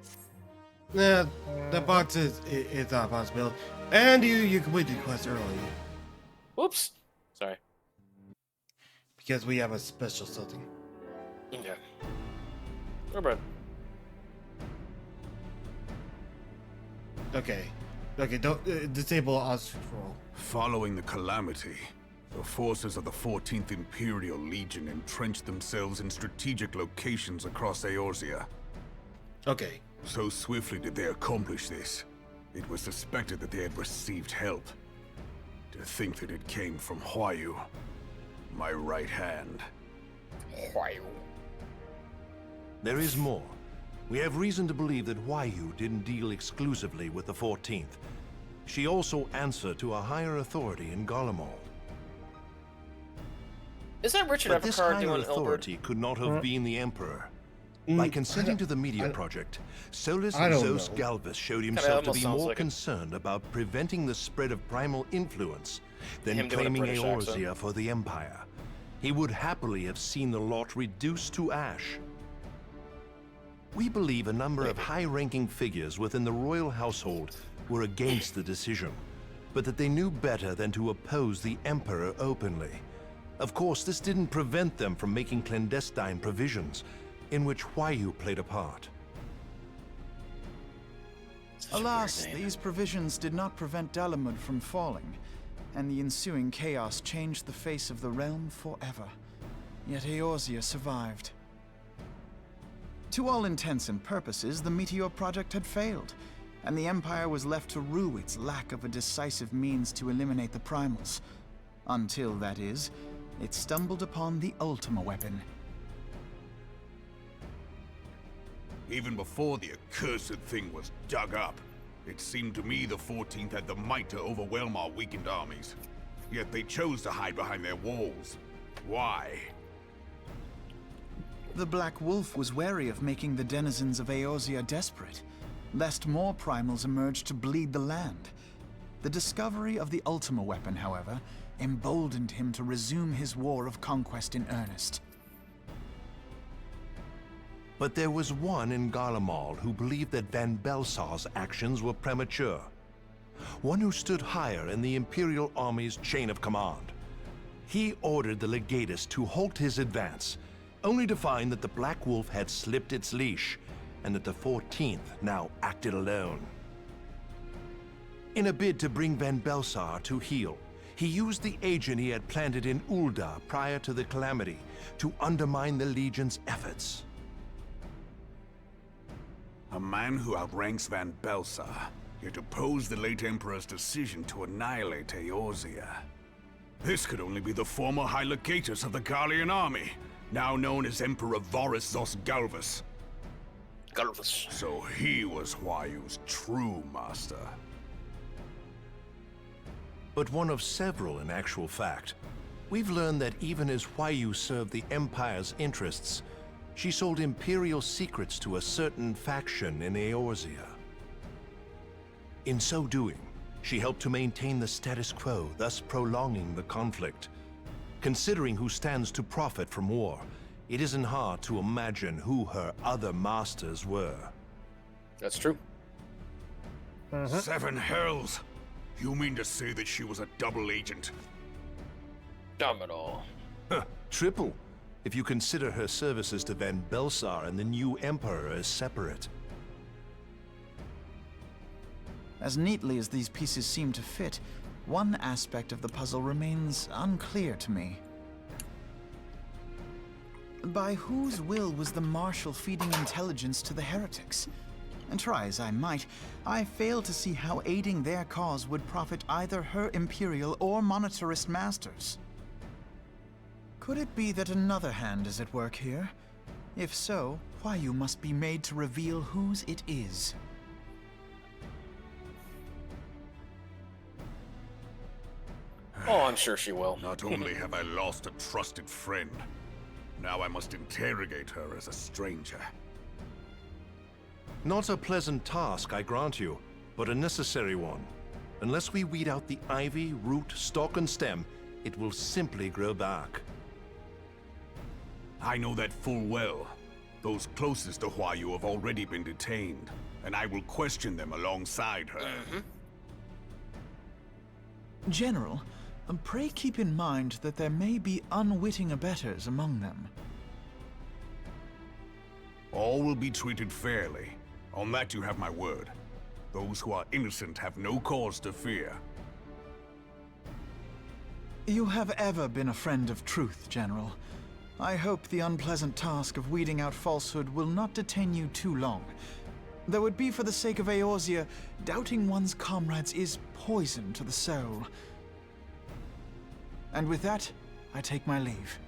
Yeah, the Bartz is not a possibility. And you completed the quest early. Whoops. Sorry. Because we have a special setting. Okay. No bad. Okay, don't disable Oz control. Following the calamity, the forces of the 14th Imperial Legion entrenched themselves in strategic locations across Eorzea. Okay. So swiftly did they accomplish this, it was suspected that they had received help. To think that it came from Huayu, my right hand. Huayu. There is more. We have reason to believe that Huayu didn't deal exclusively with the 14th. She also answered to a higher authority in Garlemald. Is that Richard But this Epicard higher doing authority could not have been the Emperor. By consenting to the media project, Solus Zos-Galvus showed himself to be more concerned about preventing the spread of primal influence than claiming Eorzea for the Empire. He would happily have seen the lot reduced to ash. We believe a number of high-ranking figures within the royal household were against the decision, but that they knew better than to oppose the Emperor openly. Of course, this didn't prevent them from making clandestine provisions, in which Huayu played a part. Alas, these provisions did not prevent Dalamud from falling, and the ensuing chaos changed the face of the realm forever. Yet Eorzea survived. To all intents and purposes, the Meteor Project had failed, and the Empire was left to rue its lack of a decisive means to eliminate the primals. Until, that is, it stumbled upon the Ultima weapon. Even before the accursed thing was dug up, it seemed to me the 14th had the might to overwhelm our weakened armies. Yet they chose to hide behind their walls. Why? The Black Wolf was wary of making the denizens of Eorzea desperate, lest more primals emerge to bleed the land. The discovery of the Ultima weapon, however, emboldened him to resume his war of conquest in earnest. But there was one in Garlemald who believed that Van Belsar's actions were premature. One who stood higher in the Imperial Army's chain of command. He ordered the Legatus to halt his advance, only to find that the Black Wolf had slipped its leash, and that the 14th now acted alone. In a bid to bring Van Belsar to heel, he used the agent he had planted in Ul'dah prior to the Calamity to undermine the Legion's efforts. A man who outranks Van Belsar, yet opposed the late Emperor's decision to annihilate Eorzea. This could only be the former High Legatus of the Garlean army, now known as Emperor Varus Zos-Galvus. Galvus. So he was Huayu's true master. But one of several in actual fact. We've learned that even as Huayu served the Empire's interests, she sold Imperial secrets to a certain faction in Eorzea. In so doing, she helped to maintain the status quo, thus prolonging the conflict. Considering who stands to profit from war, it isn't hard to imagine who her other masters were. That's true. 7 hells! You mean to say that she was a double agent? Damn it all. Triple, if you consider her services to Van Belsar and the new Emperor as separate. As neatly as these pieces seem to fit, one aspect of the puzzle remains unclear to me. By whose will was the Marshal feeding intelligence to the heretics? And try as I might, I fail to see how aiding their cause would profit either her Imperial or monetarist masters. Could it be that another hand is at work here? If so, Huayu must be made to reveal whose it is. Oh, I'm sure she will. Not only have I lost a trusted friend, now I must interrogate her as a stranger. Not a pleasant task, I grant you, but a necessary one. Unless we weed out the ivy, root, stalk, and stem, it will simply grow back. I know that full well. Those closest to Huayu have already been detained, and I will question them alongside her. General, pray keep in mind that there may be unwitting abettors among them. All will be treated fairly. On that you have my word. Those who are innocent have no cause to fear. You have ever been a friend of truth, General. I hope the unpleasant task of weeding out falsehood will not detain you too long. Though it be for the sake of Eorzea, doubting one's comrades is poison to the soul. And with that, I take my leave.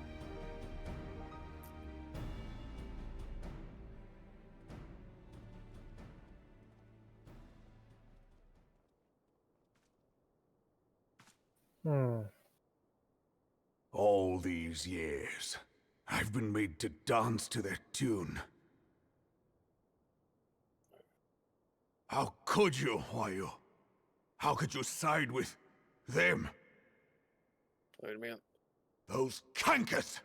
All these years, I've been made to dance to their tune. How could you, Wayu? How could you side with them? Wait a minute. Those cankers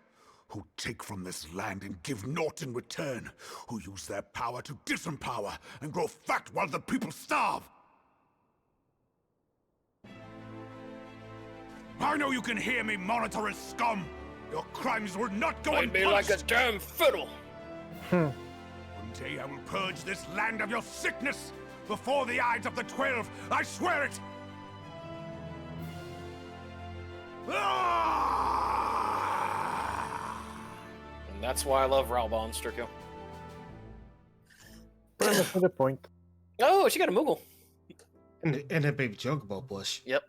who take from this land and give naught in return, who use their power to disempower and grow fat while the people starve. I know you can hear me, monitorist scum. Your crimes will not go unpunished. Play me like a damn fiddle. One day I will purge this land of your sickness before the eyes of the 12. I swear it. And that's why I love VaStar+Steriko. Pretty much to the point. Oh, she got a Moogle. And a baby chocobo bush. Yep.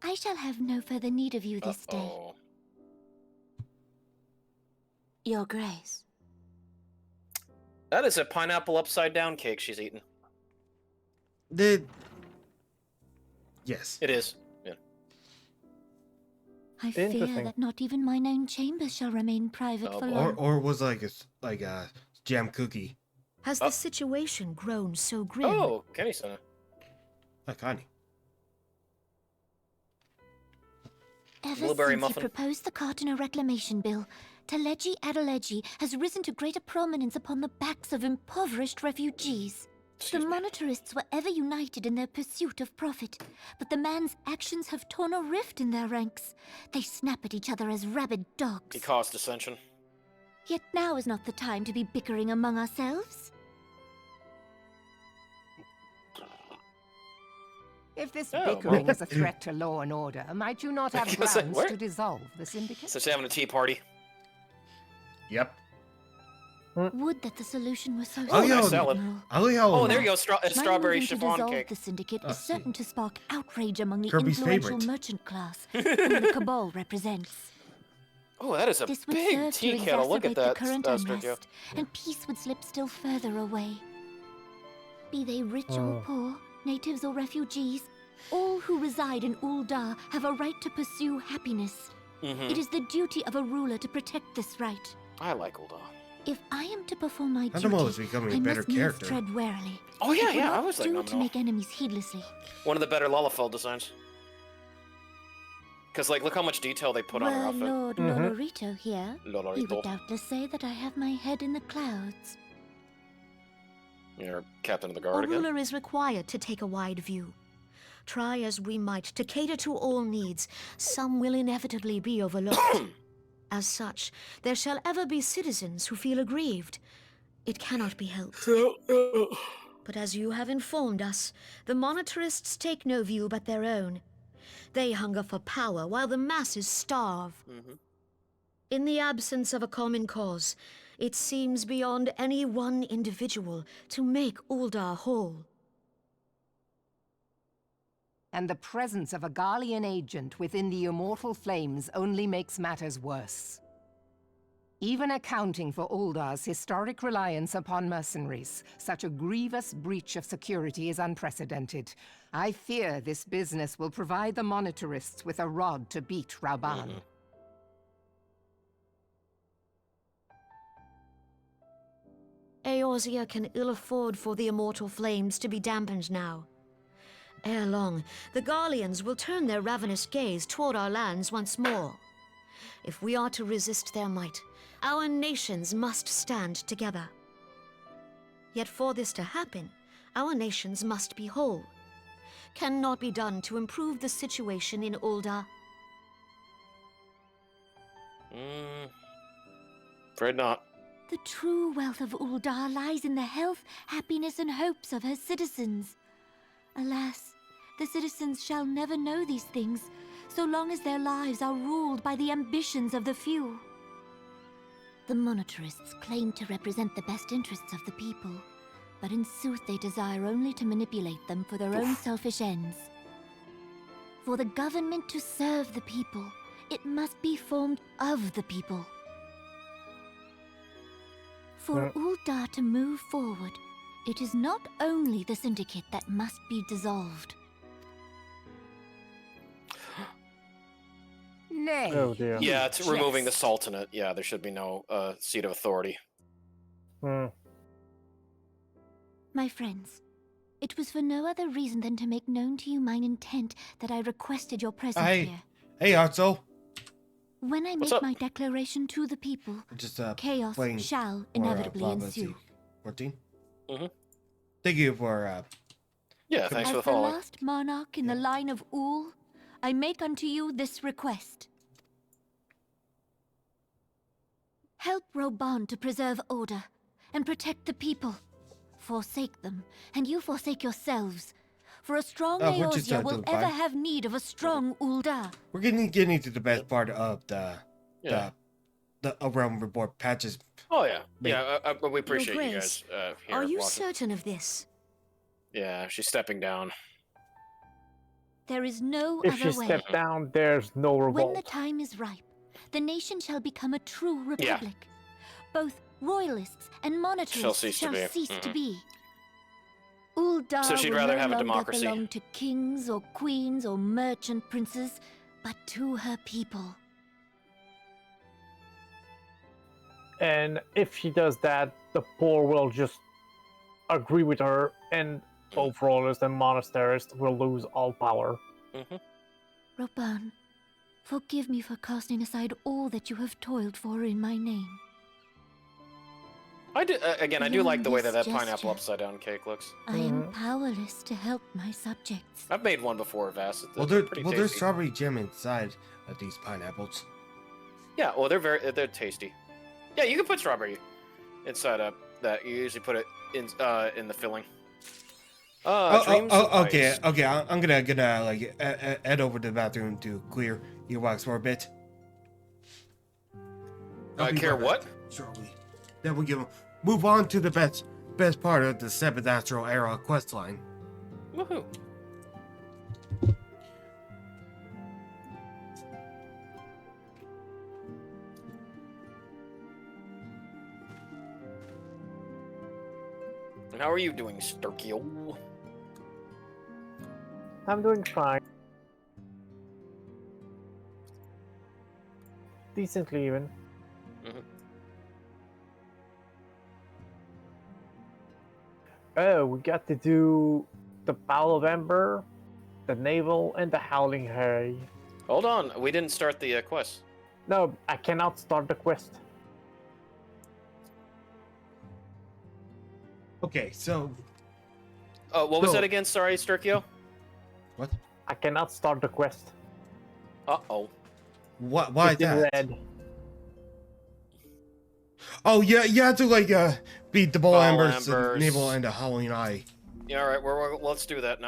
I shall have no further need of you this day. Your Grace. That is a pineapple upside down cake she's eating. Yes. It is. Yeah. I fear that not even mine own chambers shall remain private for long. Or was like a jam cookie. Has the situation grown so grim? Oh, Kenny-sana. Connie. Ever Blueberry since muffin. he proposed the Cartiner Reclamation Bill, Teleji Adeleji has risen to greater prominence upon the backs of impoverished refugees. The monitorists were ever united in their pursuit of profit, but the man's actions have torn a rift in their ranks. They snap at each other as rabid dogs. He caused dissension. Yet now is not the time to be bickering among ourselves. If this bickering is a threat to law and order, might you not have grounds to dissolve the syndicate? So she's having a tea party. Yep. Would that the solution was so Oh, simple. nice salad. Oh, there you go. Strawberry My moving to chiffon dissolve cake. the syndicate is certain to spark outrage among the Kirby's influential favorite. merchant class, whom the Cabal represents. Oh, that is a This would big serve tea to kettle. Look exacerbate at the that, current Steriko. unrest, and peace would slip still further away. Be they rich or poor, natives or refugees, all who reside in Ul'dah have a right to pursue happiness. It is the duty of a ruler to protect this right. I like Ul'dah. If I am to perform my duty, Animal is becoming a I better must needs character. tread warily. Oh, yeah, It would yeah, I not was like do to nominal. make enemies heedlessly. One of the better Lalafell designs. Because, like, look how much detail they put on her Were outfit. Lord Lolorito here, he Lolorito. would doubtless say that I have my head in the clouds. You're captain of the A guard again? ruler is required to take a wide view. Try as we might to cater to all needs, some will inevitably be overlooked. As such, there shall ever be citizens who feel aggrieved. It cannot be helped. But as you have informed us, the monitorists take no view but their own. They hunger for power while the masses starve. In the absence of a common cause, it seems beyond any one individual to make Ul'dah whole. And the presence of a Garlean agent within the Immortal Flames only makes matters worse. Even accounting for Ul'dah's historic reliance upon mercenaries, such a grievous breach of security is unprecedented. I fear this business will provide the monitorists with a rod to beat Rauban. Eorzea can ill afford for the immortal flames to be dampened now. Ere long, the Garleans will turn their ravenous gaze toward our lands once more. If we are to resist their might, our nations must stand together. Yet for this to happen, our nations must be whole. Cannot be done to improve the situation in Ul'dah. Afraid not. The true wealth of Ul'dah lies in the health, happiness, and hopes of her citizens. Alas, the citizens shall never know these things, so long as their lives are ruled by the ambitions of the few. The monitorists claim to represent the best interests of the people, but in sooth they desire only to manipulate them for their own selfish ends. For the government to serve the people, it must be formed of the people. For Ul'dah to move forward, it is not only the Syndicate that must be dissolved. Nay. Oh dear. Yeah, it's removing the Sultanate. Yeah, there should be no seat of authority. My friends, it was for no other reason than to make known to you mine intent that I requested your presence here. Hey, Arzo. When I make my declaration to the people, chaos shall inevitably ensue. 14? Mm-hmm. Thank you for, Yeah, thanks for the follow. As the follow. last monarch in the line of Ul, I make unto you this request. Help Roban to preserve order and protect the people. Forsake them, and you forsake yourselves. For a strong Eorzea will ever have need of a strong Ul'dah. We're getting to the best part of the Realm Report patches. Oh yeah, we appreciate you guys here. Are you watching. certain of this? Yeah, she's stepping down. There is no If other she way. steps down, there's no revolt. When the time is ripe, the nation shall become a true republic. Both royalists and monarchists shall cease to be. Ul'dah So she'd will rather no have a longer democracy. belong to kings or queens or merchant princes, but to her people. And if she does that, the poor will just agree with her, and both royalists and monasterists will lose all power. Roban, forgive me for casting aside all that you have toiled for in my name. I do again. I do like the way that Beyond this pineapple upside down cake looks. I am powerless to help my subjects. I've made one before, Vass. Well, there's strawberry jam inside of these pineapples. Yeah, well, they're tasty. Yeah, you can put strawberry inside that. You usually put it in the filling. Okay. I'm gonna like head over to the bathroom to clear earwax for a bit. Care what? Shortly. Then we can move on to the best part of the 7th Astral Era questline. Woohoo! And how are you doing, Steriko? I'm doing fine. Decently even. Oh, we got to do the Bowl of Ember, the Navel, and the Howling Hay. Hold on, we didn't start the quest. No, I cannot start the quest. Okay, so... what was that again? Sorry, Steriko? What? I cannot start the quest. Uh-oh. What? Why it's in that? red. Oh, yeah, you have to, like, beat the Bowl Embers, the Navel, and the Howling Eye. Yeah, alright, let's do that now.